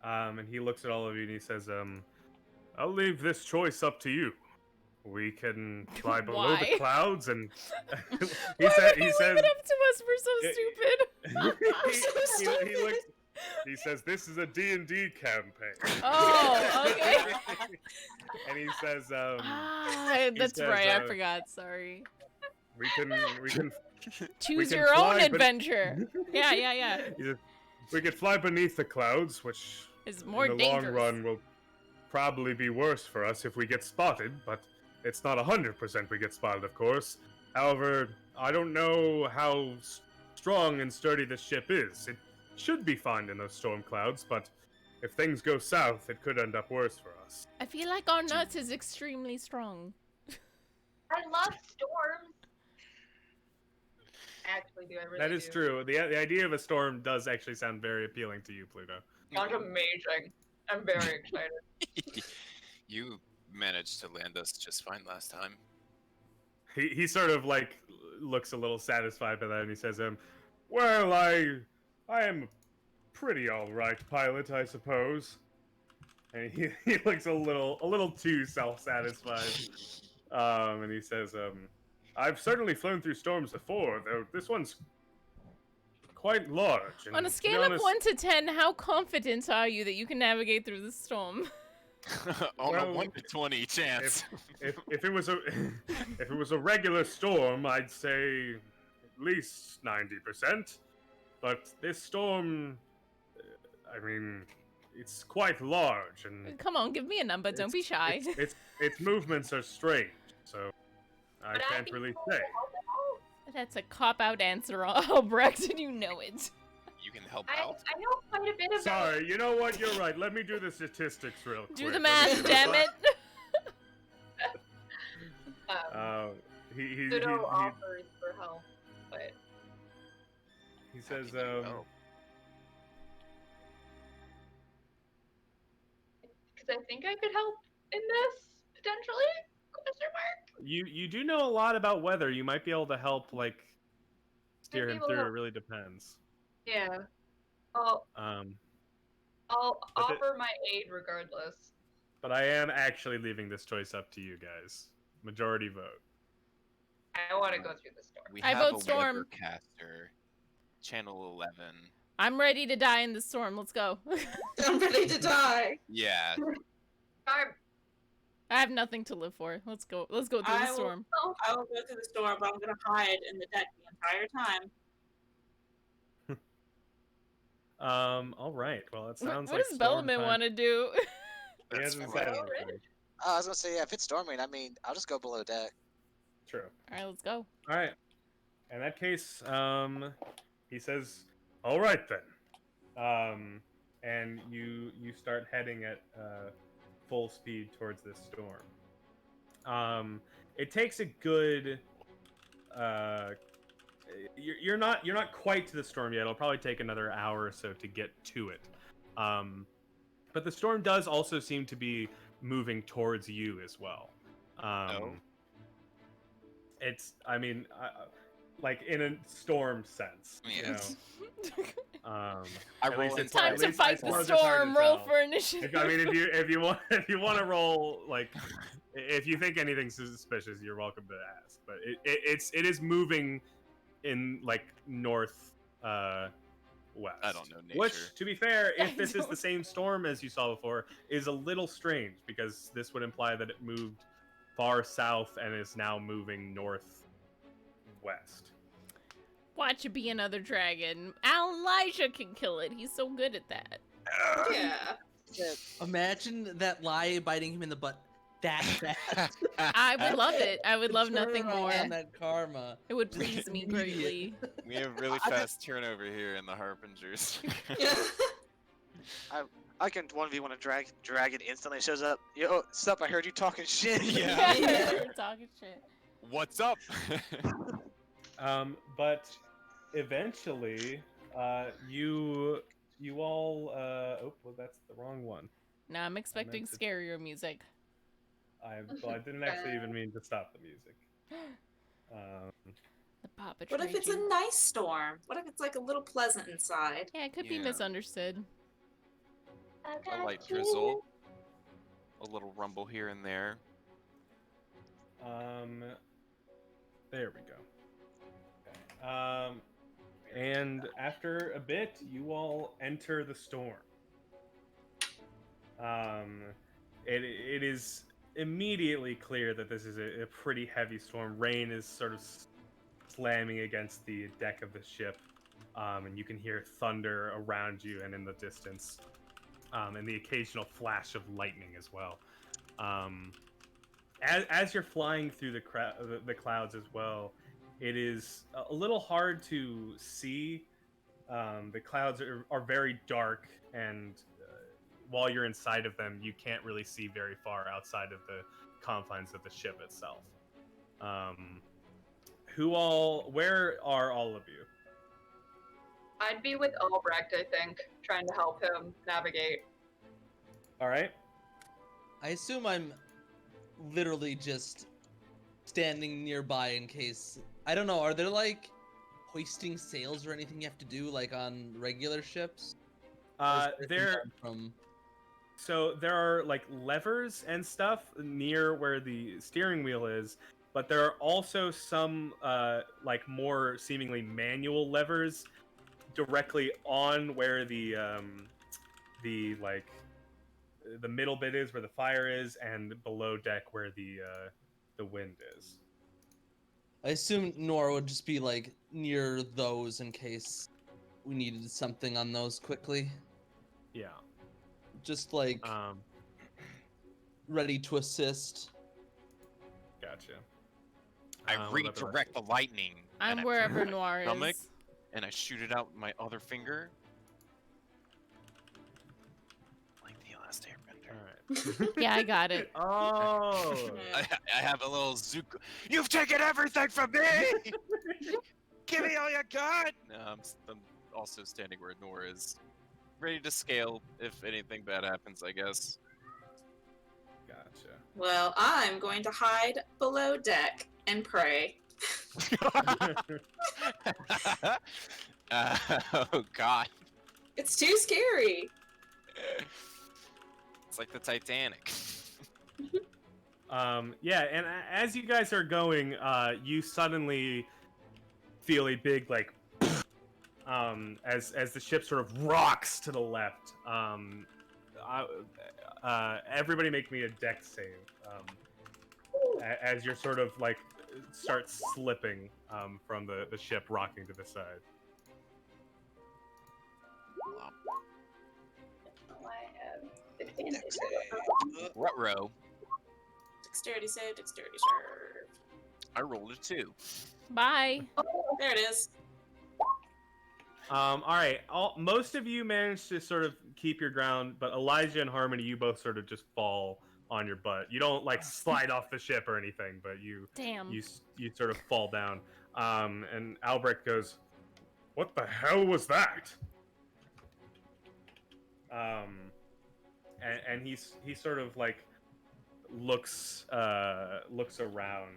And he looks at all of you and he says, I'll leave this choice up to you. We can fly below the Why? clouds, and Why would he leave it up to us? We're so stupid. he says, "This is a D&D campaign." Oh, okay. And he says, That's says, right. I forgot. Sorry. we can Choose can your own fly, but- adventure. Yeah. he says, we could fly beneath the clouds, which It's more in the dangerous. long run will probably be worse for us if we get spotted, but it's not 100% we get spotted, of course. However, I don't know how strong and sturdy this ship is. It should be fine in those storm clouds, but if things go south, it could end up worse for us. I feel like our nuts is extremely strong. I love storms. Actually, do I really That is do. true. The idea of a storm does actually sound very appealing to you, Pluto. Sounds amazing. I'm very excited. You managed to land us just fine last time. He sort of like looks a little satisfied by that, and he says, well, I am a pretty all right pilot, I suppose." And he looks a little too self-satisfied. And he says, "I've certainly flown through storms before, though this one's quite large. And On a to be scale of honest, 1 to 10, how confident are you that you can navigate through the storm? On a Well, 1 to 20 chance. if it was a regular storm, I'd say at least 90%. But this storm, I mean, it's quite large, and Come on, give me a number. Don't be shy. its movements are strange, so I Would can't be really able say. to help out? That's a cop-out answer, Albrecht, and you know it. You can help I out. know quite a bit about. Sorry, you know what? You're right. Let me do the statistics real quick. Do the Let me math, see the damn math. it. He Pseudo offers for help, but says, Oh. because I think I could help in this potentially? Question mark. you do know a lot about weather. You might be able to help, like, steer Might be him able through. to- It really depends. Yeah. I'll But offer my aid regardless. but I am actually leaving this choice up to you guys. Majority vote. I want to go through the storm. We I have vote a Storm. weathercaster. Channel 11. I'm ready to die in the storm. Let's go. I'm ready to die. Yeah. I'm I have nothing to live for. Let's go. Let's go through I the will- storm. I will go through the storm, but I'm gonna hide in the deck the entire time. All right. Well, it sounds What like does storm Bellman time. want to do? He That's hasn't fine. said Alright. anything. I was gonna say, yeah, if it's storming, I mean, I'll just go below deck. True. All right, let's go. All right. In that case, he says, "All right then," and you start heading at full speed towards this storm. It takes a good. You're not quite to the storm yet. It'll probably take another hour or so to get to it. But the storm does also seem to be moving towards you as well. It's, I mean, like in a storm sense. You Yeah. know? I At roll least it's- Time at to least I fight the suppose it's hard to storm. Roll tell. for initiative. I mean, if you want to roll, like, if you think anything's suspicious, you're welcome to ask. But it is moving in like north west. I don't know nature. Which, to be fair, I if this is the don't- same storm as you saw before, is a little strange because this would imply that it moved far south and is now moving northwest. Watch it be another dragon. Elijah can kill it. He's so good at that. Yeah. Imagine that lie biting him in the butt that fast. I would love it. I would love Turn nothing more. around that karma. It would please me greatly. We have really fast turnover here in the Harpingers. I can 1v1 a dragon instantly shows up. Yo, sup? I heard you talking shit. Yeah. You're talking shit. What's up? But eventually, you all. Well, that's the wrong one. No, I'm expecting meant to- scarier music. I didn't actually even mean to stop the music. The Papa What if it's a nice storm? What if it's like a little pleasant inside? Yeah, it could be Yeah. misunderstood. A light drizzle. A little rumble here and there. There we go. Okay. And after a bit, you all enter the storm. It is immediately clear that this is a pretty heavy storm. Rain is sort of slamming against the deck of the ship, and you can hear thunder around you and in the distance, and the occasional flash of lightning as well. As you're flying through the clouds as well, it is a little hard to see. The clouds are very dark, and while you're inside of them, you can't really see very far outside of the confines of the ship itself. Where are all of you? I'd be with Albrecht, I think, trying to help him navigate. All right. I assume I'm literally just standing nearby in case. I don't know. Are there like hoisting sails or anything you have to do like on regular ships? Or is everything done from. So there are like levers and stuff near where the steering wheel is, but there are also some like more seemingly manual levers directly on where the like the middle bit is, where the fire is, and below deck where the wind is. I assume Nora would just be like near those in case we needed something on those quickly. Yeah. Just like ready to assist. Gotcha. I what about the redirect the lightning. I'm and I wherever put it Noir in my stomach, is. and I shoot it out with my other finger. Like the last airbender. All right. Yeah, I got it. Oh. I have a little zook. You've taken everything from me! Give me all you got! No, I'm also standing where Nora is. Ready to scale if anything bad happens, I guess. Gotcha. Well, I'm going to hide below deck and pray. Oh god. It's too scary. It's like the Titanic. Yeah, and as you guys are going, you suddenly feel a big like as the ship sort of rocks to the left. Everybody make me a dex save. As you're sort of like start slipping from the ship rocking to the side. Ruh-roh. Dexterity save, dexterity serve. I rolled a 2. Bye. Oh, There it is. All right. Most of you managed to sort of keep your ground, but Elijah and Harmony, you both sort of just fall on your butt. You don't like slide off the ship or anything, but you Damn. sort of fall down. And Albrecht goes, "What the hell was that?" And he sort of like looks around,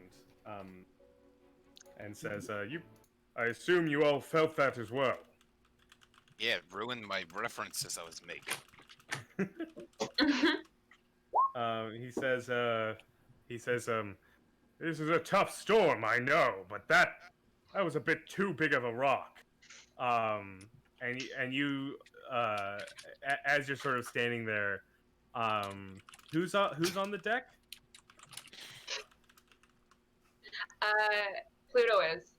and says, I assume you all felt that as well." Yeah, it ruined my references I was making. He says, "This is a tough storm, I know, but that was a bit too big of a rock." And you, as you're sort of standing there, who's on the deck? Pluto is.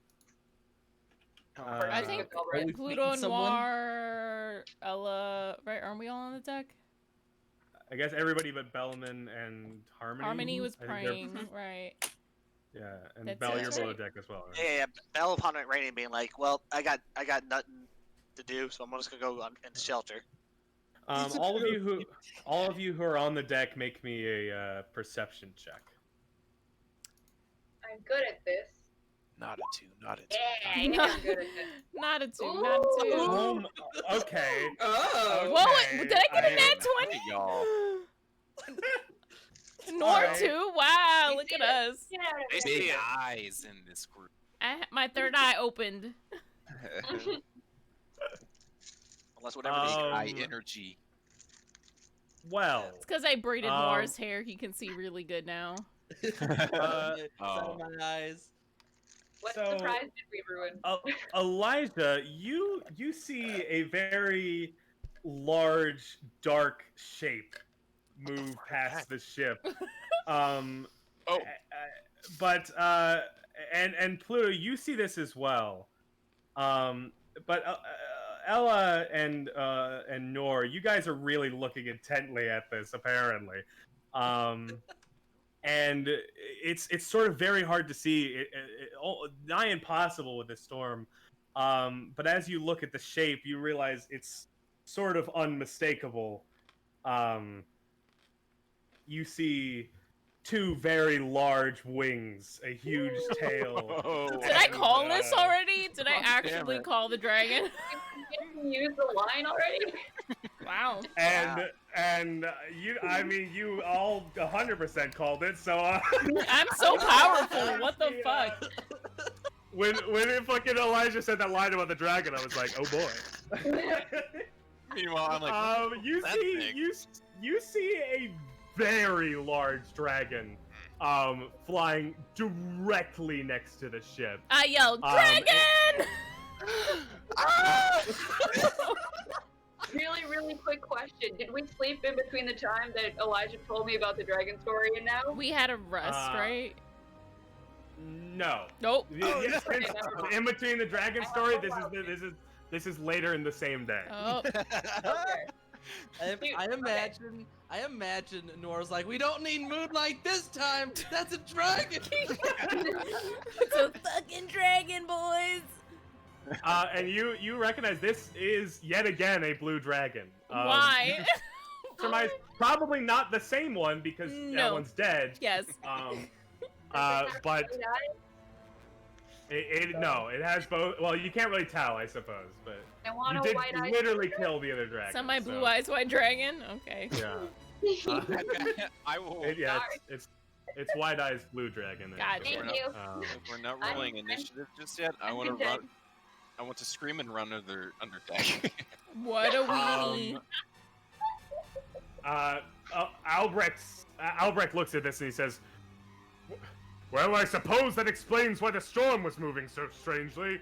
I think Are we Pluto, fighting someone? Noir, Ella, right? Aren't we all on the deck? I guess everybody but Bellman and Harmony. Harmony was I think they're- praying, right? Yeah, and That's Bell, it, you're below right? deck as well. Right? Yeah, Bell upon it raining, being like, "Well, I got nothing to do, so I'm just gonna go in shelter." All of you who are on the deck, make me a perception check. I'm good at this. Not a 2, not a 2. Yeah, I think I'm good at this. Not a 2, not a 2. Oh, okay. Oh. Whoa, Okay, did I get a nat Hey, y'all. 20? Nor Alright. 2? Wow, look at us. Get out of There's here. big eyes in this group. My third eye opened. Unless whatever they Eye energy. Well, It's because I braided Noir's hair. He can see really good now. Side Oh. of my eyes. What So- surprise did we ruin? Elijah, you see a very large, dark shape move past the ship. Oh. But and Pluto, you see this as well. But Ella and Nor, you guys are really looking intently at this, apparently. And it's sort of very hard to see, nigh impossible with this storm. But as you look at the shape, you realize it's sort of unmistakable. You see two very large wings, a huge tail. Oh. Did I call this already? Did I God damn actually it. call the dragon? You can use the line already? Wow. And you all 100% called it. So I'm so powerful. What the fuck? when it fucking Elijah said that line about the dragon, I was like, oh boy. Meanwhile, I'm like, you that see big? you see a very large dragon flying directly next to the ship. I yelled, dragon! Really, really quick question. Did we sleep in between the time that Elijah told me about the dragon story and now? We had a rest, right? No. Nope. Yes, okay, never mind. in between the dragon story, this is later in the same day. Oh, Okay. I imagine Nora's like, we don't need moonlight this time. That's a dragon. it's a fucking dragon, boys. And you recognize this is yet again a blue dragon. Why? Surmise probably not the same one because that No. one's dead. Yes. But it has both. Well, you can't really tell, I suppose, but I want you a did white-eyed literally kill the other dragon. So my so, blue eyes white dragon? Okay. Yeah. I will. It's Wide Eyes Blue Dragon. God actually. damn Thank you. If we're not I'm- rolling initiative just yet, I I'm want to content. run. I want to scream and run under deck. What a weenie. Albrecht looks at this and he says, "Well, I suppose that explains why the storm was moving so strangely."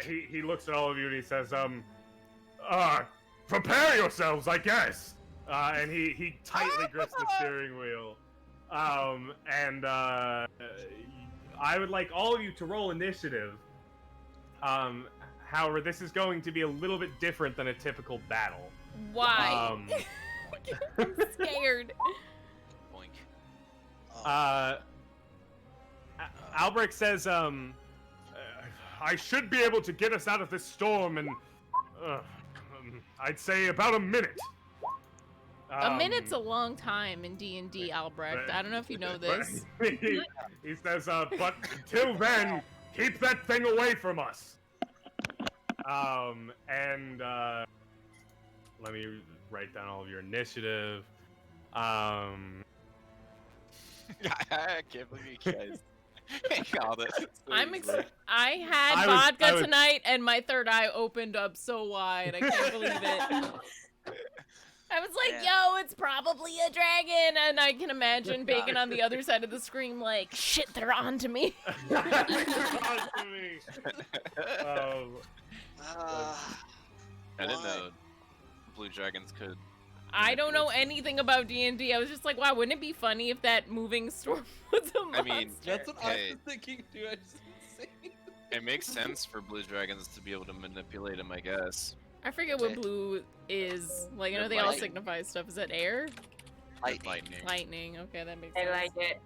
He looks at all of you and he says, "Prepare yourselves, I guess." And he tightly grips the steering wheel. And I would like all of you to roll initiative. However, this is going to be a little bit different than a typical battle. Why? I'm scared. Boink. Albrecht says, I should be able to get us out of this storm in, I'd say about a minute. A minute's a long time in D&D, Albrecht. I don't know if you know this. He says, but until then, keep that thing away from us. Let me write down all of your initiative. I can't believe you guys called it. So easily. I had vodka tonight, and my third eye opened up so wide. I can't believe it. I was like, yo, it's probably a dragon, and I can imagine Bacon on the other side of the screen like, shit, they're on to me. They're on to me. I didn't know blue dragons could. I don't know anything about D&D. I was just like, wow, wouldn't it be funny if that moving storm was a monster? I mean, That's what I Hey. was thinking too. I just saying. It makes sense for blue dragons to be able to manipulate them, I guess. I forget what blue is. Like, I know they all Light. signify stuff. Is that air? Lightning. Lightning. Okay, that makes I sense. like it.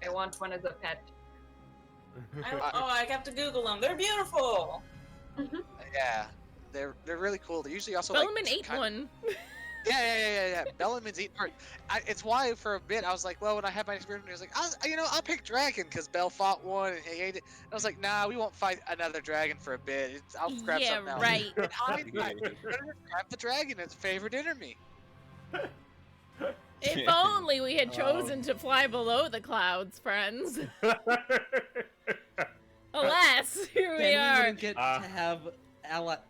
I want one as a pet. I have to Google them. They're beautiful. Yeah, they're really cool. They're usually also Bellman like ate one. Yeah. Bellaman's eating part. It's why for a bit I was like, well, when I had my experience, I was like, I'll pick dragon because Bell fought one and he ate it. I was like, nah, we won't fight another dragon for a bit. I'll grab Yeah, something else. right. And I'm gonna grab the dragon. It's a favorite enemy. If only we had chosen to fly below the clouds, friends. Alas, here we Then we are. wouldn't get to have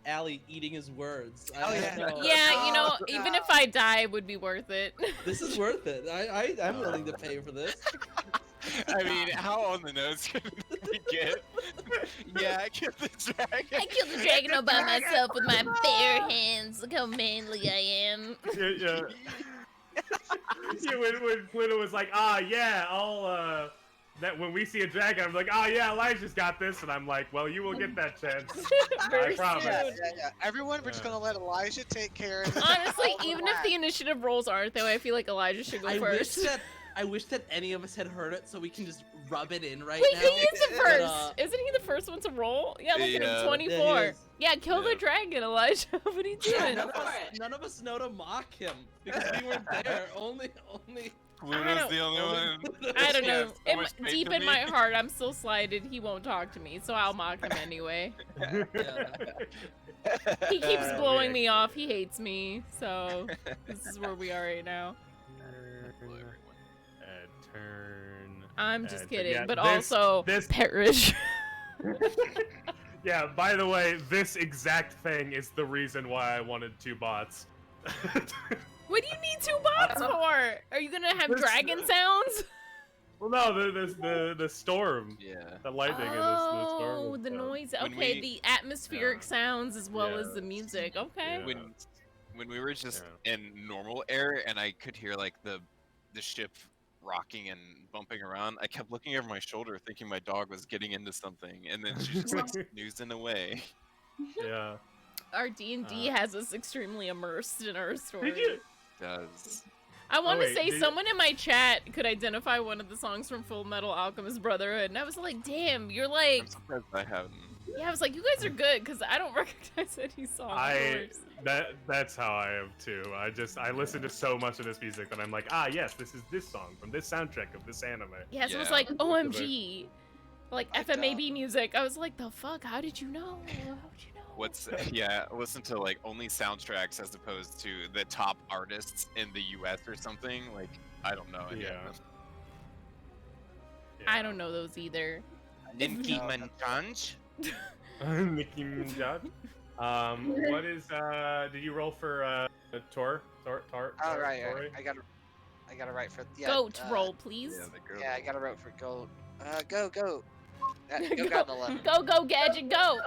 Ali eating his words. Oh, yeah. Yeah, you know, Oh, even no. if I die, it would be worth it. This is worth it. I'm willing to pay for this. I mean, how on the nose can we get? Yeah, I killed the dragon. I killed the dragon all by myself with my bare hands. Look how manly I am. Yeah. When Pluto was like, I'll that when we see a dragon, I'm like, Elijah's got this, and I'm like, well, you will get that chance. Very I promise. soon. Yeah. Everyone, we're just Yeah. gonna let Elijah take care of this. Honestly, All even if black. the initiative rolls aren't that way, I feel like Elijah should go first. I wish that any of us had heard it so we can just rub it in right Wait, now. he is the But, first. Isn't he the first one to roll? Yeah, look at Yeah. him, 24. Yeah, he is. Yeah, kill the Yeah. dragon, Elijah. What are you doing? None of us know to mock him because we weren't there. Only. Luna's the only one. I don't know. Yeah, so much faith Deep in in me. my heart, I'm still slighted. He won't talk to me, so I'll mock him anyway. Yeah. He keeps blowing yeah. me off. He hates me. So this is where we are right now. Turn. I'm just And, kidding, yeah, but this- also this- perish. Yeah, by the way, this exact thing is the reason why I wanted 2 bots. What do you need 2 bots for? Are you gonna have This- dragon sounds? Well, no, the storm. Yeah. The lightning and the storm. Oh, and the stuff. noise. When Okay, we- the atmospheric Yeah. sounds as well as Yeah. the music. Okay. Yeah. When we were just in normal air and I could hear like the ship rocking and bumping around, I kept looking over my shoulder thinking my dog was getting into something, and then she just like snoozing away. Yeah. Our D&D has us extremely immersed in our story. Did you? Does I want to wait, say did- someone in my chat could identify one of the songs from Full Metal Alchemist Brotherhood, and I was like, damn, you're like, I'm surprised I haven't. yeah, I was like, you guys are good, because I don't recognize any songs. That's how I am too. I listen to so much of this music that I'm like, yes, this is this song from this soundtrack of this anime. Yeah, so it was Yeah. like, OMG, like Like, FMAB music. I was like, the fuck, how did you know? How'd you know? Listen to like only soundtracks as opposed to the top artists in the US or something. Like, I don't know any Yeah. of them. I don't know those either. Ninki No. Manchanj? Nicki Minaj. What is did you roll for Tor? All right. I gotta write for Goat roll, please. Yeah, the girl. Yeah, I gotta write for gold. Go. Go God 11. Go, Gadget, go!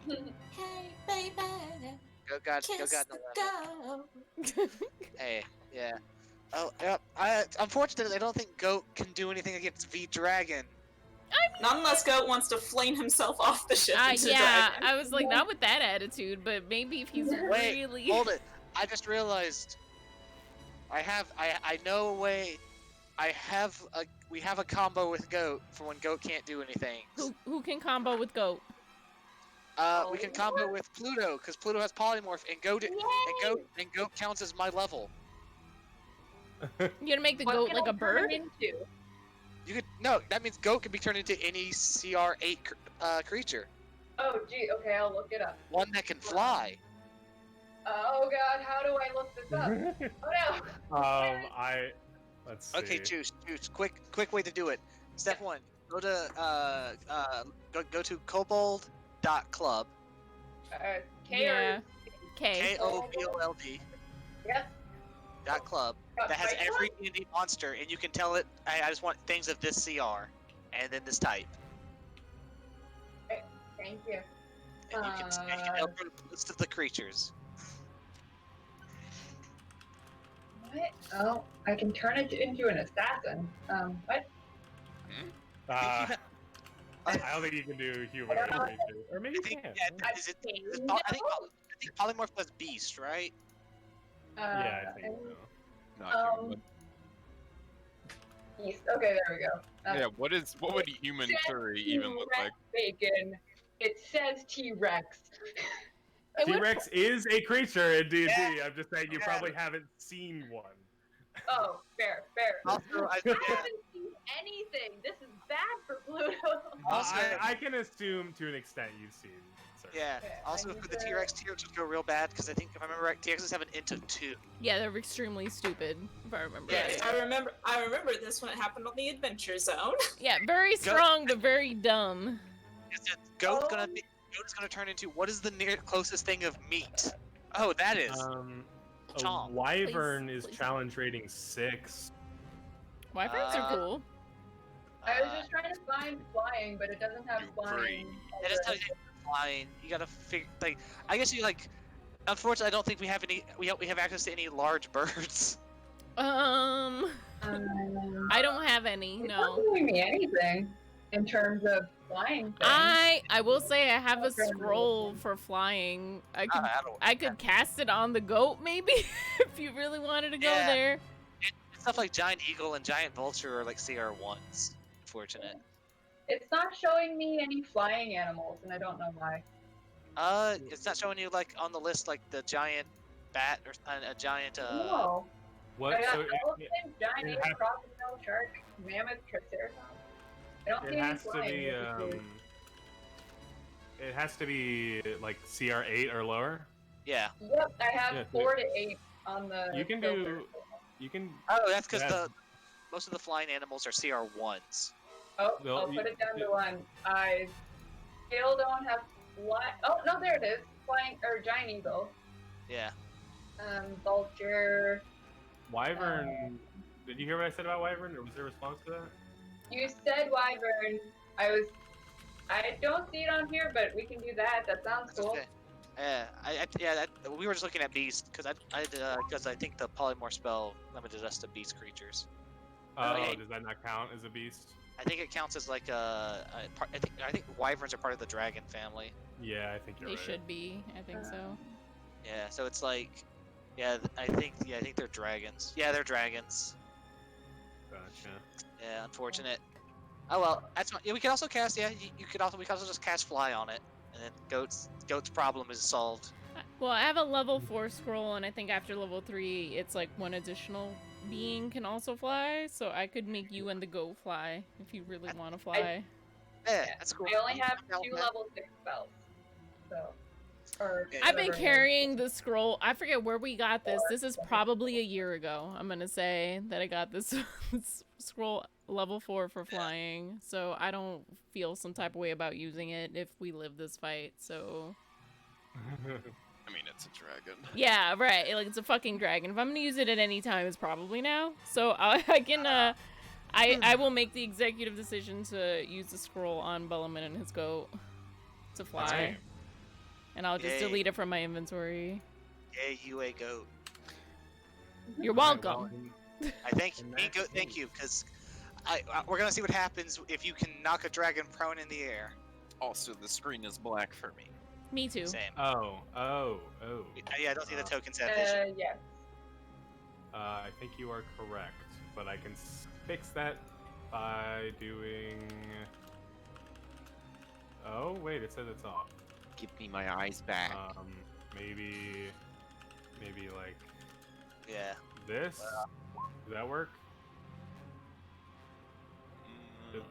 Hey, baby, Go God kiss 11. the go. Hey, yeah. Oh, yep. Unfortunately, I don't think Goat can do anything against V Dragon. Not unless Goat wants to fling himself off the ship into Yeah, dragon. I was like, not with that attitude, but maybe if he's Wait, really... hold it. I just realized I know a way we have a combo with goat for when goat can't do anything. Who can combo with goat? We can combo with Pluto because Pluto has polymorph, and goat counts as my level. You gonna make the What goat can like I a turn bird? it into? You could no. That means goat can be turned into any CR8 creature. Oh, gee. Okay, I'll look it up. One that can fly. Oh God, how do I look this up? Oh no. Let's see. Okay, choose. Quick way to do it. Step 1. Go to go to kobold.club. K Yeah. or K. KOBOLD. Yep. .club. That has every D&D monster, and you can tell it. I just want things of this CR, and then this type. Thank you. And you can open a list of the creatures. What? Oh, I can turn it into an assassin. What? I don't think you can do human or creature. Or maybe you can. I think polymorph was beast, right? Yeah, I think so. Not human. Yeast. Okay, there we go. Yeah, what would a human furry even look like? Bacon. It says T-Rex. T-Rex is a creature in D&D. I'm just saying you probably haven't seen one. Oh, fair. Also, I haven't seen anything. This is bad for Pluto. I can assume to an extent you've seen. Certainly. Yeah. Okay, Also, I need for the to- T-Rex would go real bad because I think if I remember right, T-Rexes have an int of 2. Yeah, they're extremely stupid, if I remember Yes, right. I remember this when it happened on the Adventure Zone. Yeah, very strong but very dumb. Goat's gonna turn into what is the closest thing of meat? Oh, that is. A Chomp. wyvern is Please. challenge rating 6. Wyverns are cool. I was just trying to find flying, but it doesn't have You flying. That just tells you flying. You gotta figure like I guess you like. Unfortunately, I don't think we have any. We have access to any large birds. I don't have any, It's no. not giving me anything in terms of flying things. I will say I have a scroll for flying. I could cast it on the goat maybe if you really wanted to go Yeah. there. Stuff like giant eagle and giant vulture are like CR1s. Unfortunate. It's not showing me any flying animals, and I don't know why. It's not showing you like on the list like the giant bat or a giant No. What? I got So elephant, giant it ape, has- crocodile, shark, mammoth, triceratops. I don't it see any has to flying. be it has to be like CR8 or lower. yeah. Yep, I have Yeah, 4 to 8 on the. You can filter. do. You can. Oh, that's because Yeah. most of the flying animals are CR1s. Oh, Well, I'll you- put it down to 1. I still don't have fly. Oh no, there it is. Flying or giant eagle. Yeah. Vulture. Wyvern. Did you hear what I said about wyvern, or was there a response to that? You said wyvern. I don't see it on here, but we can do that. That sounds That's cool. okay. We were just looking at beast because I think the polymorph spell limited us to beast creatures. Oh, Okay. does that not count as a beast? I think it counts as like I think wyverns are part of the dragon family. Yeah, I think you're They right. should be, I think so. Yeah, so it's like, I think they're dragons. Yeah, they're dragons. Gotcha. Yeah, unfortunate. Oh well, that's fine. Yeah, we can also cast. Yeah, we could also just cast fly on it, and then goat's problem is solved. Well, I have a level 4 scroll, and I think after level 3, it's like one additional being can also fly, so I could make you and the goat fly if you really want to fly. Yeah, that's cool. I only have I'm 2 down with level 6 spells. So. Or Yeah. I've been whatever. carrying the scroll. I forget where we got this. This is probably a year ago. I'm gonna say that I got this scroll level 4 for flying. So I don't feel some type of way about using it if we live this fight. So I mean, it's a dragon. yeah, right. Like it's a fucking dragon. If I'm gonna use it at any time, it's probably now. So I can. I will make the executive decision to use the scroll on Bellman and his goat to fly. Alright. And I'll just Yay. delete it from my inventory. Yeah, you a goat. You're Alright, welcome. well, I thank In you. that Goat, thank case- you, because we're gonna see what happens if you can knock a dragon prone in the air. Also, the screen is black for me. Me too. Same. Oh. Yeah, I don't think the tokens have vision. Yes. I think you are correct, but I can fix that by doing. Oh wait, it says it's off. Give me my eyes back. Maybe like Yeah. this. Does that work? Mm,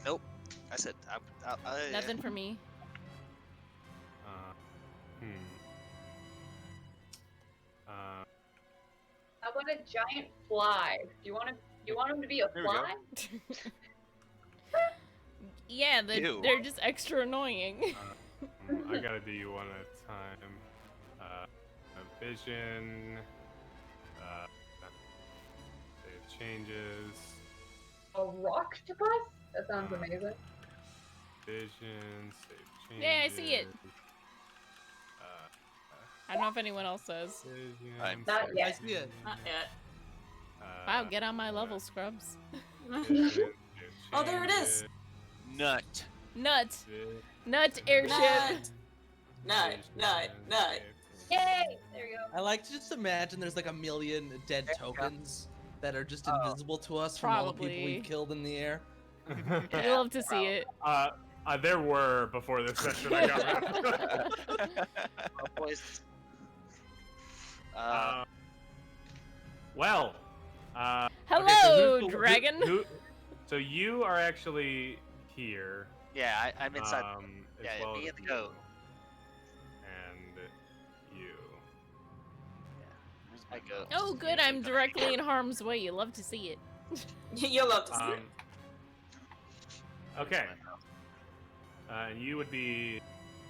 Nope. I said Nothing for me. Hmm. How about a giant fly? Do you want him to be a There we go. fly? Yeah, Ew. they're just extra annoying. I gotta do you one at a time. A vision. Save changes. A rock to bus? That sounds amazing. Vision. Save changes. Yeah, I see it. I don't know if anyone else does. Vision, Not save yet. I see it. Not yet. Wow, get on my level, scrubs. vision, save Oh, there it is. changes, Nut. Nut. vi- Nut airship. Nut. vision, Nut. Nut. save- Yay! There you go. I like to just imagine there's like a million dead tokens that are just invisible to us from all the people Probably. we've killed in the air. We love to see it. There were before this session. I got Oh, boys. well. Hello, okay, so dragon. so you are actually here. Yeah, I'm inside. As Yeah, well me as and the goat. And you. I go. Oh, good. I'm directly in harm's way. You love to see it. You'll love to see it. Okay. And you would be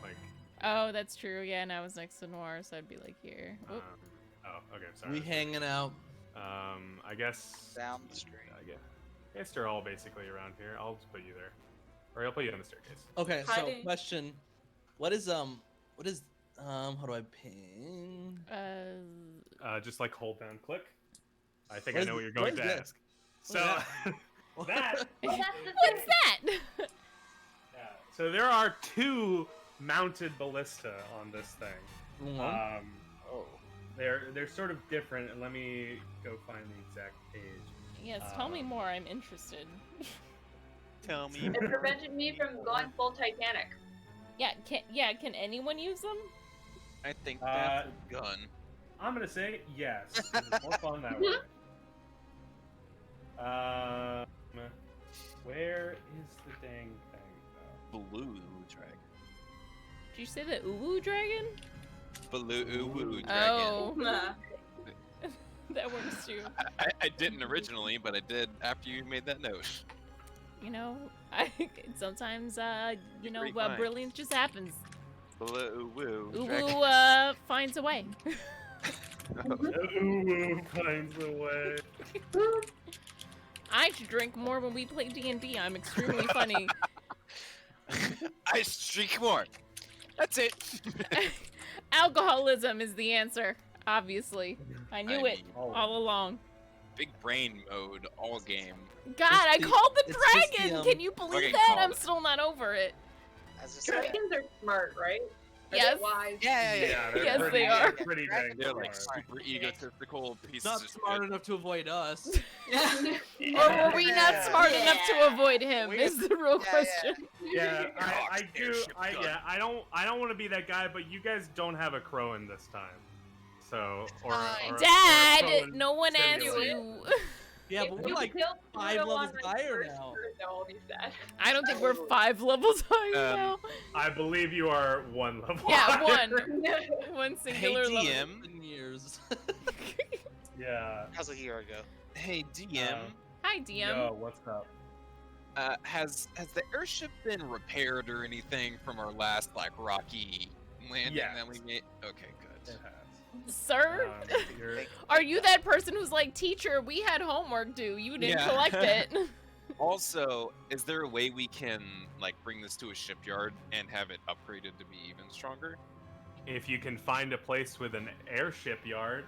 like. Oh, that's true. Yeah, and I was next to Noir, so I'd be like here. Oop. Okay. Sorry. We hanging out. I guess. Down the street. I guess they're all basically around here. I'll just put you there, or I'll put you on the staircase. Okay, so Hiding. question. What is how do I ping? Just like hold down, click. I think What I is know what you're what going is to this? ask. So that. Well, that's the What's thing. that? Yeah. So there are 2 mounted ballista on this thing. Mhm. They're sort of different, and let me go find the exact page. Yes, tell me more. I'm interested. Tell me. It prevented me from going full Titanic. Can anyone use them? I think that's a gun. I'm gonna say yes. It's more fun that way. Where is the dang thing? Blue dragon. Did you say the Uwu dragon? Blue dragon. Oh, Nah. that works too. I didn't originally, but I did after you made that note. You know, sometimes Great minds. brilliance just happens. Blue dragon. Uwu finds a way. Ooh, finds a way. I should drink more when we play D&D. I'm extremely funny. I streak more. That's it. Alcoholism is the answer, obviously. I knew it mean, all along. big brain mode all game. God, I the- called the it's just the, dragon! Can you believe Okay, that? called I'm it. still not over it. As I said, Dragons are smart, right? Are Yes. they wise? Yeah, they're Yes, pretty, they are. Pretty dang They're like smart. super egotistical pieces Not of smart shit. enough to avoid us. Or were we not smart enough to avoid him? We- Is the real yeah. question. Yeah, I do. Airship gun. I don't want to be that guy, but you guys don't have a crow in this time. So or a Dad, crow in no one asked simulator. you. Yeah, but we're You like killed 5 Pluto on levels my higher first now. turn, though, I'll be sad. I don't think we're 5 levels higher now. I believe you are 1 level. Yeah, higher. 1. One Hey singular level. DM. In years. Yeah. that was a year ago. Hey DM. Hi, DM. Yo, what's up? Has the airship been repaired or anything from our last like rocky landing Yes. that we made? Okay, good. It has. Sir? You're- Are you that person who's like, teacher, we had homework due. You didn't Yeah. collect it. Also, is there a way we can like bring this to a shipyard and have it upgraded to be even stronger? if you can find a place with an airship yard,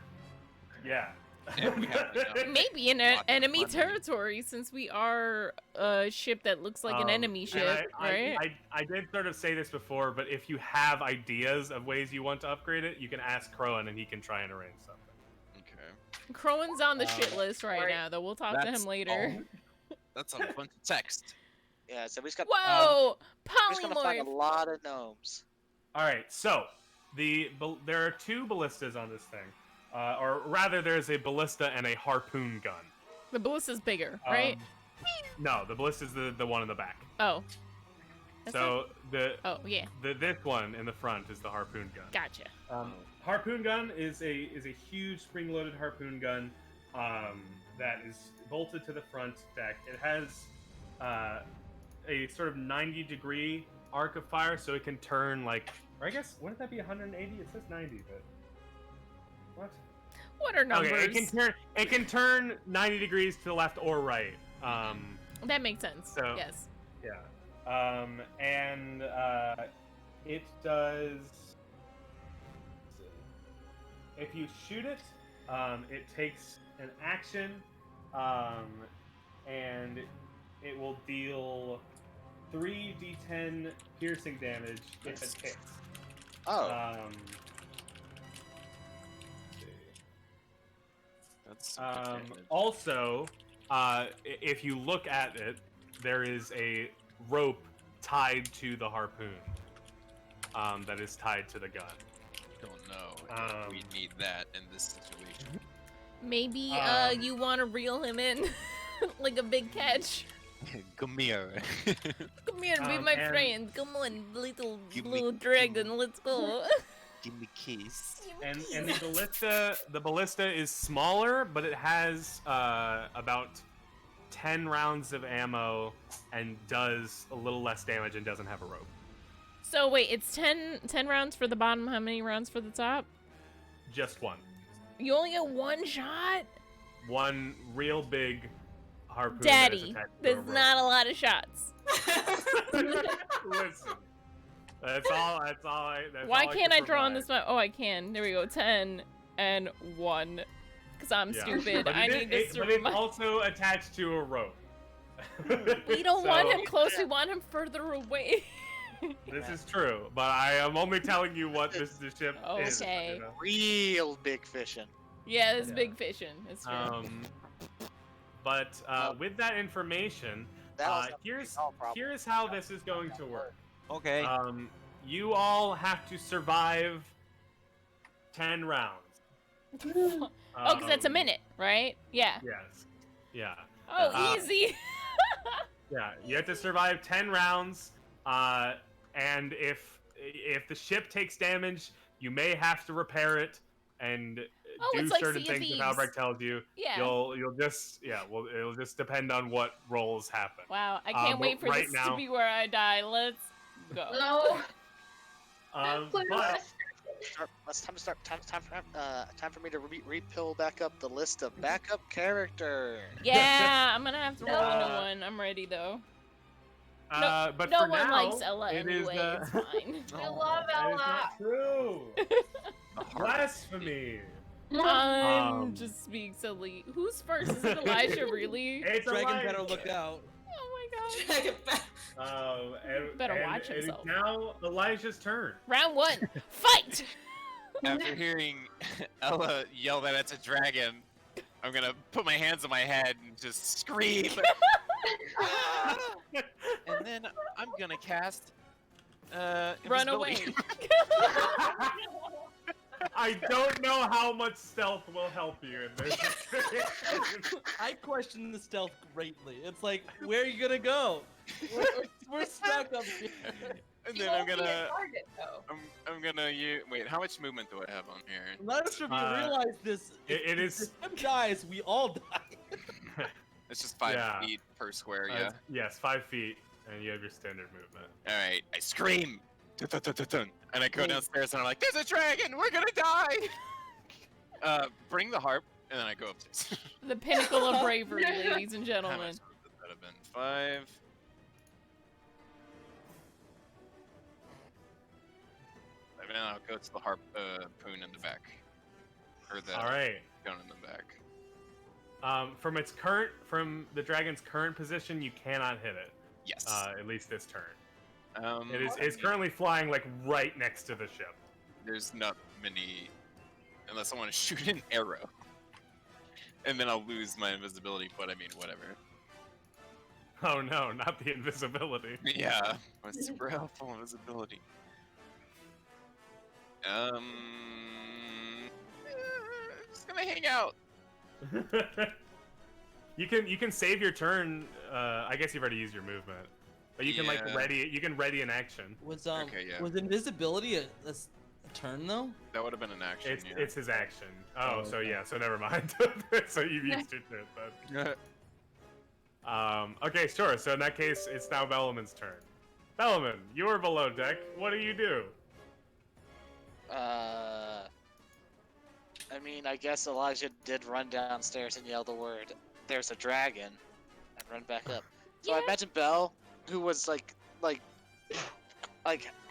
yeah. And we have enough. Maybe in Lots of enemy money. territory, since we are a ship that looks like an enemy and ship, right? I did sort of say this before, but if you have ideas of ways you want to upgrade it, you can ask Crowan and he can try and arrange something. Okay. Crowan's on the shit list right Right. now, though. We'll talk to him That's later. That's a bunch of text. Yeah, so we just got. Whoa! We're just gonna find a Polymorph! lot of gnomes. All right, so there are 2 ballistas on this thing, or rather, there's a ballista and a harpoon gun. The ballista's bigger, right? No, the ballista's the one in the back. Oh. That's So oh, yeah. this one in the front is the harpoon gun. Gotcha. Harpoon gun is a huge spring-loaded harpoon gun that is bolted to the front deck. It has a sort of 90-degree arc of fire, so it can turn like, or I guess wouldn't that be 180? It says 90, but what? What are numbers? Okay, it can turn 90 degrees to the left or right. That makes sense. So- Yes. Yeah. And it does. If you shoot it, it takes an action, and it will deal 3d10 piercing damage if it hits. Oh, That's some good damage. Also, if you look at it, there is a rope tied to the harpoon that is tied to the gun. Don't know if we need that in this situation. Maybe Um, you want to reel him in like a big catch. Come here. Come here, be Um, my and- friend. Come on, little Give me- blue dragon. Let's go. Give me kiss. And the ballista is smaller, but it has about 10 rounds of ammo and does a little less damage and doesn't have a rope. So wait, it's 10 rounds for the bottom. How many rounds for the top? Just one. You only get one shot? One real big harpoon. that is Daddy, attached to a there's rope. not a lot of shots. Listen. That's all. That's Why all can't can I draw on provide. this map? Oh, I can. There we go. 10 and 1. Because I'm Yeah. stupid. But I it need is- to but it's remind. also attached to a rope. We don't want So, him close. We want him further away. This is true, but I am only telling you what the ship is. Okay. You know? real big fishing. Yeah, it's Yeah. big fishing. It's true. But with that information, That was here's all problem. here's how this is going to work. Okay. You all have to survive 10 rounds. Oh, because that's a minute, right? Yeah. Yes. Yeah. Oh, easy. Yeah. You have to survive 10 rounds, and if the ship takes damage, you may have to repair it and Oh, do it's like certain Sea of things if Thieves. Albrecht tells you. Yeah. You'll just it'll just depend on what rolls happen. Wow, I can't but wait for right this now- to be where I die. Let's go. No. But Let's time to start. Time for me to repill back up the list of backup characters. Yeah, I'm gonna have to roll a new Uh, one. I'm ready though. but No for one now, likes Ella it is, anyway. It's fine. I love that is Ella. not true. Blasphemy. I'm Um, just being silly. Who's first? Is it Elijah really? It's Dragon Elijah. better look out. Oh my god. Dragon back. Better watch It is himself. now Elijah's turn. Round 1. Fight! After hearing Ella yell that it's a dragon, I'm gonna put my hands on my head and just scream. And then I'm gonna cast Run away. invisibility. I don't know how much stealth will help you in this. I question the stealth greatly. It's like, where are you gonna go? We're stuck up here. And You then I'm won't be a gonna target, though. I'm gonna use. Wait, how much movement do I have on here? I'm not sure if you realize this. it if is- the ship dies, we all die. It's just 5 Yeah. feet per square. Yeah. Yes, 5 feet, and you have your standard movement. All right. I scream. Dun, dun, dun, dun, dun. And I go downstairs and I'm like, "There's a dragon! We're gonna die!" Bring the harp, and then I go upstairs. The pinnacle of bravery, ladies and How gentlemen. much would that have been? 5. And then I'll go to the harp poon in the back, or the All right. gun in the back. From the dragon's current position, you cannot hit it. Yes. At least this turn. It's It's currently flying like right next to the ship. There's not many, unless I want to shoot an arrow. And then I'll lose my invisibility, but I mean, whatever. Oh no, not the invisibility. Yeah, my super helpful invisibility. Just gonna hang out. You can save your turn. I guess you've already used your movement, but you can like Yeah. ready. You can ready an action. Was Okay, yeah. was invisibility a turn though? That would have been an action. It's his action. Oh, Oh, so okay. yeah. So never mind. So you've used your turn then. Okay, sure. So in that case, it's now Bellaman's turn. Bellaman, you're below deck. What do you do? I mean, I guess Elijah did run downstairs and yell the word, "There's a dragon," and run back up. So I Yeah. imagine Belle, who was like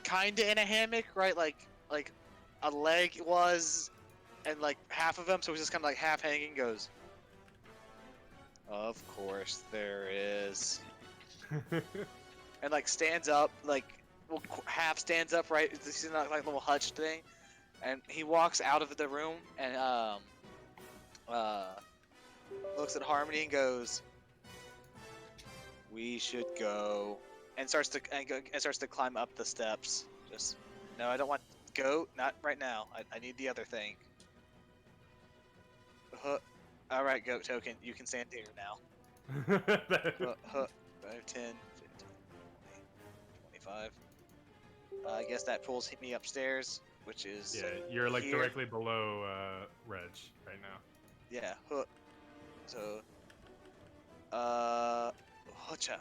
kinda in a hammock, right? Like a leg was, and like half of him, so it was just kind of like half hanging. Goes, "Of course there is," and like stands up, like well, half stands up, right? This is not like a little hutch thing. And he walks out of the room and looks at Harmony and goes, "We should go," and starts to climb up the steps. Just no, I don't want go. Not right now. I need the other thing. All right, goat token. You can stand here now. 5, 10, 15, 20, 25. I guess that pulls me upstairs, which is Yeah, you're like here. directly below Reg right now. Yeah. So. Hutcha.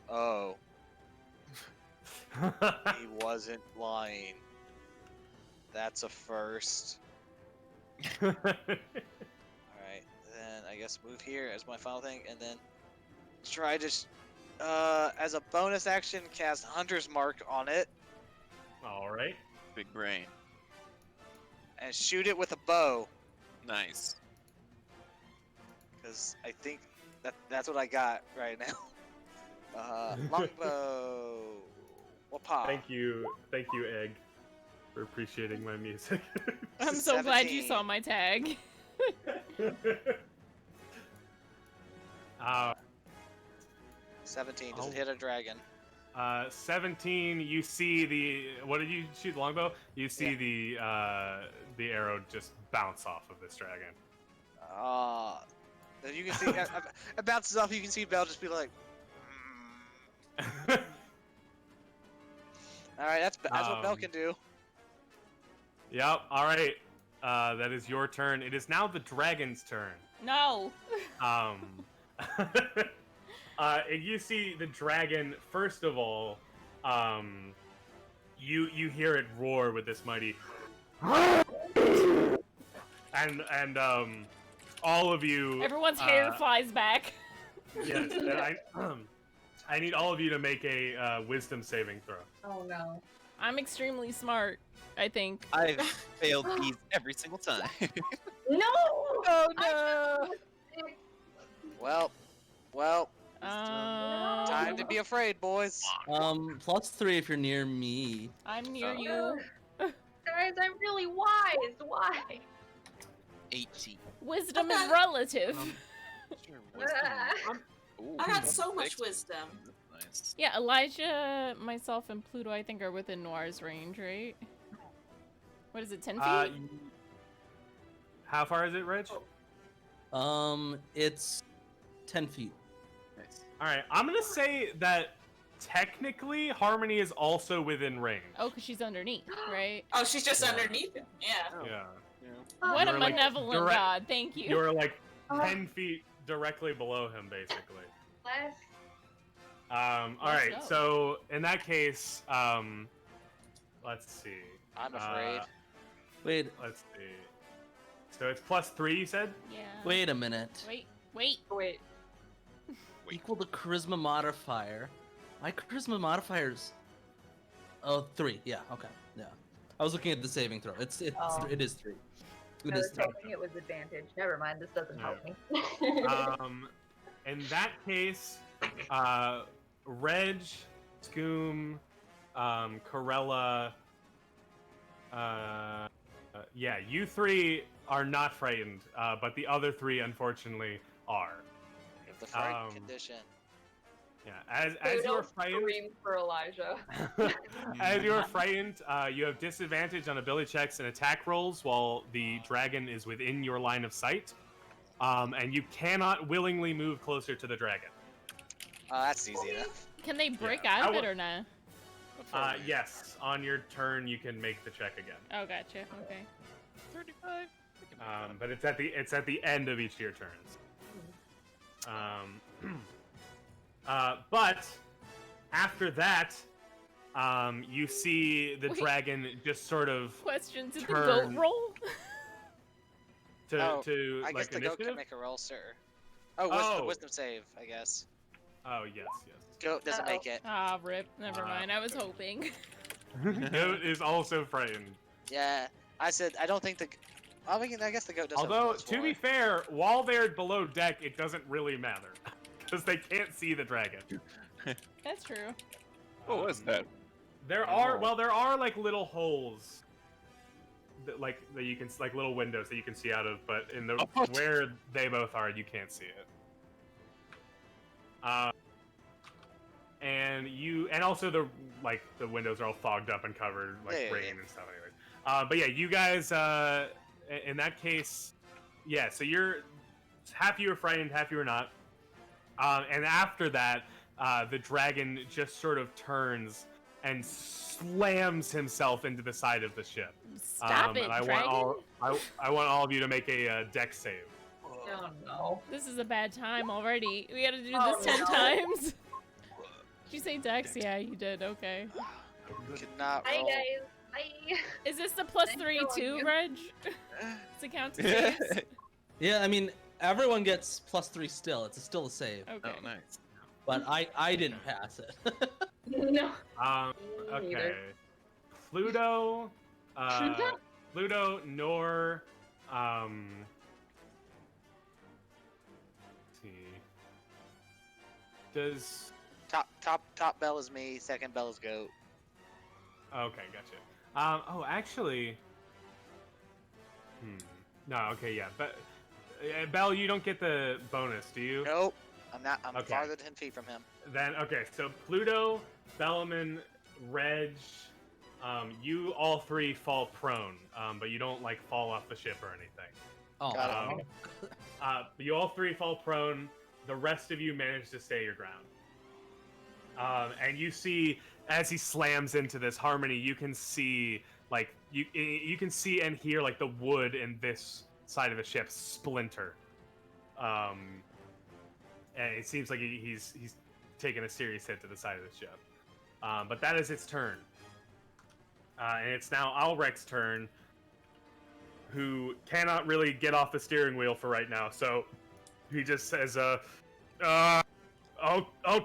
Oh, he wasn't lying. That's a first. All right, then I guess move here as my final thing, and then try to, as a bonus action, cast Hunter's Mark on it All right. Big brain. and shoot it with a bow, Nice. because I think that's what I got right now. Longbow. Wapa. Thank you, Egg, for appreciating my music. I'm so glad you 17. saw my tag. uh, 17. Does Oh. it hit a dragon? 17. You see the what did you shoot? Longbow. You see the arrow just bounce off of this dragon. Then you can see it bounces off. You can see Belle just be like, all right, that's what Belle can do. Yep. All right. That is your turn. It is now the dragon's turn. No. And you see the dragon. First of all, you hear it roar with this mighty, and all of you. Everyone's hair flies back. Yes. And I need all of you to make a wisdom saving throw. Oh no. I'm extremely smart, I think. I've failed these every single time. No! Oh no! Well, time to Um, be afraid, boys. +3 if you're near me. I'm near you. Guys, I'm really wise. Why? 18. Wisdom is relative. Sure, wisdom. Ooh, I got that's so much 6. wisdom. Nice. Yeah, Elijah, myself, and Pluto, I think, are within Noir's range, right? What is it, 10 feet? How far is it, Reg? It's 10 feet. Nice. All right. I'm gonna say that technically Harmony is also within range. Oh, because she's underneath, right? Oh, she's just Yeah. underneath him. Yeah. Yeah. What a You're, like, benevolent direct- god, thank you. You're like 10 feet directly below him, basically. Bless. All Let's right. go. So in that case, let's see. I'm afraid. Wait, Let's see. So it's +3, you said? Yeah. wait a minute. Wait. Wait. Equal the charisma modifier. My charisma modifier's 3. Yeah. Okay. Yeah. I was looking at the saving throw. It is 3. It I is was 3. hoping it was advantage. Never mind. This doesn't help me. In that case, Reg, Scoom, Corella, yeah, you three are not frightened, but the other 3 unfortunately are. We have the fright Um, condition. Yeah, as you are frightened, Scream for Elijah. as you are frightened, you have disadvantage on ability checks and attack rolls while the dragon is within your line of sight, and you cannot willingly move closer to the dragon. That's easy enough. Can they break Yeah. out of it or not? Yes, on your turn you can make the check again. Oh, gotcha. Okay. 35. But it's at the end of each of your turns. But after that, you see the Wait. dragon just sort of Question: Did the Turn. goat roll? to I guess the goat initiative. can make a roll, sir. Oh, Oh. wisdom save, I guess. Oh yes, Goat doesn't make it. Ah, rip. Never mind. I was hoping. yes. Goat is also frightened. Yeah, I said I don't think the. I guess the goat does. Although to be fair, while they're below deck, it doesn't really matter because they can't see the dragon. That's true. What was that? There are like little holes that you can like little windows that you can see out of, but in the What? where they both are, you can't see it. And also the windows are all fogged up and covered like rain and stuff. Anyways, but yeah, you guys in that case, yeah. So you're half you were frightened, half you were not. And after that, the dragon just sort of turns and slams himself into the side of the ship. Stop it, and I dragon. want all of you to make a dex save. Oh no. This is a bad time already. We gotta do Oh, this 10 no. times. Did you say Dex? Yeah, you did. Okay. Could not Hi roll. guys. Hi. Is this the plus Thanks 3 for too, watching. Reg? Does it count to saves? Yeah, I mean, everyone gets +3 still. It's still a save. Okay. Oh, nice. But I didn't pass it. No. Okay. Neither. Pluto, Nor, let's see. Does Top bell is me. Second bell is goat. okay, gotcha. Actually, no, okay, yeah, but Bell, you don't get the bonus, do you? Nope. I'm not. I'm Okay. farther than 10 feet from him. Then okay, so Pluto, Bellaman, Reg, you all 3 fall prone, but you don't like fall off the ship or anything. Oh, Got it. You all 3 fall prone. The rest of you manage to stay your ground. And you see as he slams into this harmony, you can see like you can see and hear like the wood in this side of the ship splinter. And it seems like he's taken a serious hit to the side of the ship. But that is its turn. And it's now Alrek's turn, who cannot really get off the steering wheel for right now. So he just says, I'll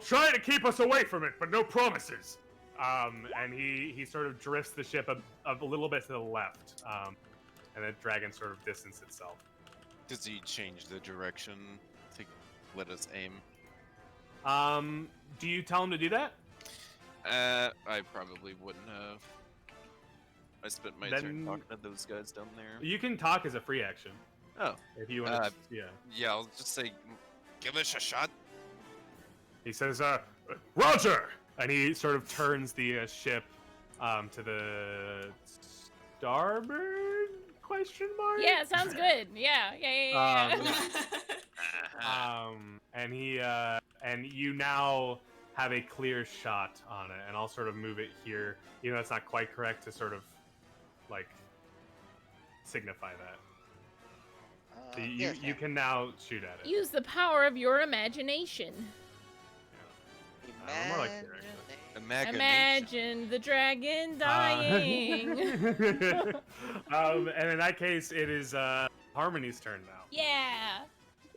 try to keep us away from it, but no promises. And he sort of drifts the ship a little bit to the left. And the dragon sort of distances itself. Does he change the direction to let us aim? Do you tell him to do that? I probably wouldn't have. I spent my turn Then- talking to those guys down there. You can talk as a free action. Oh, If you want to, yeah. yeah, I'll just say, give us a shot. He says, Roger! And he sort of turns the ship to the starboard? Question mark? Yeah, sounds good. Yeah. And he and you now have a clear shot on it, and I'll sort of move it here, even though it's not quite correct, to sort of like signify that. So you can now shoot at it. Use the power of your imagination. More like here, Imagination. Imagine the dragon dying. And in that case, it is Harmony's turn now. Yeah.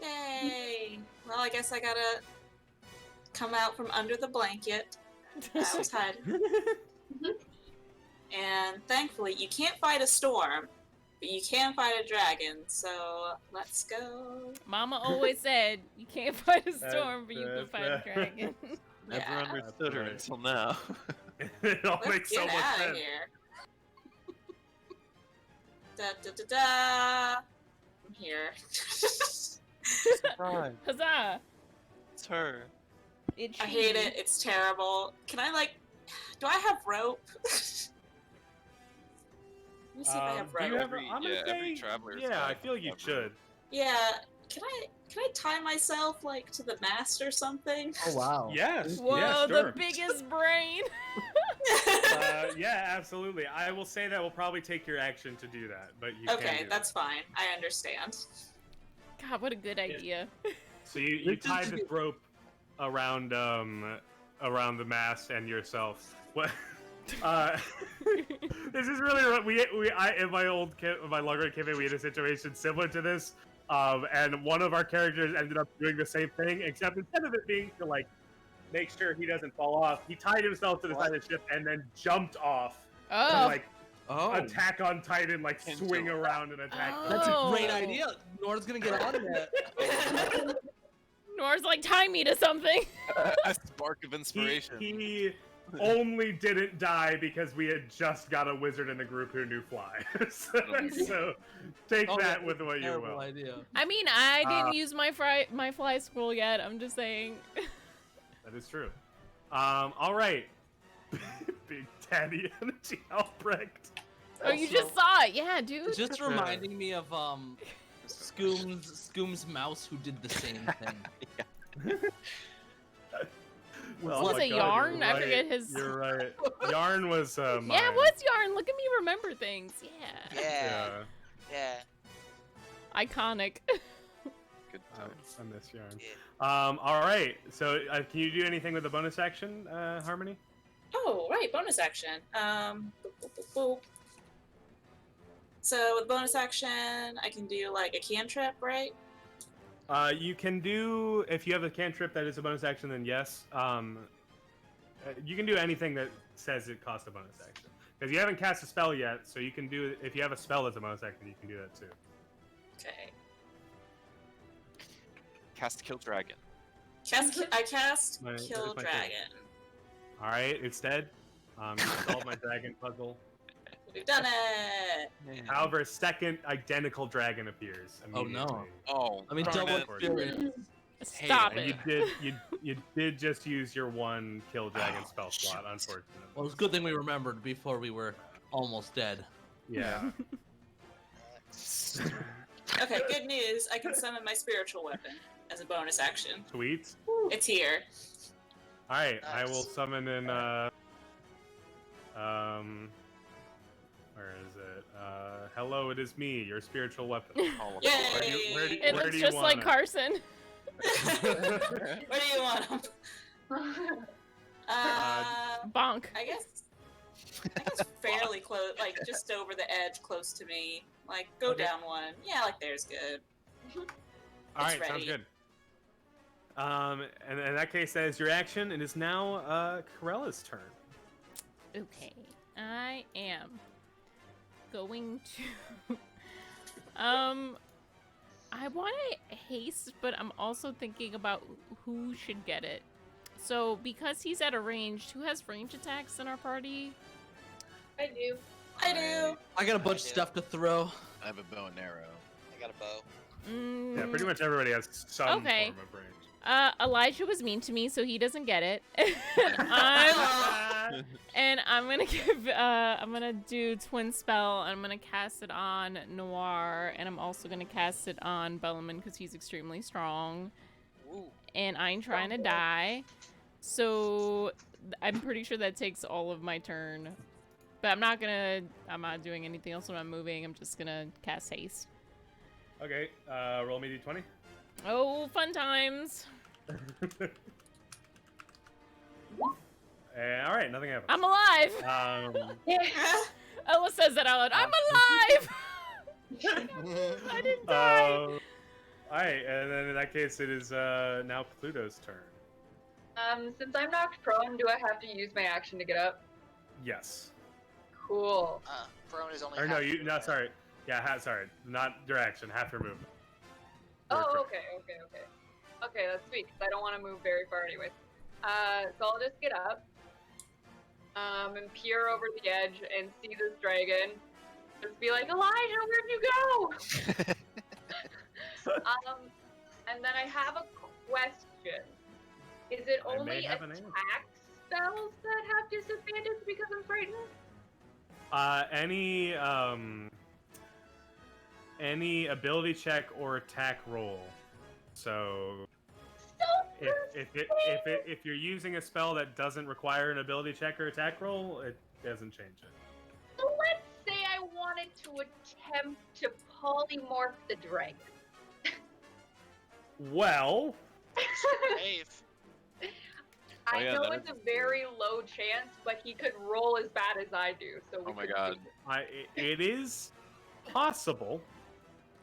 Yay! Well, I guess I gotta come out from under the blanket that was hiding. And thankfully, you can't fight a storm, but you can fight a dragon. So let's go. Mama always said you can't fight a storm, but you can fight a dragon. Never Yeah. understood her That's until now. It all Let's makes so get much out of sense. here. Da da da da. her. Surprise. Huzzah! It's her. It's I hate it. It's terrible. Can I do I have rope? Let me see if I have Do you rope. have? I'm gonna every say, traveler's yeah, I got feel you a should. rope. Yeah. Can I tie myself to the mast or something? Oh wow. Yes. Whoa, yeah, sure. the biggest brain! Yeah, absolutely. I will say that will probably take your action to do that, but you can Okay, do that's that. fine. I understand. God, what a good idea. So you tie this rope around around the mast and yourself. What? This is really I in my long-run campaign we had a situation similar to this, and one of our characters ended up doing the same thing, except instead of it being to make sure he doesn't fall off, he tied himself to the side of the ship and then jumped off to Oh. attack on Titan, swing Into- around and attack. them. That's a great Oh. idea. Nora's gonna get on that. Nora's like, tie me to something. A spark of inspiration. He only didn't die because we had just got a wizard in the group who knew fly. so take that with what you Terrible will. idea. I mean, I didn't use my fly scroll yet. I'm just saying. That is true. All right. Big Daddy Energy Albrecht. Oh, you just saw it. Yeah, dude. It's just reminding me of Scoom's mouse who did the same thing. Oh Was my it God, Yarn? you're I right. forget his. You're right. Yarn was mine. Yeah, what's Yarn? Look at me remember things. Yeah. Yeah. Yeah. Iconic. Good I times. miss Yarn. Yeah. All right. So, can you do anything with the bonus action, Harmony? Oh, right, bonus action. Boop, boop, boop, boop. So with bonus action, I can do a cantrip, right? You can do, if you have a cantrip that is a bonus action, then yes. You can do anything that says it costs a bonus action. Because you haven't cast a spell yet, so you can do, if you have a spell that's a bonus action, you can do that too. Okay. Cast Kill Dragon. I cast There's Kill my Dragon. All right, it's dead. You solved my dragon puzzle. We've done it! However, a second identical dragon appears Oh, immediately. no. Oh, I mean, darn double it. experience. Stop And it. you did just use your one kill dragon spell slot, unfortunately. Well, it's a good thing we remembered before we were almost dead. Yeah. Okay, good news. I can summon my spiritual weapon as a bonus action. Sweet. It's here. All right, I will Nice. summon in. Where is it? Hello, it is me, your spiritual weapon. Oh, Yay! Where do It where looks do you just want like it? Carson. Where do you want them? Bonk. I guess fairly close, just over the edge, close to me. Go Okay. down one. Yeah, there's good. All right, It's sounds ready. good. And in that case, that is your action. It is now Corella's turn. Okay, I am going to. I want to haste, but I'm also thinking about who should get it. So, because he's at a range, who has range attacks in our party? I do. I do. I got a bunch of stuff to throw. I have a bow and arrow. I got a bow. Yeah, pretty much everybody has some Okay. form of range. Elijah was mean to me, so he doesn't get it. And I'm gonna do twin spell. And I'm gonna cast it on Noir, and I'm also gonna cast it on Bellaman because he's extremely strong. Ooh. And I ain't trying to die, so I'm pretty sure that takes all of my turn. But I'm not doing anything else when I'm moving. I'm just gonna cast haste. Okay, roll me d20. Oh, fun times! All right, nothing happens. I'm alive. Yeah. Ella says that out loud. I'm alive. I didn't die. All right, and then in that case, it is now Pluto's turn. Since I'm knocked prone, do I have to use my action to get up? Yes. Cool. Prone is only. Or no, half you. your No, movement. sorry. Yeah, sorry. Not your action. Half your movement. Your Oh, turn. okay. Okay, that's sweet, because I don't want to move very far anyways. So I'll just get up, and peer over the edge and see this dragon. Just be like, Elijah, where'd you go? I have a question. Is it I may only have an attack answer. spells that have disadvantage because I'm frightened? Any ability check or attack roll. So So if you're using a spell that doesn't require an ability check or attack roll, it doesn't change it. So let's say I wanted to attempt to polymorph the dragon. Well, Dave. I yeah, know that it's is a very low chance, but he could roll as bad as I do. So we Oh my could god. do it. it is possible.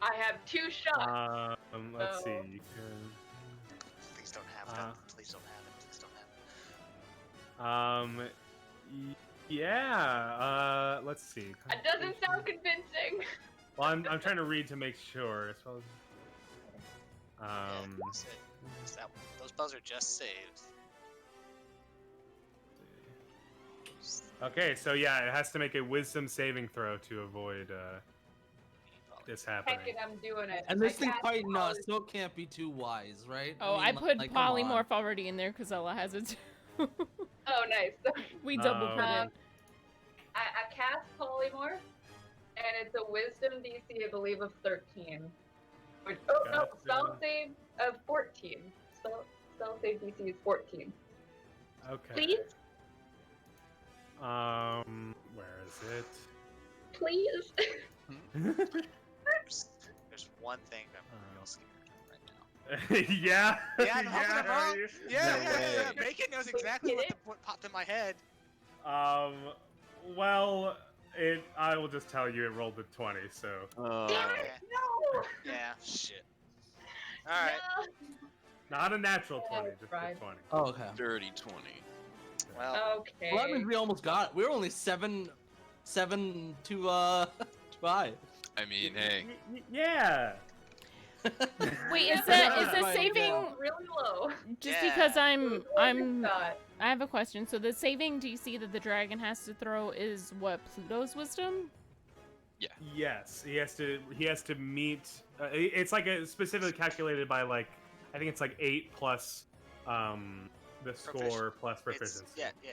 I have 2 shots. Let's see. So- You can. Please don't have them. Please don't have it. Please don't have it. Yeah. Let's see. It doesn't sound convincing. Well, I'm trying to read to make sure as well. Yeah, that's it. It's that one. Those spells are just saved. Okay, so yeah, it has to make a wisdom saving throw to avoid this happening. Heck it, I'm doing it. And this I thing's cast fighting us, poly- so it can't be too wise, right? Oh, I mean, put like, come on. polymorph already in there because Ella has it too. Oh, nice. We double put Um, it. I cast polymorph, and it's a wisdom DC, I believe, of 13. Which, oh, no, Gotcha. spell save of 14. Spell save DC is 14. Okay. Please? Where is it? Please? There's one thing I'm real scared of right now. yeah. Yeah, I'm helping him are out. you? Yeah, No yeah, yeah. way. Bacon knows exactly what popped in my head. Well, I will just tell you it rolled a 20, so. Damn it! Okay. No! Yeah, shit. Alright. No! Not a natural 20, Yeah, just right. a 20. Oh, okay. Dirty 20. Well, Okay. Well, that means we almost got it. We were only seven to high. I mean, hey. Yeah. Wait, is Yeah. the Right, saving yeah. really low? just Yeah. because I'm Not. I have a question. So the saving DC that the dragon has to throw is what, Pluto's wisdom? Yes, he has to meet. It's like specifically calculated by like I think it's like 8 plus the score plus proficiency.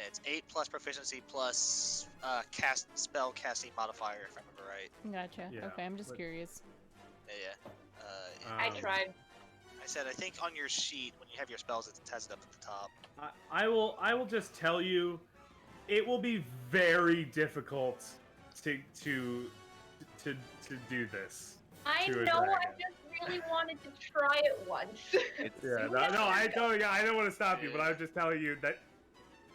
it's 8 plus proficiency plus spell casting modifier, if I remember right. Gotcha. Yeah, Okay, I'm just but- curious. Yeah. I Um, tried. I said I think on your sheet when you have your spells, it has it up at the top. I will just tell you, it will be very difficult to do this. I to a know, I dragon. just really wanted to try it once. Yeah, no, I don't want to stop you, but I'm just telling you that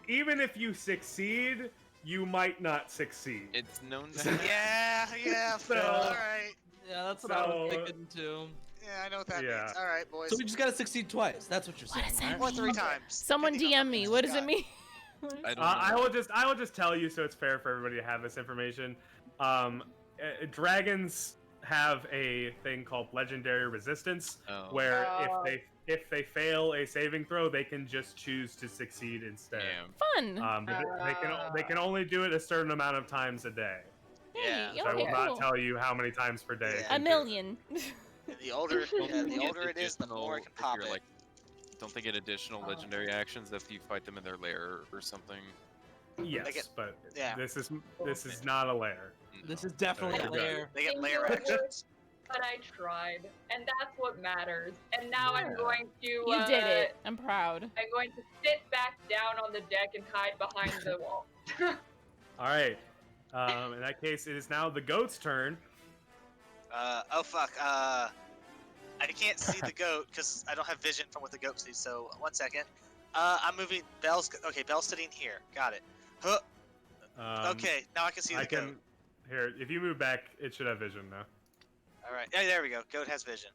even if you succeed, you might not succeed. It's known So- to Yeah, So- alright. Yeah, that's what I was So- thinking too. Yeah, I know what that Yeah. means. Alright, boys. So we just gotta succeed twice. That's what you're What saying, does that right? Or 3 mean? times. Someone depending on DM how me. many What you does it got. mean? I don't know. I will just tell you so it's fair for everybody to have this information. Dragons have a thing called legendary resistance, Oh. where Oh. if they fail a saving throw, they can just choose to succeed instead. Damn. Fun. But they can only do it a certain amount of times a day. Yeah. Hey, So I okay, will not cool. tell you how many times per day. it Yeah. can A do. million. And the older, the older it is, the more it can pop it. Like, don't they get additional legendary actions if you fight them in their lair or something? Yes, They get- but yeah. this is not a lair. This is definitely There a you go. lair. They get Thank layer you. actions. But I tried, and that's what matters. And now I'm Yeah. going to. You did it. I'm proud. I'm going to sit back down on the deck and hide behind the wall. All right. In that case, it is now the goat's turn. Oh fuck. I can't see the goat because I don't have vision from what the goat sees. So 1 second. I'm moving. Belle's okay. Belle's sitting here. Got it. Huh. Okay. Now I can see the I can. goat. Here, if you move back, it should have vision now. All right. Yeah, there we go. Goat has vision.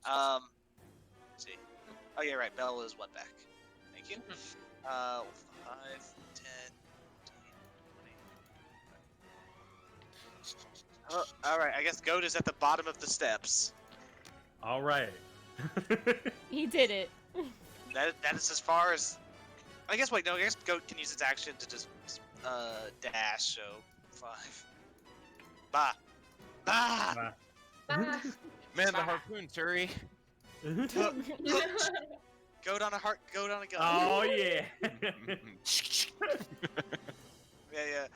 Let's see. Oh yeah, right. Belle is one back. Thank you. 5, 10, 20. All right. I guess goat is at the bottom of the steps. All right. He did it. That is as far as. I guess. Wait. No. I guess goat can use its action to just dash. So 5. Bah. Bah. Bah. Ah, Man, the harpoon, Turi. Goat on a heart. Goat on a gun. Oh yeah. Yeah.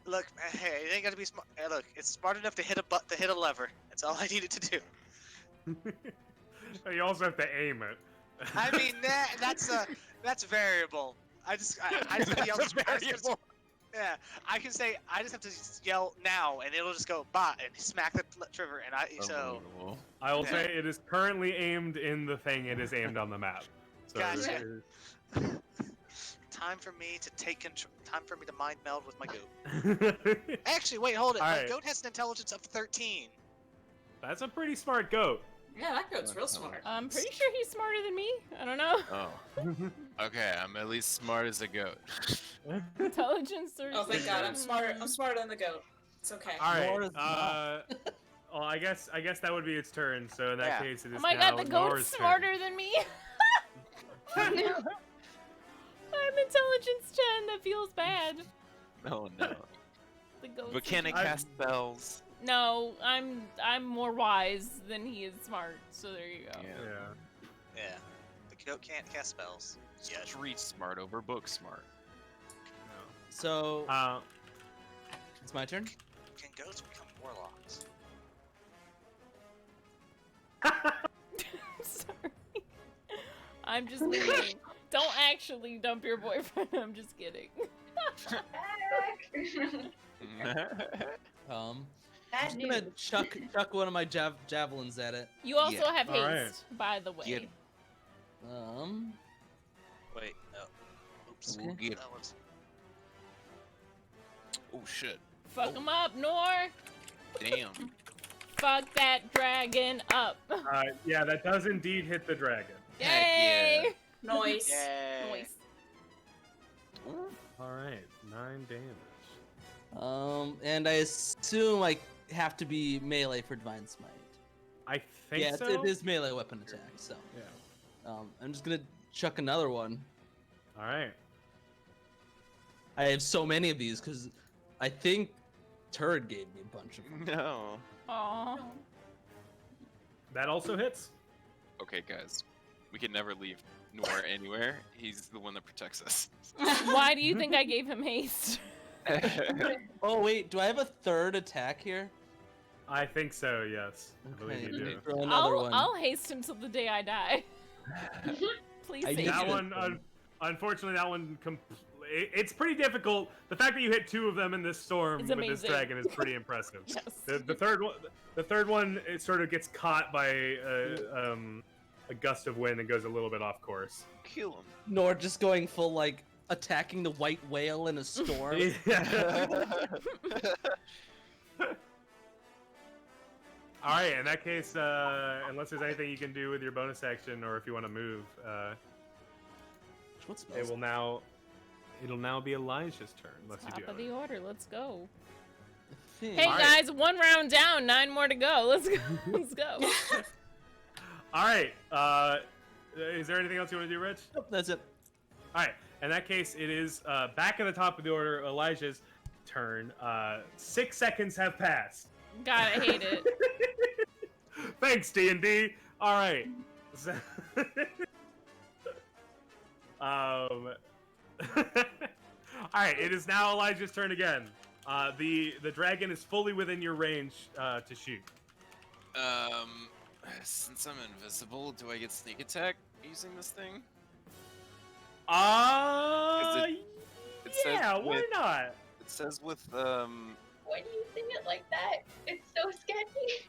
Look, hey, it ain't gotta be smart. Hey, look, it's smart enough to hit to hit a lever. That's all I needed to do. You also have to aim it. I mean, that's variable. I just have to yell. Yeah, I can say I just have to yell now, and it'll just go bot and smack the trigger, and so. I will Yeah. say it is currently aimed in the thing. It is aimed on the map. So Gotcha. it Time for me to take control. Time for me to mind meld with my goat. is- Actually, wait, hold it. My Alright. goat has an intelligence of 13. That's a pretty smart goat. Yeah, that goat's real smart. I'm pretty sure he's smarter than me. I don't know. Oh. Okay, I'm at least smart as a goat. Intelligence or Oh, thank God, I'm smarter. I'm smarter than the goat. It's okay. All Nor right. is not. Well, I guess that would be its turn. So in that Yeah. case, it is Oh my now god, the goat's Nora's turn. smarter than me. I'm intelligence 10. That feels bad. Oh no. The goat's But can it I- cast spells? No, I'm more wise than he is smart. So there you go. Yeah. Yeah. The goat can't cast spells. Yeah. Street smart over book smart. So No. it's my turn. Can goats become warlocks? Sorry. I'm just leaving. Don't actually dump your boyfriend. I'm just kidding. I'm Bad just gonna news. chuck one of my javelins at it. You also Yeah. have All right. haste, by the way. Get him. Wait. No. Oops. We'll get him. That was. Oh shit. Fuck him up, Nor. Damn. Fuck that dragon up. Yeah, that does indeed hit the dragon. Heck Yay! Noise. Yay. Noise. All right, 9 damage. And I assume I have to be melee for divine smite. I think Yeah, so. it is melee weapon attack. So Yeah. I'm just gonna chuck another one. All right. I have so many of these because I think Turd gave me a bunch of them. No. Aww. That also hits. Okay, guys. We can never leave Nor anywhere. He's the one that protects us. Why do you think I gave him haste? Oh wait, do I have a third attack here? I think so. Yes, I believe Okay, you let me do. throw another one. I'll haste him till the day I die. Please I save need me. That to- one, unfortunately, that one. It's pretty difficult. The fact that you hit 2 of them in this storm It's with this amazing. dragon is pretty impressive. Yes. The third one, it sort of gets caught by a gust of wind and goes a little bit off course. Kill him. Nor just going full like attacking the white whale in a storm. All right. In that case, unless there's anything you can do with your bonus action, or if you want to move, What it spells? will now. It'll now be Elijah's turn, unless you Top do of the order. Let's go. Hmm. Hey Alright. guys, 1 round down, 9 more to go. Let's go. Let's go. All right. Is there anything else you want to do, Rich? Nope, that's it. All right. In that case, it is back at the top of the order, Elijah's turn. 6 seconds have passed. God, I hate it. Thanks, D&D. All right. So, all right. It is now Elijah's turn again. The dragon is fully within your range to shoot. Since I'm invisible, do I get sneak attack using this thing? It says Yeah. Why with- not? It says with Why do you sing it like that? It's so sketchy.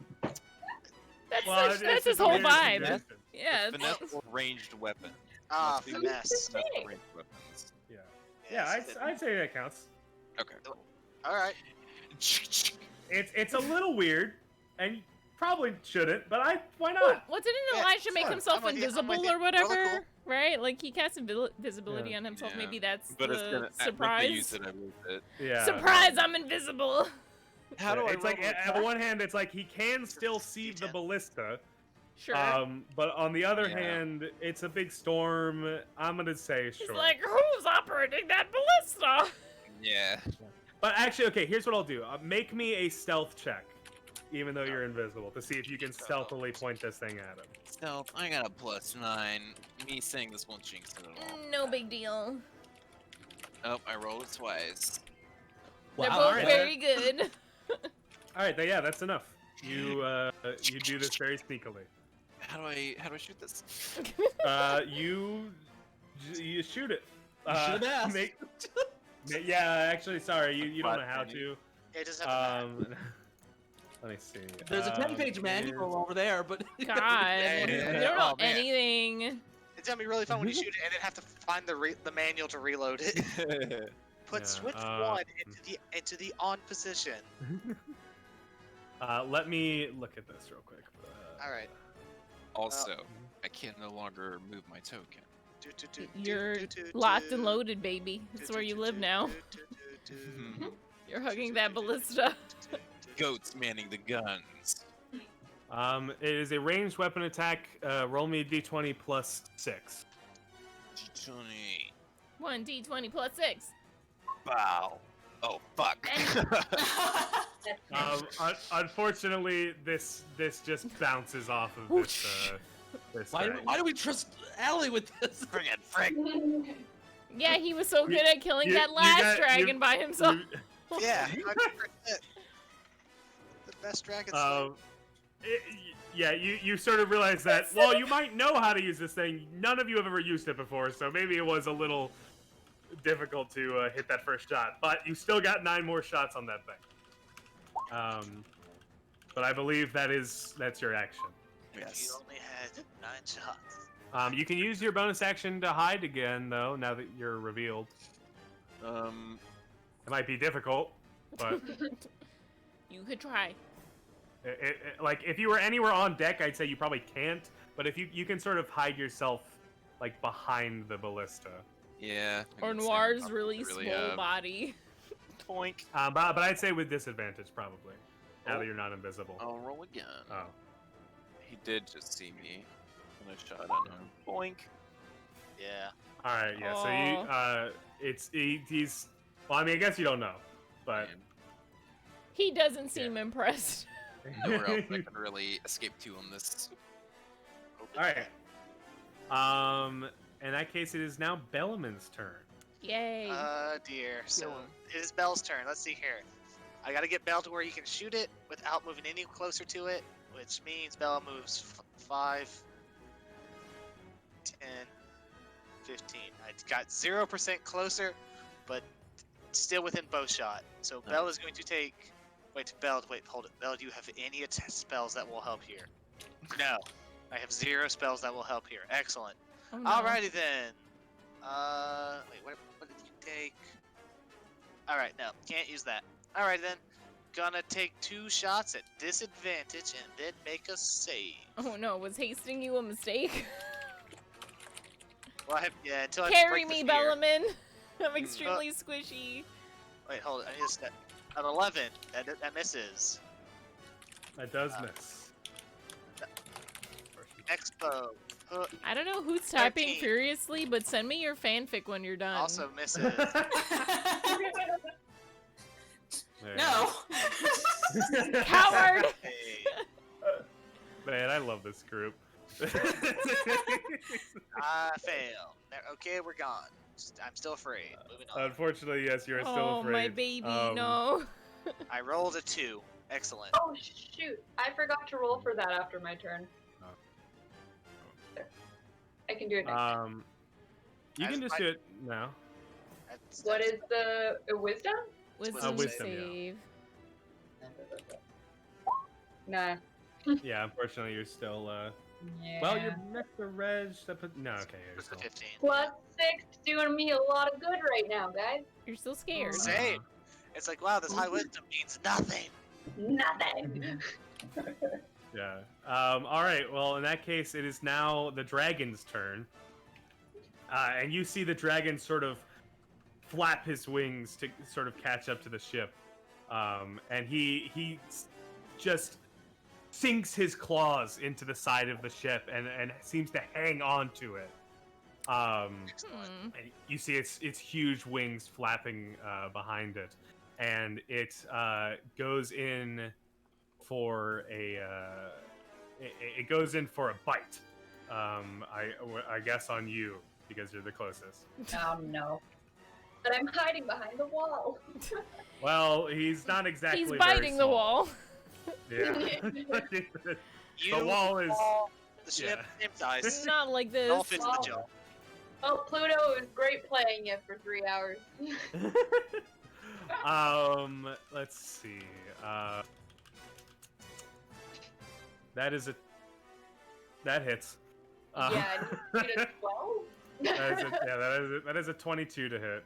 That's it's his a whole weird vibe. suggestion. Yeah. finesse or ranged weapon. Ah, Must be with finesse. finesse or ranged weapons. Yeah. Yes, Yeah. I'd say that counts. Okay. All right. It's a little weird, and you probably shouldn't, but why not? What didn't Yeah, Elijah make sure. himself I'm with you, I'm invisible with you. or whatever? Really cool. Right? Like he casts invisibility Yeah. on himself. Yeah. Maybe that's But it's the gonna once surprise. they use it, I moved it. Yeah. Surprise! I'm invisible. How do I It's like roll on the one hand, it's like he can still see the D10. ballista, Sure. but on the other Yeah. hand, it's a big storm. I'm gonna say He's sure. like, who's operating that ballista? Yeah. But actually, okay. Here's what I'll do. Make me a stealth check. even though you're invisible, to see if you can stealthily point this thing at him. Stealth, I got a +9. Me saying this won't jinx it at all. No big deal. Oh, I rolled it twice. They're Wow. both alright. very good. All right, yeah, that's enough. You you do this very sneakily. How do I shoot this? You shoot it. You should have asked. Yeah, actually, sorry, you don't know how Button. to. Yeah, it doesn't have a map. Let me see. There's a 10-page manual over there, but God, Yeah. you don't know Oh, man. anything. It's gonna be really fun when you shoot it and then have to find the manual to reload it. Put Yeah, switch 1 into the on position. Let me look at this real quick. All right. Also, I can no longer move my token. You're locked and loaded, baby. It's where you live now. You're hugging that ballista. Goats manning the guns. It is a ranged weapon attack. Roll me a d20 plus 6. 20. 1d20 plus 6. Bow. Oh fuck. Unfortunately, this just bounces off of this. why thing. do we trust Allie with this? Friggin' frick. Yeah, he was so good at killing you- that you last got- dragon you- by himself. Yeah. 100%. The best dragon slayer. Yeah, you sort of realize that, well, you might know how to use this thing. None of you have ever used it before, so maybe it was a little difficult to hit that first shot. But you still got 9 more shots on that thing. But I believe that's your action. You Yes. only had 9 shots. You can use your bonus action to hide again, though, now that you're revealed. It might be difficult, but You could try. like if you were anywhere on deck, I'd say you probably can't. But if you can sort of hide yourself like behind the ballista. Yeah. Or Noir's really small body. Poink. But I'd say with disadvantage probably. Now that you're not invisible. I'll roll again. Oh. He did just see me when I shot at him. Boink. Yeah. All right. Yeah. So he's. Well, I mean, I guess you don't know, but He doesn't seem impressed. Nowhere else I can really escape to on this. All right. In that case, it is now Bellaman's turn. Yay. Dear. So it is Belle's turn. Let's see here. I gotta get Belle to where you can shoot it without moving any closer to it, which means Belle moves 5, 10, 15. I got 0% closer, but still within bow shot. So Belle is going to take. Wait, hold it. Belle, do you have any spells that will help here? No. I have 0 spells that will help here. Excellent. Oh, no. Alrighty then. Wait, what did you take? Alright, no, can't use that. Alright then. Gonna take 2 shots at disadvantage and then make a save. Oh no, was hasting you a mistake? Well, until I Carry break me, the fear. Bellaman. I'm extremely squishy. Wait, hold it. I need a step. An 11. That misses. That does miss. Next bow. I don't know who's typing 13. furiously, but send me your fanfic when you're done. Also misses. No. Coward! Hey, Man, I love this group. I fail. Okay, we're gone. I'm still afraid. Moving on. Unfortunately, yes, you are still Oh, afraid. my baby, Um, no. I rolled a 2. Excellent. Oh shoot! I forgot to roll for that after my turn. Oh. There. I can do it next time. You can just do it now. What is the wisdom? Wisdom wisdom, yeah. save. Nah. Yeah, unfortunately, you're still. Yeah. Well, you're next to Reg. No, okay, you're It's a still. 15. Plus 6 doing me a lot of good right now, guys. You're still scared. Same. It's like, wow, this high wisdom means nothing. Nothing. Yeah. All right. Well, in that case, it is now the dragon's turn, and you see the dragon sort of flap his wings to sort of catch up to the ship, and he just sinks his claws into the side of the ship and seems to hang on to it. Hmm. And you see its huge wings flapping behind it, and it goes in for it goes in for a bite. I guess on you because you're the closest. Oh no. But I'm hiding behind the wall. Well, he's not exactly. He's very biting the small. wall. Yeah. You The wall is. the ship, yeah. same size. Not like It all this. fits in the jaw. Oh, Pluto, it was great playing you for 3 hours. Let's see. That hits. Yeah, you need a 12? that is a 22 to hit.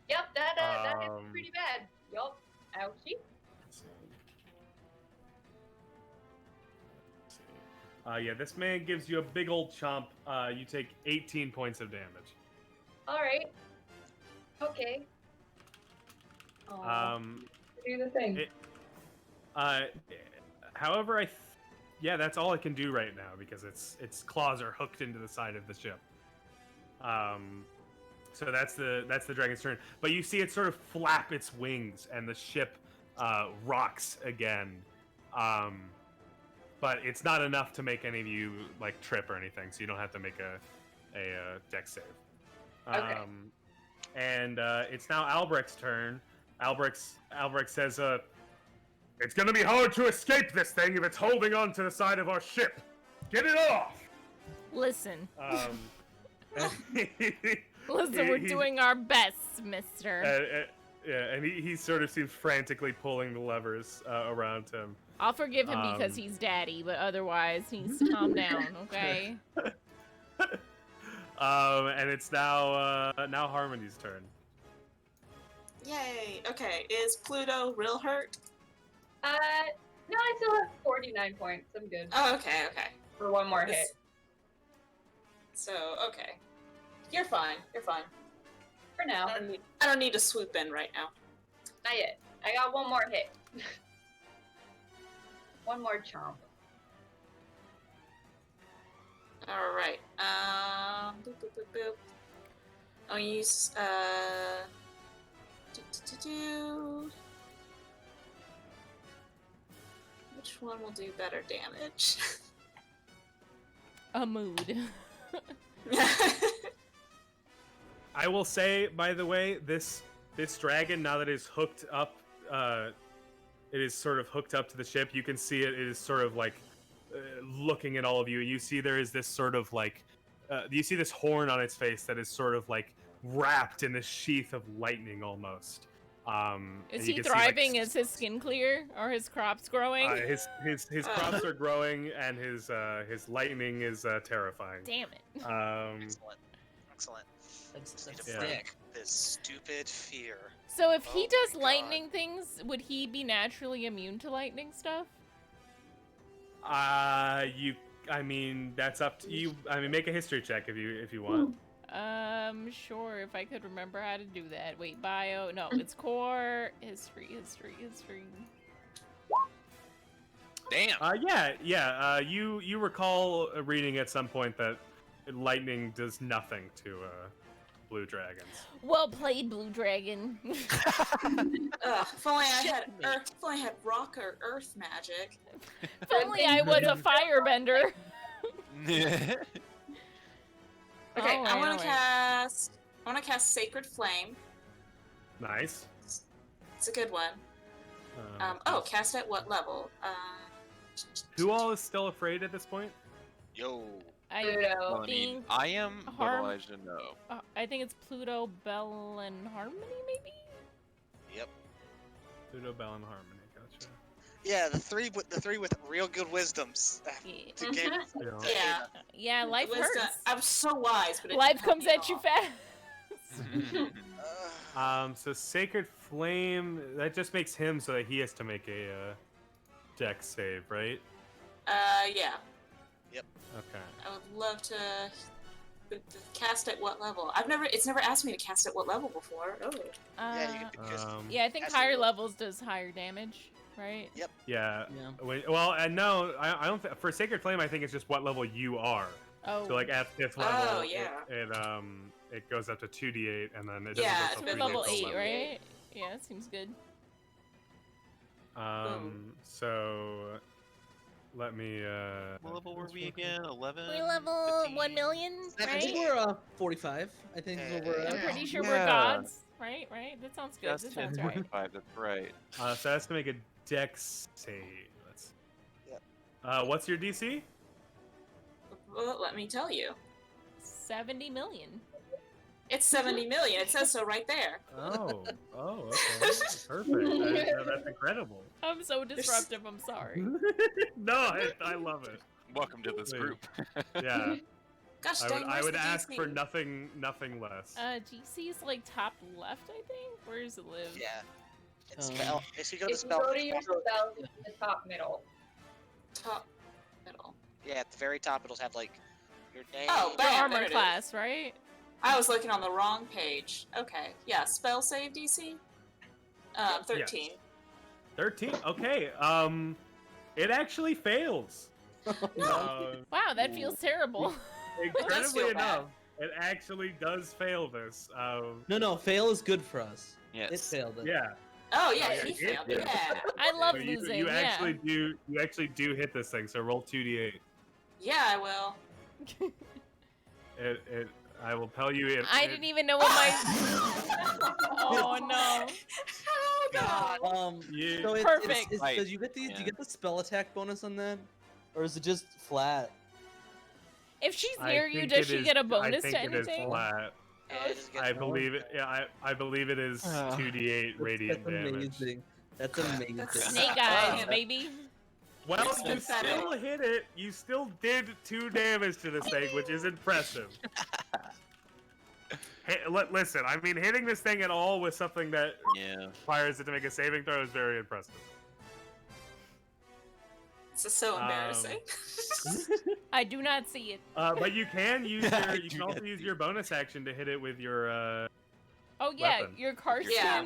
Yep, that is Um, pretty bad. Yup. Ouchie. Yeah, this man gives you a big old chomp. You take 18 points of damage. Alright. Okay. Do the thing. However, yeah, that's all it can do right now because its claws are hooked into the side of the ship. So that's the dragon's turn. But you see it sort of flap its wings, and the ship rocks again. But it's not enough to make any of you like trip or anything, so you don't have to make a dex save. Okay. And it's now Albrecht's turn. Albrecht says, "It's gonna be hard to escape this thing if it's holding on to the side of our ship. Get it off!" Listen. Listen, he- we're he- doing our best, mister. Yeah, and he sort of seems frantically pulling the levers around him. I'll forgive him because he's daddy, but otherwise, he's calm down, okay? And it's now Harmony's turn. Yay. Okay, is Pluto real hurt? No, I still have 49 points. I'm good. Oh, okay. For one more This- hit. So, okay. You're fine. For now. I don't need to swoop in right now. Not yet. I got one more hit. One more chomp. All right. Boop, boop, boop, boop. I'll use Which one will do better damage? A mood. I will say, by the way, this dragon, now that it is hooked up, it is sort of hooked up to the ship. You can see it is sort of like looking at all of you. You see there is this sort of like, you see this horn on its face that is sort of like wrapped in this sheath of lightning almost. Is he thriving? Is his skin clear? Or his crops growing? His crops are growing, and his lightning is terrifying. Damn it. Excellent. That's Need to Yeah. break this stupid fear. So if he Oh does my God. lightning things, would he be naturally immune to lightning stuff? I mean, that's up to you. I mean, make a history check if you want. Sure, if I could remember how to do that. Wait, bio. No, it's core, history. Damn. Yeah. You recall reading at some point that lightning does nothing to blue dragons. Well played, Blue Dragon. If only I had rock or earth magic. If only I was a firebender. Okay, I Alright. want to cast Sacred Flame. Nice. It's a good one. Cast at what level? Who all is still afraid at this point? Yo. I Pluto. Well, I mean, think I am, but Harm- Elijah, no. I think it's Pluto, Bell, and Harmony, maybe. Yep. Pluto, Bell, and Harmony. Gotcha. Yeah, the three with real good wisdoms. Yeah. To gain- Yeah. Yeah, life Wisdom- hurts. I'm so wise, but it Life cut comes me at you off. fast. So Sacred Flame, that just makes him so that he has to make a dex save, right? Yeah. Okay. I would love to cast at what level? It's never asked me to cast at what level before. Oh. yeah, you can because Yeah, I think That's higher it. levels does higher damage, right? Yeah. Yeah. Well, and no, I don't. For Sacred Flame, I think it's just what level you are. Oh, So like at 5th level, Oh, yeah. it goes up to 2d8, and then it doesn't Yeah, go so till we're 3d8 level till 8, level. right? Yeah, that seems good. So let me. What level were we again? 11? We level 1 15? million, I think right? we're 45. I think is what we're I'm at. pretty sure Yeah. we're gods, right? Right? That sounds good. Just That hit sounds right. 45, that's right. So that's to make a dex save. Let's. Yep. What's your DC? Well, let me tell you. 70 million. It's 70 million. It says so right there. Oh, okay. Perfect. That's incredible. I'm so disruptive. I'm sorry. No, I love it. Welcome to this Wait. group. Yeah, Gosh I dang, would, I where's would the ask DC? for nothing less. GC is like top left, I think. Where does it live? Yeah. It's Um, spell. If you go to If you spell. go to your spells in the top middle. Top middle. Yeah, at the very top it'll have like your name. Oh, Your bam, armor there it is. class, right? I was looking on the wrong page. Okay, yeah, spell save DC. 13. 13. Okay. It actually fails. Wow, that feels terrible. Incredibly feel bad. enough, it actually does fail this. No, fail is good for us. Yes. It failed it. Yeah. Oh yeah, yeah, he it failed. did. Yeah. I love So losing. you yeah. actually do hit this thing. So roll 2d8. Yeah, I will. I will tell you if I didn't even know what my. Oh no. Oh god. You, So Perfect. It's, does you get these? Do you Yeah. get the spell attack bonus on that, or is it just flat? If she's I near you, think does it she is- get a I bonus think to it is anything? flat. Yeah, it doesn't get- I believe it. Yeah, I believe it is 2d8 radiant That's damage. amazing. That's amazing. That's- Snake eyes, baby. Well, It's you pathetic. still hit it. You still did 2 damage to this thing, which is impressive. Hey, listen, I mean, hitting this thing at all with something that Yeah. requires it to make a saving throw is very impressive. This is so embarrassing. I do not see it. But you can use I you do can also get use the- your bonus action to hit it with your. Oh yeah, Weapon. your Carson. Yeah.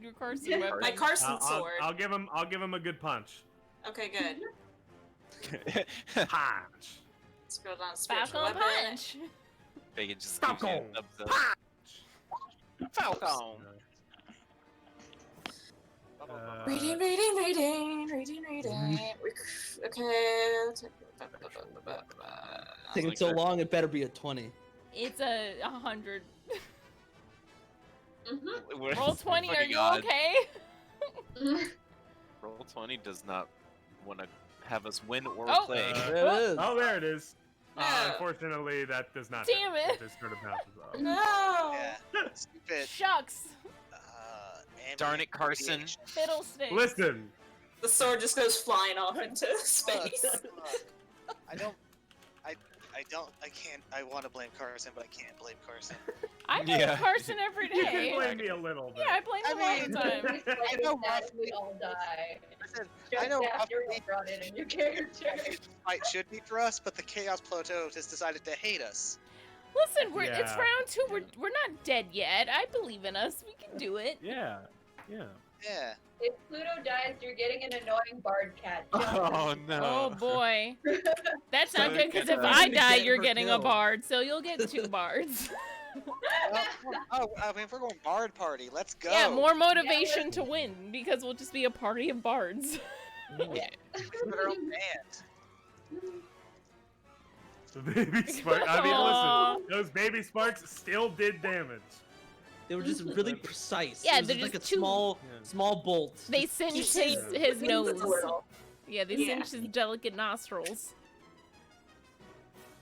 Your Carson Yeah. weapon. My Carson I'll sword. give him a good punch. Okay, good. Punch. Let's go down to spiritual Falcon weapon. punch. They can just gives you Falcon. a thumbs up. Punch. Falcon. Reading. Okay. Taking so long, it better be a 20. It's a 100. Mm-hmm. What Roll is the 20. Are fucking you odds? okay? Roll 20 does not want to have us win or Oh. play. There it is. Oh, there it is. Yeah. Unfortunately, that does not. Damn hit. it. It just sort of bounces off. No. Yeah. Stupid. Shucks. Darn it, Carson. Fiddlesticks. Listen, The sword just goes flying off into space. I want to blame Carson, but I can't blame Carson. I blame Yeah. Carson every you can day. blame me a little bit. Yeah, I blame him all the time. I know We all die. Listen, Just I know after roughly we brought in a new character. this fight should be for us, but the Chaos Plateau has decided to hate us. Listen, it's Yeah. round 2. We're not dead yet. I believe in us. We can do it. Yeah. Yeah. If Pluto dies, you're getting an annoying bard cat. Oh no. Oh boy. That's not So good because good. if I Get die, her you're getting a killed. bard. So you'll get 2 bards. I mean, if we're going Bard Party, let's go. Yeah, more motivation to win because we'll just be a party of bards. Yeah. Put our own band. The baby spark. I mean, Aw. listen, those baby sparks still did damage. They were just really precise. Yeah, it was they're just like just a too- small bolt. They Just- singed Yeah. his nose. A little. Yeah, they Yeah. singed his delicate nostrils.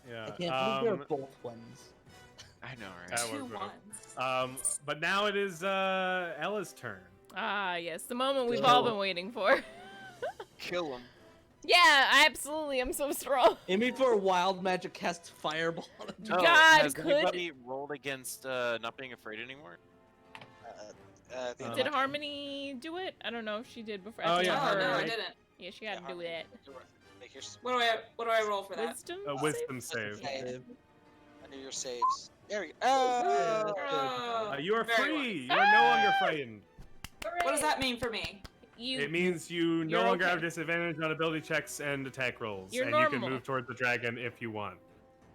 Yeah. I can't believe they're both ones. I know, right? That Two was ones. But now it is Ella's turn. Ah, yes, the moment we've Kill all him. been waiting for. Kill him. Yeah, I absolutely am so strong. Aim me for a wild magic cast fireball. Oh, God, has could- anybody rolled against not being afraid anymore? Did Harmony do it? I don't know if she did before. Oh, After yeah, Oh her- no, I Harmony. didn't. Yeah, she had to do it. Make your, What do I roll for that? Wisdom? A wisdom save. Save. under your saves. There we go. Oh! Oh, You are very free. well. You are no longer frightened. What does that mean for me? You. It means you no You're longer have okay. disadvantage on ability checks and attack rolls, You're and you can normal. move towards the dragon if you want.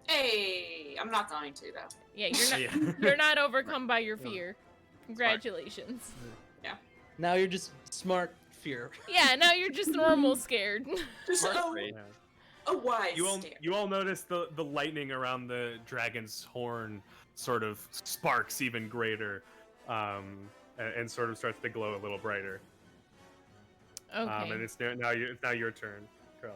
Hey, I'm not going to though. Yeah, you're not. Yeah. You're not overcome by your fear. Congratulations. Now you're just smart, fear. Yeah, now you're just normal scared. Just Mark's great. Yeah. a wise stare. You all notice the lightning around the dragon's horn sort of sparks even greater, and sort of starts to glow a little brighter. Okay. And it's now your turn, Corella.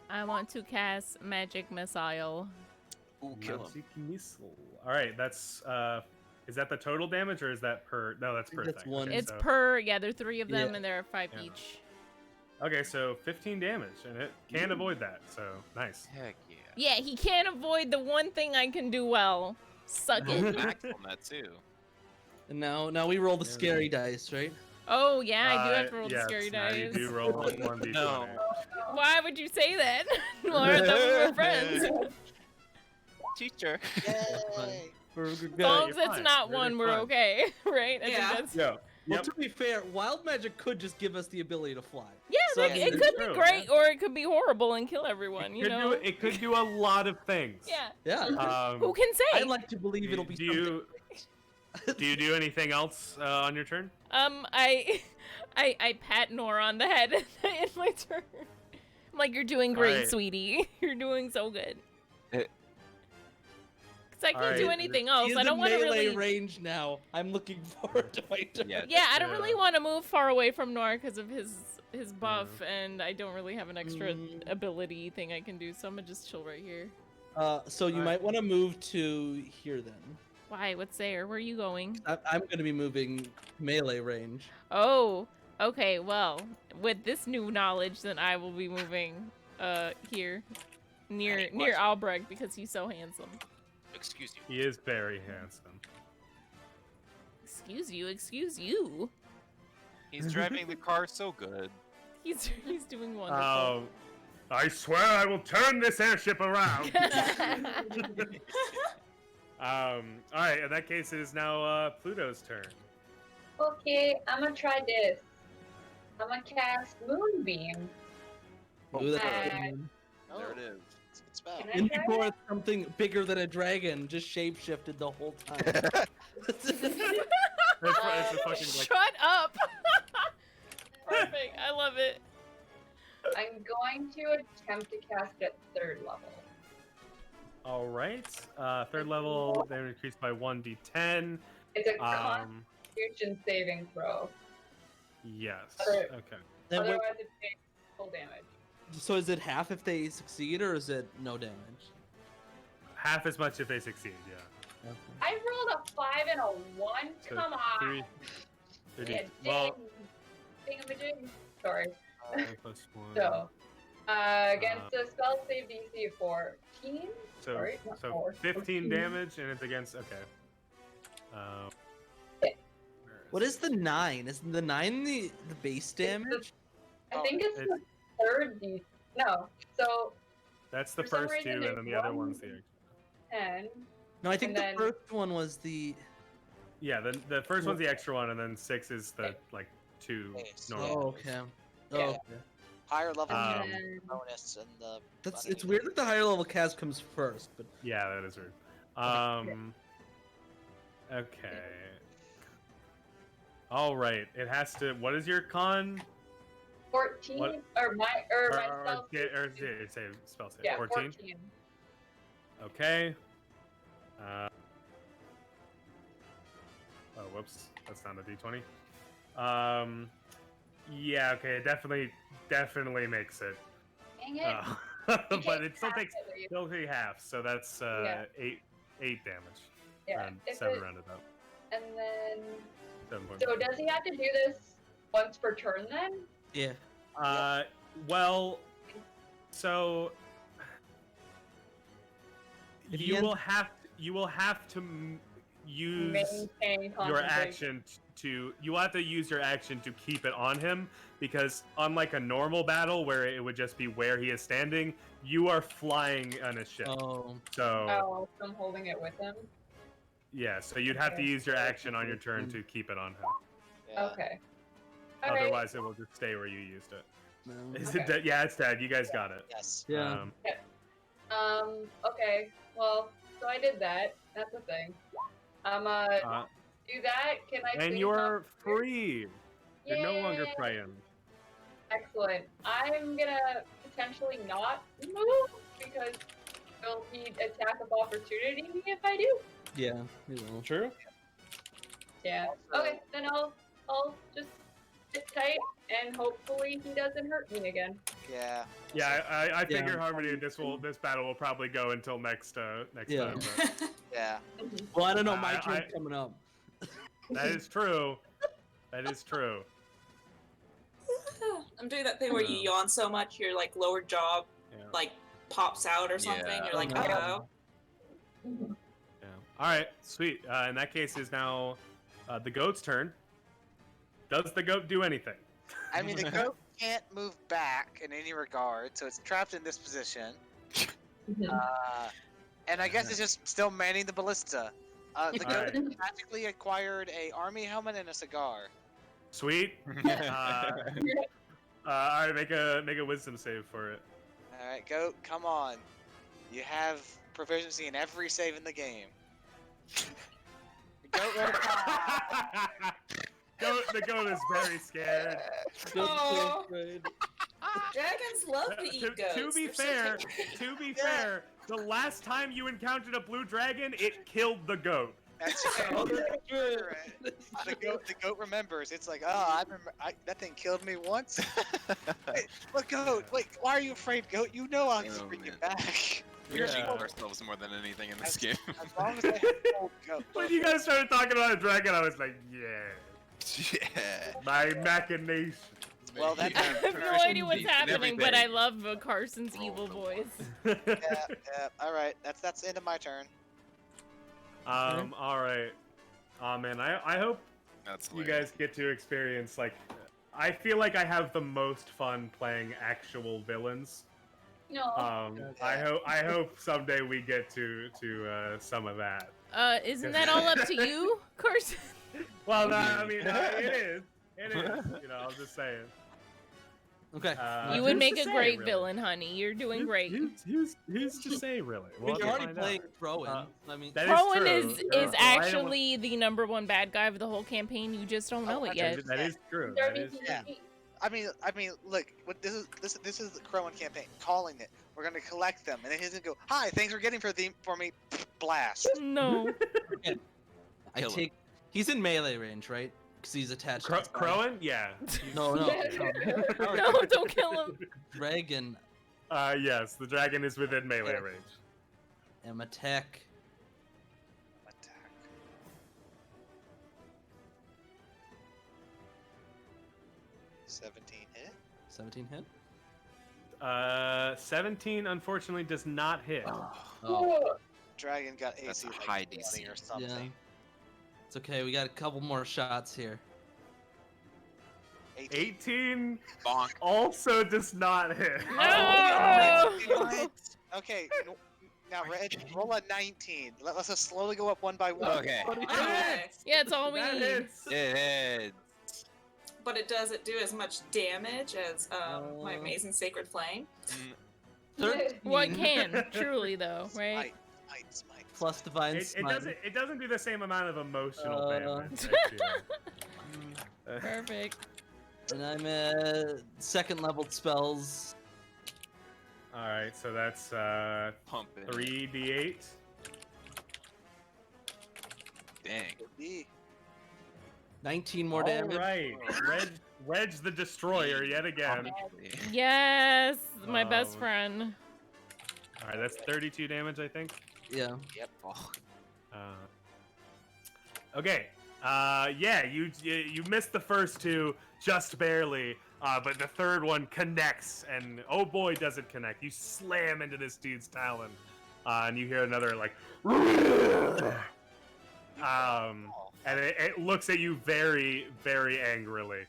I want to cast Magic Missile. Ooh, kill him. Magic missile. All right, that's is that the total damage or is that per? No, that's per That's thing. one. Okay, It's so- per, yeah, there are 3 of them Yeah. and there are 5 Yeah. each. Okay, so 15 damage, and it can avoid that. So nice. Heck yeah. Yeah, he can't avoid the one thing I can do well. Suck it. Max on that too. And now we roll the Yeah. scary dice, right? Oh, yeah, I do have to roll the yes, scary now You dice. do roll 1d20. No. Why would you say that? Laura, I thought we were friends. Teacher. Yay! As Yeah, long you're as it's fine. not You're 1, we're fine. okay, right? I Yeah. think that's... Yeah. Well, Yep. to be fair, wild magic could just give us the ability to fly. Yeah, So, like, I mean, it it's could true, be great, or it could be horrible and kill everyone, you know? It could do a lot of things. Yeah. Yeah. Who can say? I'd like to believe it'll be do something. you do you do anything else on your turn? I pat Nora on the head in my turn. I'm like, you're doing great, Alright. sweetie. You're doing so good. Eh. Cause I can't do Alright. anything else. He's I don't in want to melee really. range now. I'm looking forward to my turn. Yeah. Yeah, I don't really Yeah. want to move far away from Nora because of his buff, and I don't really have an extra ability thing I can do. So I'm gonna just chill right here. So you Alright. might want to move to here then. Why? What's there? Where are you going? I'm going to be moving melee range. Oh, okay. Well, with this new knowledge, then I will be moving here near Any near questions? Albrecht because he's so handsome. Excuse you. He is very handsome. Excuse you, excuse you. He's driving the car so good. He's doing wonderful. Oh, I swear I will turn this airship around. All right. In that case, it is now Pluto's turn. Okay, I'm gonna try this. I'm gonna cast Moonbeam. Ooh, that's Uh, a good one. Oh, There it is. it's a good spell. Can I And try before it? it's something bigger than a dragon, just shapeshifted the whole time. It's a fucking like. Shut up! Perfect, I love it. I'm going to attempt to cast at 3rd level. All right. Third level, they're increased by 1d10. It's a Um, Constitution saving throw. yes. Alright. Okay. And wait, Otherwise, it takes full damage. so is it half if they succeed, or is it no damage? Half as much if they succeed. Yeah. I rolled a 5 and a 1. So Come on. 3. Yeah, Well, ding-a-majig. Sorry. 1 plus 1. So, against a spell save DC of 14. So, sorry, not so 4, 15 14. damage, and it's against. Okay. Yeah. What is the 9? Is the 9 the base damage? I think it's It's- the 3rd DC. No. So, That's the For some first reason, two, and then the other one- one's the. 10. No, I think And the then- first one was the. Yeah, the first one's the extra one, and then 6 is the like 2 Okay, so- normal. Oh, okay. Oh, Yeah. okay. Higher level Um, can And bonus and the. That's bunny. it's weird that the higher level cast comes first, but Yeah, that is weird. Okay. All right. It has to. What is your con? 14 What? or my spell save. Save spell save. Yeah, 14. 14. Okay. Oh, whoops. That's not a d20. Yeah. Okay. It definitely makes it. Dang it. But can't it still cast takes it, still take half. So that's Yeah. 8 damage. Yeah. Round, if 7 it- rounded up. And then, 7 points. so does he have to do this once per turn then? yeah. Well, so If you he will have to use Maintain your concentration. action to you will have to use your action to keep it on him, because unlike a normal battle where it would just be where he is standing, you are flying on a ship. Oh. So Oh, so I'm holding it with him. yeah, so you'd have to Okay. use your action on your turn to keep it on him. Yeah. Okay. Alright. Otherwise, it will just stay where you used it. No. Is it dead? Yeah, it's dead. You guys got it. Yes. Yeah. Okay. Well, so I did that. That's the thing. Uh, Do that. Can I? and please you're not- free. You're no longer Yay. frightened. Excellent. I'm gonna potentially not move because there'll be attack of opportunity if I do. Yeah, you will. True. Yeah. Also- Okay, then I'll just sit tight and hopefully he doesn't hurt me again. Yeah. Yeah, I figure Yeah. Harmony. This battle will probably go until next Yeah. time. But Yeah. Well, I don't know. My I- turn's coming up. that is true. That is true. I'm doing that thing where you Yeah. yawn so much your like lower jaw Yeah. like pops out or something. Yeah. You're like, Oh. oh. Yeah. All right. Sweet. In that case, is now the goat's turn. Does the goat do anything? I mean, the goat can't move back in any regard, so it's trapped in this position. And I guess it's just still manning the ballista. The goat Alright. magically acquired a army helmet and a cigar. Sweet. All right. Make a wisdom save for it. All right, goat, come on. You have proficiency in every save in the game. The goat rolled a 5. The goat is very scared. Aw. Dragons love to eat goats. To be They're so fair, tasty. to be fair, the last time you encountered a blue dragon, it killed the goat. That's true. The goat remembers. It's like, oh, I remember. that thing killed me once. Hey, look, goat. Wait, why are you afraid, goat? You know I'll just Oh, bring you man. back. We're cheating Yeah. ourselves more than anything in this That's- game. As long as I have old goat. When you guys started talking about a dragon, I was like, yeah, Yeah. my machination. Well, that- I have no idea what's happening, but I love Carson's Roll evil the voice. Yeah. All right, that's the end of my turn. All right. Oh man, I hope That's you hilarious. guys get to experience like. I feel like I have the most fun playing actual villains. No. I hope someday we get to some of that. Isn't that all up to you, Carson? Well, no, I mean, it is. It is. You know, I'm just saying. Okay. You who's would make to a say, great really? villain, honey. You're doing great. Who's to say, really? We'll You're have to already find playing out. Rowan. I mean, That Rowan true. is Well, I don't actually the #1 bad guy of the whole campaign. You just don't know it yet. That is true. There That is needs true. to be- I mean, look. What this is the Crowan campaign. Calling it. We're gonna collect them, and then he's gonna go, "Hi, thanks for getting for me." Blast. No. I Kill him. take. He's in melee range, right? Because he's attached. to the side. Crowan? Yeah. No, no. No, don't kill him. Dragon Yes, the dragon is within melee Yeah. range. and attack. Attack. 17 hit. 17 hit. 17 unfortunately does not hit. Oh, Dragon got AC That's a like high 20 DC. or something. yeah. It's okay. We got a couple more shots here. 18 Bonk. also does not hit. No! Okay, now Red, roll a 19. Let's just slowly go up one by one. Okay. Okay. Yeah, it's all we That need. hits. It But it doesn't do as much damage as my amazing sacred flame. 13 Well, it can, truly, though, right? Smite. plus divine It smite. doesn't do the same amount of emotional damage. Perfect. And I'm at second level spells. All right, so that's pumping. 3d8. Dang. B. 19 more damage. All right, Reg the Destroyer yet again. Yes, my best Um, friend. All right, that's 32 damage, I think. Yeah. Yep. Oh, Okay. Yeah, you missed the first two just barely, but the third one connects, and oh boy, does it connect! You slam into this dude's talon, and you hear another like, and it looks at you very, very angrily,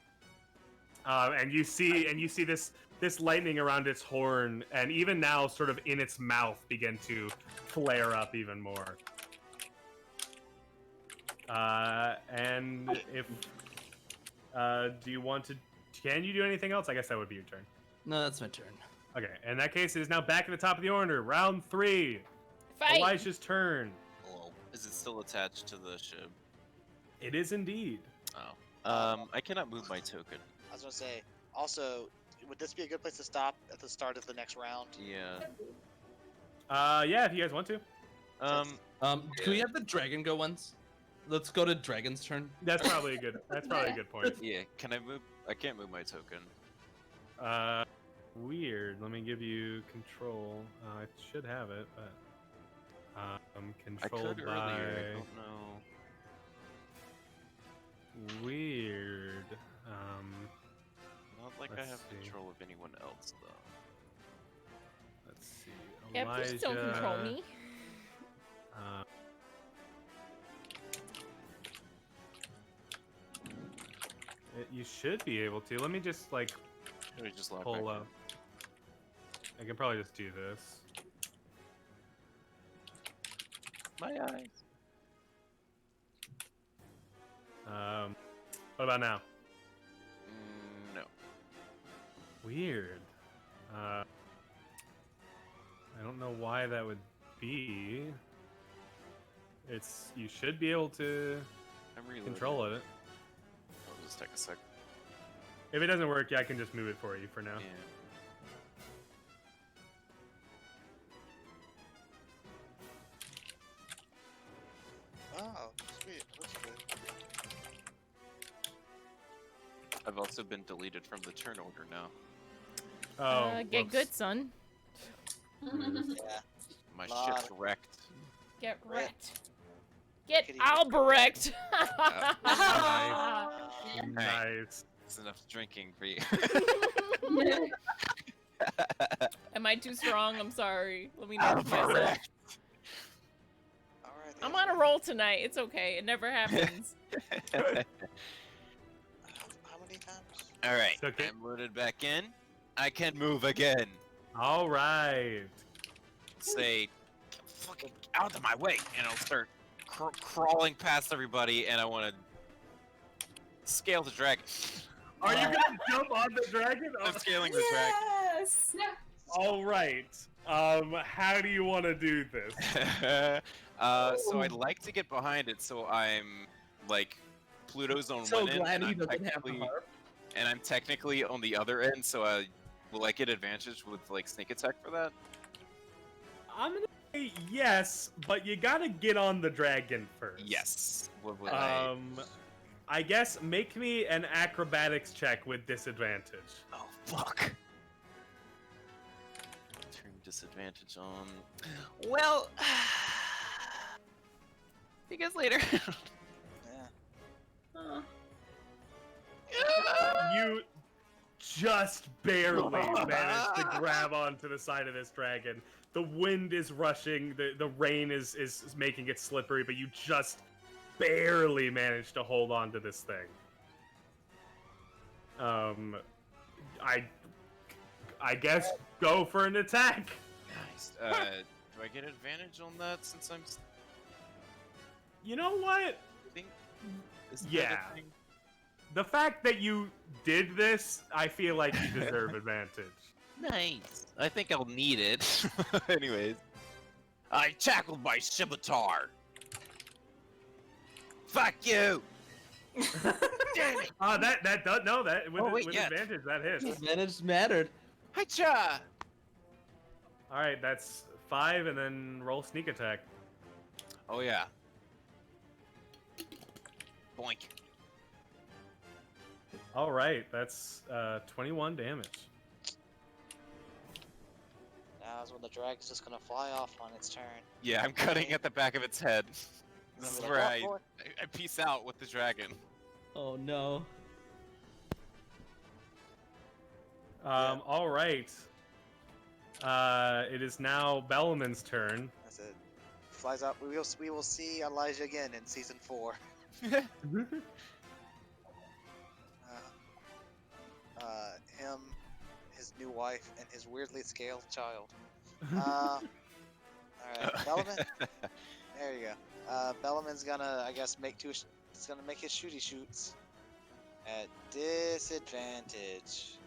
and you see this lightning around its horn, and even now, sort of in its mouth, begin to flare up even more. And if do you want to? Can you do anything else? I guess that would be your turn. No, that's my turn. Okay. In that case, it is now back at the top of the order. Round 3. Fight! Elijah's turn. hello. Is it still attached to the ship? It is indeed. Oh. I cannot move my token. I was gonna say. Also, would this be a good place to stop at the start of the next round? Yeah. Yeah, if you guys want to. Can we have the dragon go once? Let's go to dragon's turn. That's probably a good. That's probably a good point. Yeah. Can I move? I can't move my token. Weird. Let me give you control. I should have it, but I controlled could by. earlier. I don't know. Weird. Not like I let's have see. control of anyone else though. Let's see. Yeah, please don't control Elijah, me. You should be able to. Let me just like Let me just log pull back up. I can probably just do this. in. My eyes. What about now? No. Weird. I don't know why that would be. You should be able to I'm reloading. control it. I'll just take a sec. If it doesn't work, yeah, I can just move it for you for now. Yeah. Oh, sweet. Looks good. I've also been deleted from the turn order now. Oh, Get whoops. good, son. Yeah. My Lot. shit's wrecked. Get Right. wrecked. Get Kitty. Albrecht. Nice. It's enough drinking for you. Am I too strong? I'm sorry. Let me know myself. Albrecht. All right. I'm on a roll tonight. It's okay. It never happens. How many times? All right. It's okay. I'm loaded back in. I can move again. All right. Say, fucking out of my way, and I'll start crawling past everybody, and I want to scale the dragon. Are you gonna jump on the dragon? I'm scaling the dragon. Yes. All right. How do you want to do this? So I'd like to get behind it, so I'm like Pluto's on So one end, glad and he I'm doesn't have the technically- harp. and I'm technically on the other end. So will I get advantage with like sneak attack for that? I'm gonna say yes, but you gotta get on the dragon first. Yes. What would I guess make me an acrobatics check with disadvantage. Oh fuck. Turn disadvantage on. Well, see you guys later. Yeah. You just barely managed to grab onto the side of this dragon. The wind is rushing, the rain is making it slippery, but you just barely managed to hold on to this thing. I guess go for an attack. Nice. Do I get advantage on that since I'm? You know what? Think. Is that Yeah. a thing? The fact that you did this, I feel like you deserve advantage. Nice. I think I'll need it. Anyways, I tackled my scimitar. Fuck you. Damn it. That does no that with, Oh, wait, with yeah. advantage that hits. Advantage mattered. Hi-cha. All right, that's 5, and then roll sneak attack. Oh yeah. Boink. All right, that's 21 damage. Now's when the dragon's just gonna fly off on its turn. Yeah, I'm cutting at the back of its head. This is Like, where "Oh, I boy." peace out with the dragon. Oh no. All right. It is now Bellaman's turn. That's it. Flies up. We will see Elijah again in season 4. Him, his new wife, and his weirdly scaled child. Alright, Bellaman. There you go. Bellaman's gonna, I guess, he's gonna make his shooty-shoots at disadvantage.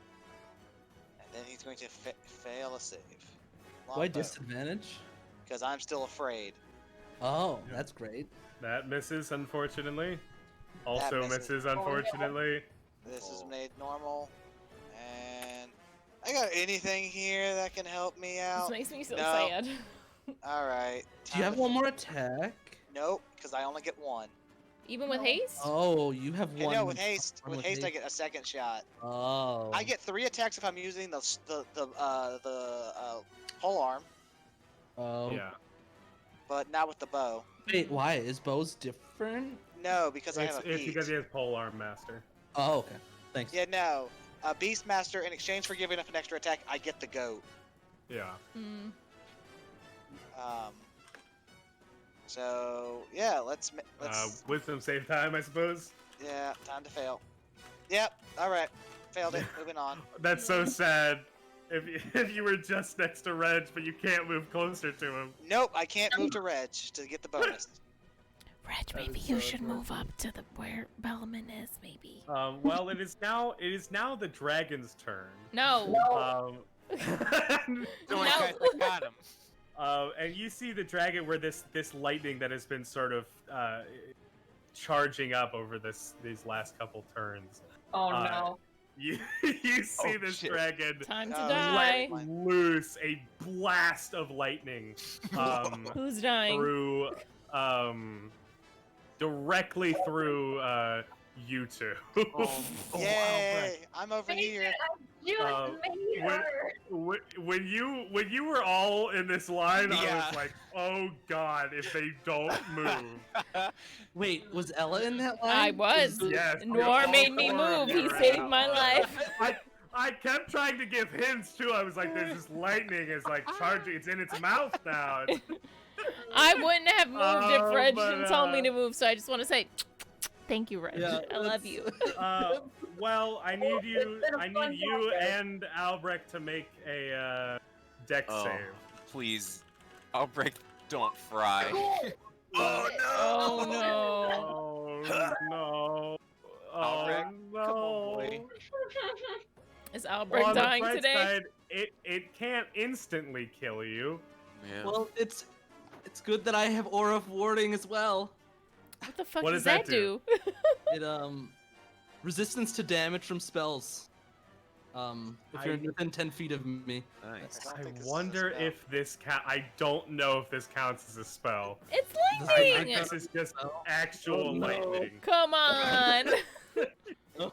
And then he's going to fail a save. Why disadvantage? Because I'm still afraid. Oh, that's great. That misses, unfortunately. Also misses. misses, Oh, no. unfortunately. This is made normal. And I got anything here that can help me This out? makes me so No. sad. Alright. Do you have one more attack? Nope, because I only get one. Even with No. haste? Oh, you have And one. no, with haste, one with haste I get a second shot. Oh. I get 3 attacks if I'm using the pole arm, Oh. Yeah. but not with the bow. Wait, why? Is bows different? No, because I have a It's feat. because he has pole arm master. Oh, okay. Thanks. Yeah, no. Beastmaster, in exchange for giving up an extra attack, I get the goat. Yeah. Mm. So yeah, let's Wisdom save time, I suppose. yeah, time to fail. Yep. All right, failed it. Moving on. That's so sad. If you were just next to Reg, but you can't move closer to him. Nope, I can't move to Reg to get the bonus. Reg, That maybe is you so should move up to the where Bellman is, maybe. Well, it is now the dragon's turn. No. Um, Don't worry, No. guys, I got him. and you see the dragon where this lightning that has been sort of charging up over these last couple turns. Oh Uh, no. You see Oh, this shit. dragon Time to Oh, die. right. loose a blast of lightning Who's dying? through directly through you two. Yay! I'm over here. You made when- her. when you were all in this line, I Yeah. was like, oh god, if they don't move. Wait, was Ella in that line? I was. Yes, you're Noir all made me four move. of you He right saved now. my life. I kept trying to give hints too. I was like, there's this lightning is like charging. It's in its mouth now. I wouldn't have moved if Oh, Reg but, didn't tell me to move, so I just want to say thank you, Reg. Yeah, I love you. Well, I need you. It's been a I fun need you process. and Albrecht to make a dex Oh. save. Please, Albrecht, don't fry. Oh Oh no. Oh no. Oh Albrecht, no. come on, boy. Is Well, Albrecht on the dying bright today? side, it can't instantly kill you. Yeah. Well, it's good that I have aura of warding as well. What the fuck What does does that that do? It resistance to damage from spells. If you're within 10 feet of me. Nice. I don't I think this is a wonder spell. if this I don't know if this counts as a spell. It's Does I it think lightning. this is just Oh, actual no. lightning. Come on.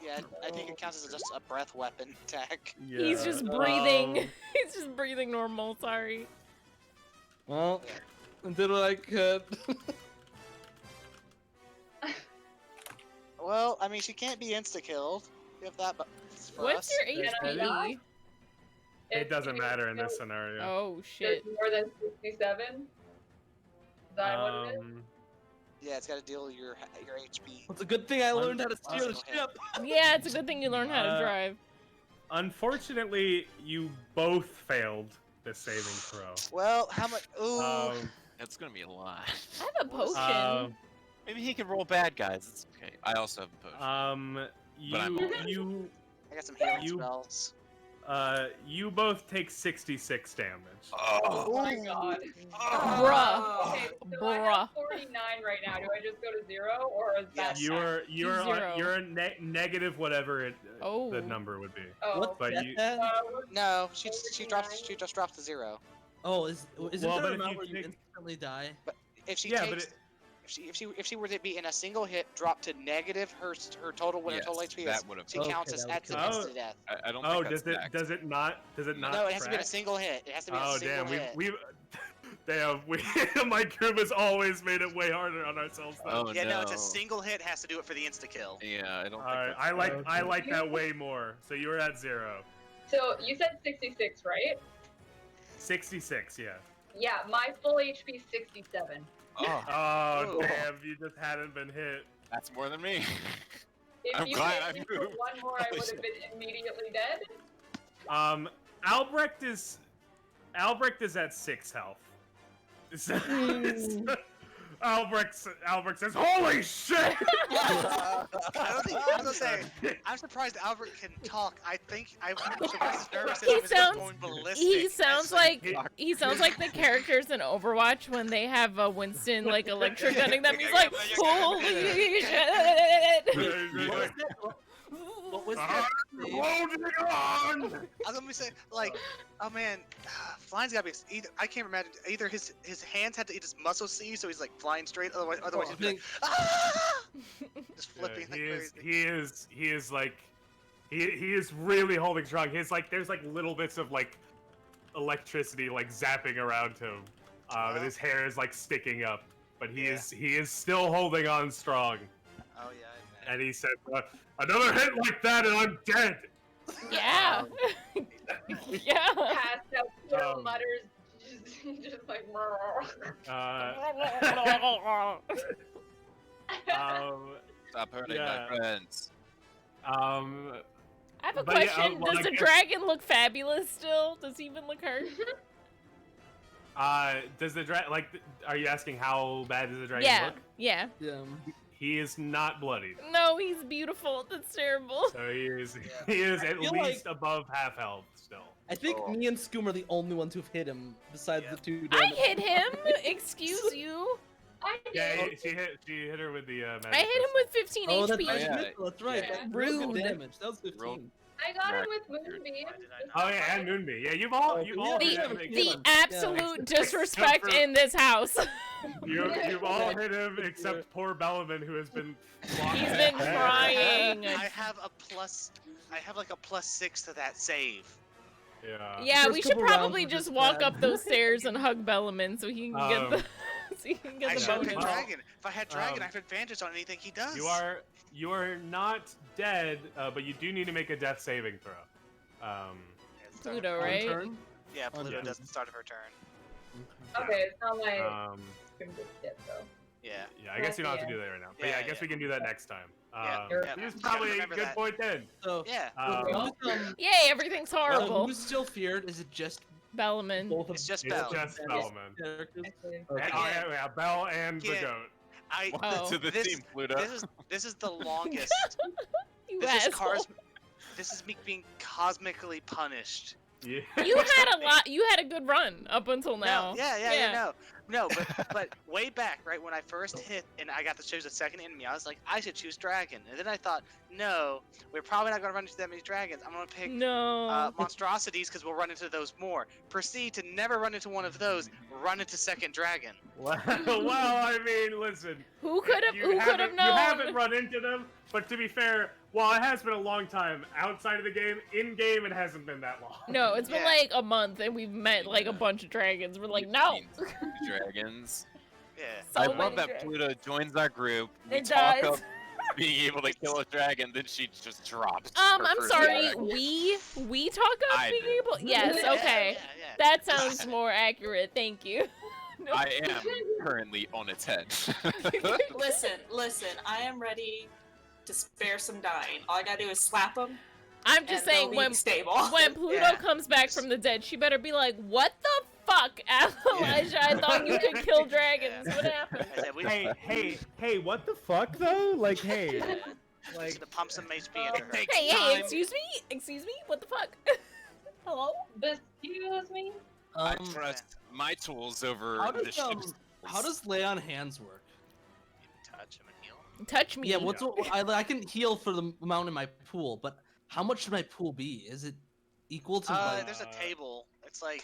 Yeah, I think it counts as just a breath weapon attack. He's just Yeah, breathing. He's just breathing normal. Sorry. Well, I did what I could. Well, I mean, she can't be insta-killed. We have that, but for What's us. your Yes, that HP? It doesn't matter in this scenario. Oh It's shit. more than 67. Is that what it is? Yeah, it's got to deal with your HP. It's a good thing I learned how to steer the Awesome. ship. Yeah, it's a good thing you learned how to drive. Unfortunately, you both failed the saving throw. Well, how much? Ooh. That's gonna be a lot. I have a potion. Um, Maybe he can roll bad guys. It's okay. I also have a potion. But I'm you I got some healing you- spells. you both take 66 damage. Oh my god. Bruh. Okay, so I Bruh. have 49 right now. Do I just go to 0 or is that Yes. You're Zero. you're negative whatever Oh. the number would be. Oh. What's But that you- then? No, she just drops to 0. Oh, is Well, it the but if amount you where you take- instantly die? If she Yeah, but takes, if she were to be in a single hit, drop to negative her total when her total Yes, HP that is, would've- she Okay, counts as that would that's an count. instant death. I don't Oh, think does that's it fact. does it not No, it has to be in a track? single hit. It has to be in a Oh single damn, hit. we've damn my group has always made it way harder on ourselves though. Oh, Yeah, no, it's a no. single hit has to do it for the insta kill. Yeah, I don't think Alright, that's I like that way more. So you were at 0. So you said 66, right? 66, yeah. Yeah, my full HP is 67. Oh, Oh Ooh. damn, you just hadn't been hit. that's more than me. If I'm you glad hit I me for moved. one more, I Holy would have shit. been immediately dead. Albrecht is at 6 health. So, Albrecht says, "Holy shit!" I was gonna say, I'm surprised Albert can talk. I'm surprised nervous He system is sounds- going ballistic. He That's sounds like he sounds like the characters in Overwatch when they have Winston like electric gunning them. He's like, holy shit! What was that? Holding on. I was gonna say, like, oh man, flying's gotta be either. I can't imagine either his hands had to eat his muscle C, so he's like flying straight. Otherwise he'd be like, ah! Just flipping like crazy. He is really holding strong. There's like little bits of like electricity like zapping around him, and his hair is like sticking up, but he is still holding on strong. Oh yeah. And he said, "Another hit like that, and I'm dead." Yeah, yeah. Passed out, Kiro mutters, just like. Stop hurting my friends. I have a But yeah, question. well, Does I the guess- dragon look fabulous still? Does he even look hurt? Does the dragon are you asking how bad does the dragon Yeah, look? yeah. Yeah. He is not bloodied. No, he's beautiful. That's terrible. So he is at feel least above half health still. I think me and Scoom are the only ones who've hit him, besides the two. I hit him. Excuse you. I Yeah, did. she hit her with the magic I hit him with 15 Oh, that's HP. right. Yeah. That's right. Yeah. That was good Rude. damage. That was 15. I got him Right. with Moonbeam. Oh yeah, and Moonbee. Yeah, you've all yeah, hit yeah, him. yeah. The absolute disrespect for- in this house. You've all hit him except poor Bellaman, who has been. He's been crying. I have like a +6 to that save. Yeah. Yeah, First we should couple rounds probably were just just walk bad. up those stairs and hug Bellaman so he can get the so he can I get the should have picked bonus. Dragon. If I had Dragon, I Um, have advantage on anything he does. You are not dead, but you do need to make a death saving throw. Yeah, it's the start of Pluto, her- right? Turn? Yeah, Pluto Okay. does the start of her turn. Okay, it's not like Um, yet though. Yeah. yeah, I guess you don't have to do that right now. But yeah, I guess we can do that next time. Yeah, yeah. This is probably a Remember good that. point then. So, Yeah. Yay, everything's well, horrible. who's still feared? Is it just Bellaman. both of It's just It's Bell. just Bellaman. characters? And, Okay. yeah, Bell and the Again. goat. I Oh. To the this, team, Pluto. this is the longest. You this is asshole. This is me being cosmically punished. Yeah. You had a lot. You had a good run up until now. No, no, but way back, right when I first hit and I got to choose a second enemy, I was like, I should choose dragon, and then I thought, no, we're probably not gonna run into that many dragons. I'm gonna pick No. monstrosities because we'll run into those more. Proceed to never run into one of those. Run into second dragon. Well, I mean, listen. Who could have? You Who could have haven't- known? You haven't run into them, but to be fair, while it has been a long time outside of the game, in game it hasn't been that long. No, it's been Yeah. like a month and we've met like a bunch of dragons. We're like, no. Dragons. Yeah. So I many love that dragons. Pluto joins our group. We It talk does. up being able to kill a dragon, then she just drops. her I'm first sorry. dragon. We talk up I being did. able. Yes. Yeah, Okay. yeah. That sounds more accurate. Thank you. No. I am currently on its head. Listen, I am ready to spare some dying. All I gotta do is slap them. I'm just saying they'll when be stable. when Pluto Yeah. comes back from the dead, she better be like, "What the fuck, Elijah? I thought you could kill dragons. What happened?" I said, we hey, what the fuck though? Like, hey, like to pump some HP into her. Hey, excuse me, what the fuck? Hello? Excuse me. I trust my tools over How the does ship's. how does lay on hands work? Touch him and heal. Touch me. Yeah, I can heal for the amount in my pool, but how much should my pool be? Is it equal to like? There's a table. It's like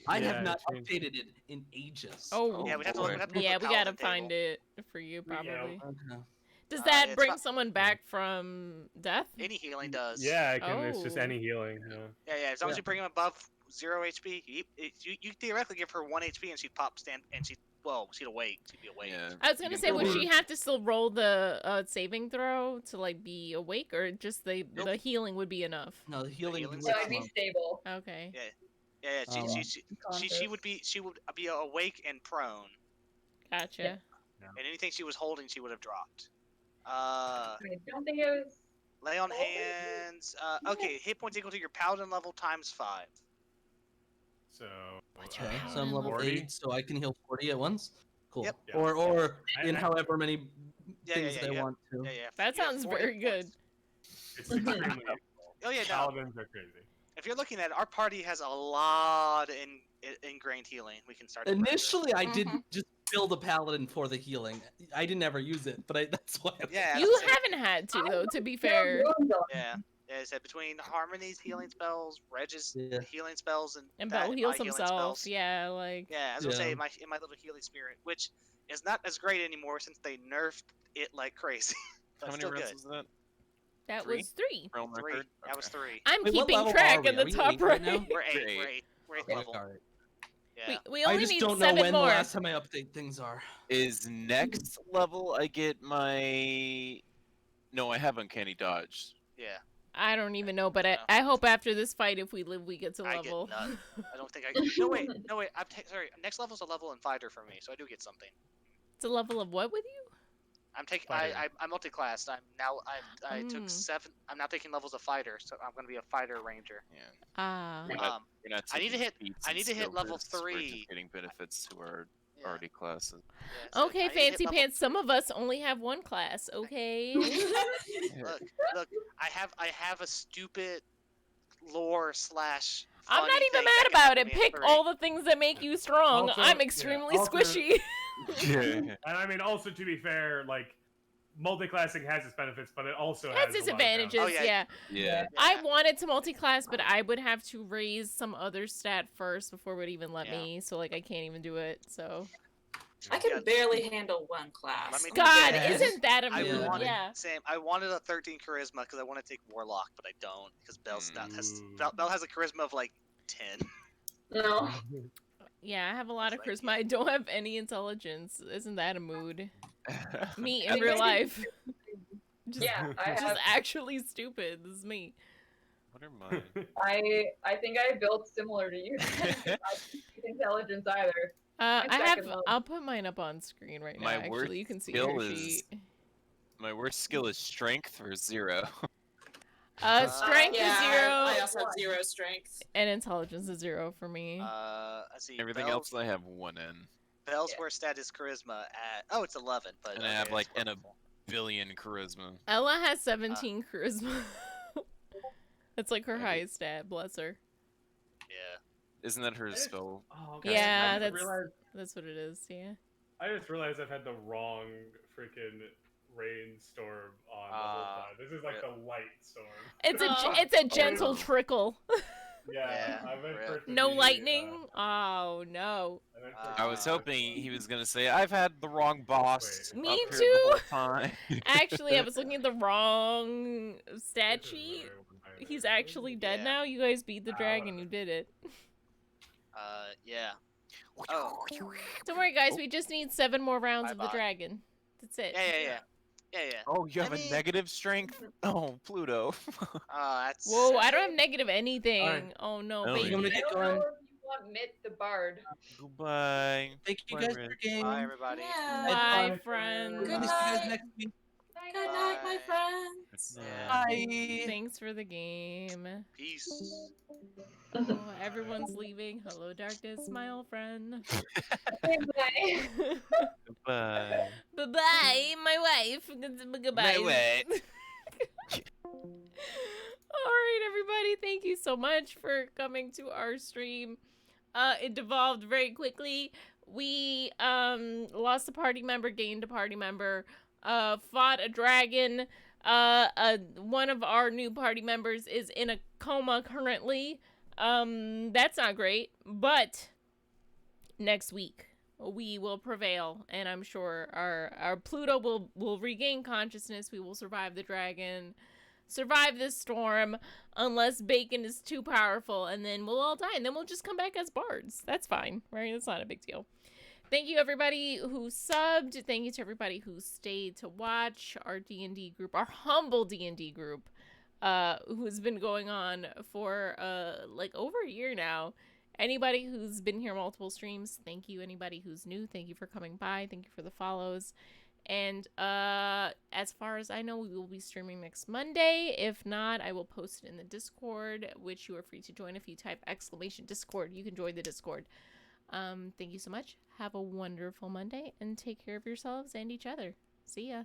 I Yeah, have not it's- updated it in ages. Oh, yeah, we'd have to boy. look. We'd have to look yeah, at we the gotta paladin find table. it for you probably. Okay. Does Uh, that it's bring about- someone back from death? Any healing does. Yeah, it's just Oh. any healing. Yeah. Yeah. As long as Yeah. you bring him above 0 HP, you theoretically give her 1 HP and she'd pop stand and she'd awake. She'd be awake. Yeah. I was gonna You say, can would go she have to still roll the saving throw to like be awake, or just the Nope. healing would be enough? No, the healing. healing's would So I'd be come up. stable. Okay. Yeah. Um, She would be awake and prone, Gotcha. and anything she was holding she would have dropped. I don't think it was. Lay on hands. Okay, hit points equal to your paladin level times 5. So. Okay, so I'm level 40? 8, so I can heal 40 at once. Cool. Yep. Yeah. Or I- in I- however many Yeah, things yeah, they you have- want to. Yeah, yeah. That you have sounds 4 very hit good. points. It's extremely useful. Oh yeah, no. Paladins are crazy. If you're looking at it, our party has a lot in ingrained healing. We can start. it right there. Initially, I Mhm. did just build a paladin for the healing. I didn't ever use it, but that's why. Yeah, You that's what I'm saying. haven't had to though, to be Yeah, fair. ruined them. Yeah. Yeah, I said between Harmony's healing spells, Reg's Yeah. healing spells, and And that, Bell and heals my healing himself. spells. Yeah, like Yeah, I was gonna say Yeah. in my little healing spirit, which is not as great anymore since they nerfed it like crazy. But How many still rounds good. was that? that 3? was 3. Realm 3. record? That was Okay. 3. I'm Wait, what keeping level track are we? in the Are we top 8 right right. now? We're 8. Great. We're 8th Okay, level. all right. Yeah. We I only just need don't know 7 when more. the last time I update things are. Is next level I get my... No, I have Uncanny Dodge. Yeah. I don't even know, but No. I hope after this fight, if we live, we get to I get level. none. I don't think I. No wait. No wait. Sorry. Next level's a level in fighter for me, so I do get something. It's a level of what with you? I'm taking. Fighter. I'm multi-classed. I'm now. I took Mm. 7. I'm now taking levels of fighter, so I'm gonna be a fighter ranger. Yeah. Ah. We're not, we're not I need to taking hit- feats I and need to hit skill level boosts, we're 3. just getting benefits to our Yeah. already classes. Yeah, so I Okay, need to hit fancy level- pants. Some of us only have 1 class. Okay. Look. I have a stupid lore slash. I'm funny not even thing mad that can about happen it. to me in Pick 3. all the things that make you strong. Also, I'm yeah, extremely also- squishy. Yeah. And I mean, also to be fair, like multi-classing has its benefits, but it also Has has a lot of disadvantages, Oh, yeah. yeah. Yeah. I wanted to multi-class, but I would have to raise some other stat first before it would even let Yeah. me. So like I can't even do it. So I can barely handle 1 class. Let me God, Yeah. isn't that a I mood? Yeah. wanted Yeah. Sam. I wanted a 13 charisma because I want to take warlock, but I don't because Bell's not has Ooh. Bell has a charisma of like 10. No. Yeah, I have a lot of It's charisma. like- I don't have any intelligence. Isn't that a mood? Me in I real think- life. Just, Yeah, I just have. actually stupid. This is me. What are mine? I think I built similar to you. I don't think intelligence either. I My have. second one. I'll put mine up on screen right now. My worst Actually, you can see skill her is- sheet. My worst skill is strength or 0. Strength yeah, is 0, I also have 0 strength. and intelligence is 0 for me. Let's see. Everything else I have 1 in. Bell's Yeah. worst stat is charisma at it's 11, but And I okay, have like it's an wonderful. billion charisma. Ella has 17 charisma. That's like her Maybe. highest stat. Bless her. Yeah. Isn't that her I just- spell? Oh, Yeah, I just that's- realized, That's what it is. Yeah. I just realized I've had the wrong freaking rainstorm on the whole Ah, time. This is like rip. the light storm. It's a gentle no. trickle. Yeah, Yeah, I meant rip. for it to No be, lightning. Oh no. I meant for it I to was be hoping he was gonna say, I've had the wrong boss Wait. Me up here too. the whole time. Actually, I was looking at the wrong stat This is sheet. very one-sided. He's actually dead Yeah. now. You guys beat the dragon. You did it. Yeah. Oh. Don't worry, guys. We just need 7 more rounds of the Bye-bye. dragon. That's it. Yeah. Oh, you have I a mean- negative strength? Oh, Pluto. That's. Whoa, I don't have negative anything. Alright. Oh no, Oh, baby. yeah. I'm gonna I get don't going. know if you want Mitt the Bard. Goodbye. Thank you Bye, guys Red. for game. Bye, everybody. Yeah. Bye, Bye, friends. Good I'll see you guys night. next week. Good night, my Bye. friends. Yeah. Bye. Thanks for the game. Peace. Oh, everyone's leaving. Hello, darkness, my old friend. Bye. Goodbye. Bye bye, my wife. Goodbye. My way. All right, everybody. Thank you so much for coming to our stream. It devolved very quickly. We lost a party member, gained a party member, fought a dragon. One of our new party members is in a coma currently. That's not great, but next week we will prevail, and I'm sure our Pluto will regain consciousness. We will survive the dragon, survive this storm, unless Bacon is too powerful, and then we'll all die, and then we'll just come back as bards. That's fine, right? That's not a big deal. Thank you, everybody who subbed. Thank you to everybody who stayed to watch our D&D group, our humble D&D group, who's been going on for like over a year now. Anybody who's been here multiple streams, thank you. Anybody who's new, thank you for coming by. Thank you for the follows. And as far as I know, we will be streaming next Monday. If not, I will post it in the Discord, which you are free to join. If you type !Discord, you can join the Discord. Thank you so much. Have a wonderful Monday and take care of yourselves and each other. See ya.